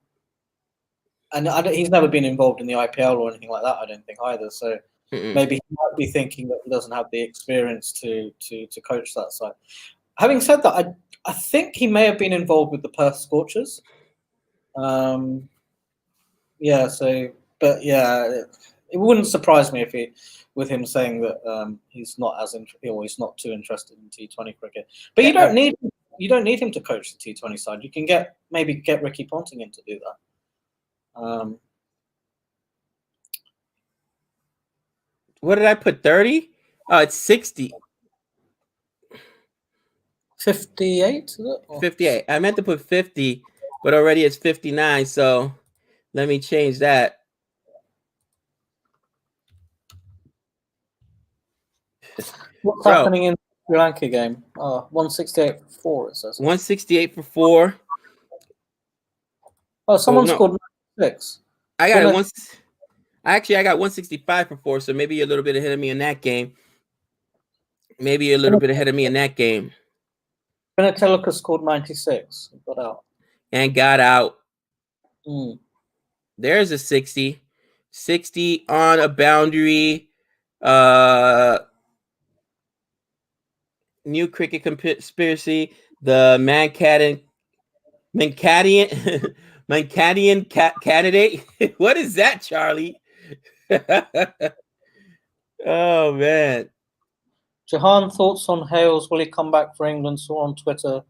and he's never been involved in the IPL or anything like that, I don't think either. So maybe he might be thinking that he doesn't have the experience to coach that side. Having said that, I think he may have been involved with the Perth Scorchers. It wouldn't surprise me with him saying that he's not he's not too interested in T20 cricket. But you don't need him to coach the T20 side. You can maybe get Ricky Ponting in to do that. What did I put? 30? Oh, it's 60. 58, is it? 58. I meant to put 50, but already it's 59. So let me change that. What's happening in the Sri Lanka game? 168 for 4, it says. 168 for 4. Oh, someone scored 96. I got it. I got 165 for 4, so maybe you're a little bit ahead of me in that game. Benateluca scored 96. Got out. And got out. There's a 60. 60 on a boundary. New cricket conspiracy. The Mancadian candidate. What is that, Charlie? Oh, man. Jahan, thoughts on Hales? Will he come back for England? Saw on Twitter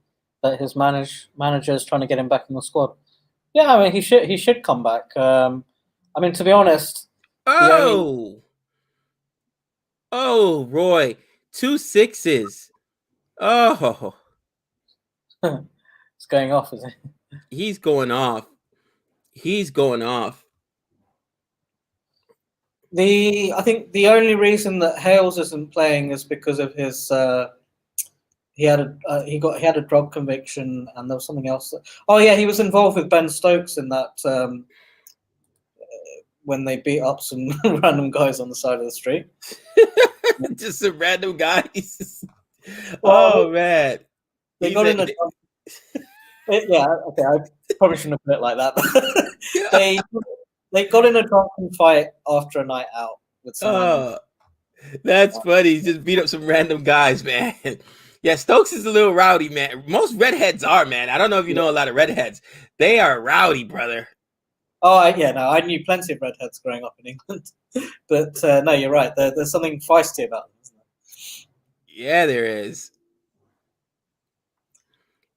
that his manager is trying to get him back in the squad. Yeah, he should come back. To be honest. Oh, Roy, 2 6s. Oh, it's going off, is it? He's going off. I think the only reason that Hales isn't playing is because of his he had a drug conviction, and there was something else. He was involved with Ben Stokes in that when they beat up some random guys on the side of the street. Just some random guys. Oh man, they got in a. Yeah, okay. I probably shouldn't have put it like that. They got in a drunken fight after a night out with someone. That's funny. He just beat up some random guys, man. Yeah, Stokes is a little rowdy, man. Most redheads are, man. I don't know if you know a lot of redheads. They are rowdy, brother. I knew plenty of redheads growing up in England. But no, you're right. There's something feisty about them, isn't there? Yeah, there is.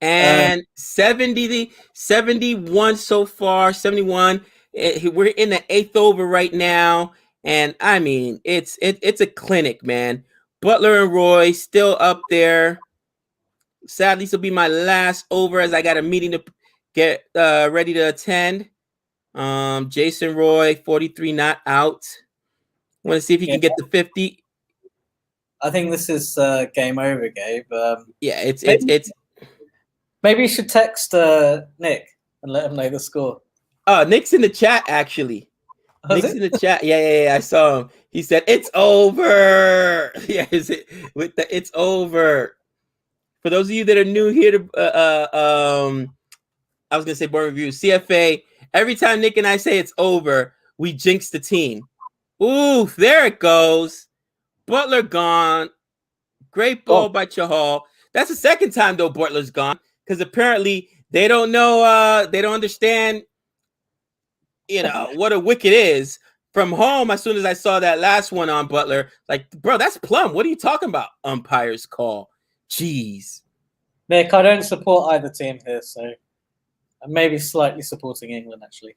And 71 so far, 71. We're in the 8th over right now. And it's a clinic, man. Butler and Roy still up there. Sadly, this will be my last over as I got a meeting to get ready to attend. Jason Roy, 43 not out. Want to see if he can get the 50. I think this is game over, Gabe. Yeah, it's. Maybe you should text Nick and let him know the score. Oh, Nick's in the chat actually. Nick's in the chat. Yeah. I saw him. He said it's over. Yeah, is it with the it's over? For those of you that are new here to I was gonna say board review CFA. Every time Nick and I say it's over, we jinx the team. Ooh, there it goes. Butler gone. Great ball by Chahal. That's the second time though Butler's gone because apparently they don't know. They don't understand. What a wicket is. From home, as soon as I saw that last one on Butler, like, bro, that's plum. What are you talking about? Umpire's call. Jeez. Nick, I don't support either team here, so I'm maybe slightly supporting England, actually.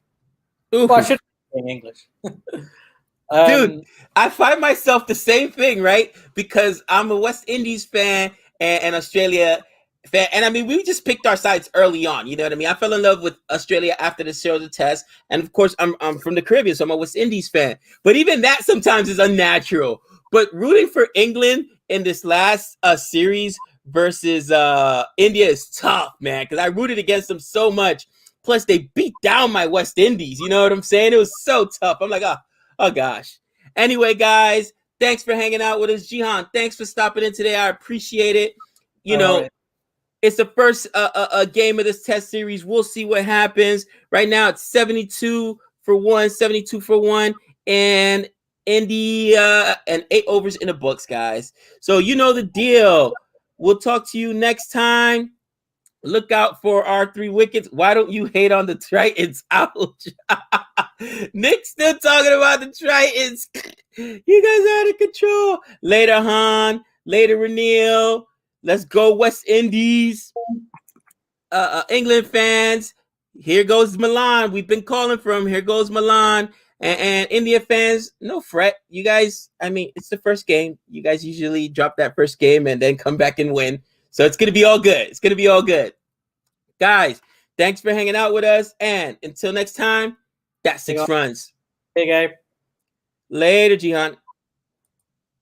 Ooh. But I should be in English. Dude, I find myself the same thing, right? Because I'm a West Indies fan and Australia fan. And I mean, we just picked our sides early on. You know what I mean? I fell in love with Australia after the Zero Test. And of course, I'm from the Caribbean, so I'm a West Indies fan. But even that sometimes is unnatural. But rooting for England in this last series versus India is tough, man, because I rooted against them so much. Plus, they beat down my West Indies. You know what I'm saying? It was so tough. I'm like, oh gosh. Anyway, guys, thanks for hanging out with us. Jihan, thanks for stopping in today. I appreciate it. It's the first game of this test series. We'll see what happens. Right now, it's 72 for 1, and India and 8 overs in the books, guys. So you know the deal. We'll talk to you next time. Look out for our 3 wickets. Why don't you hate on the Tritons? Ouch. Nick's still talking about the Tritons. You guys are out of control. Later, Han. Later, Ranil. Let's go, West Indies. England fans. Here goes Milan. We've been calling for him. Here goes Milan. And India fans, no fret. You guys, I mean, it's the first game. You guys usually drop that first game and then come back and win. So it's going to be all good. It's going to be all good. Guys, thanks for hanging out with us. And until next time, that's 6 runs. Hey, Gabe. Later, Jihan.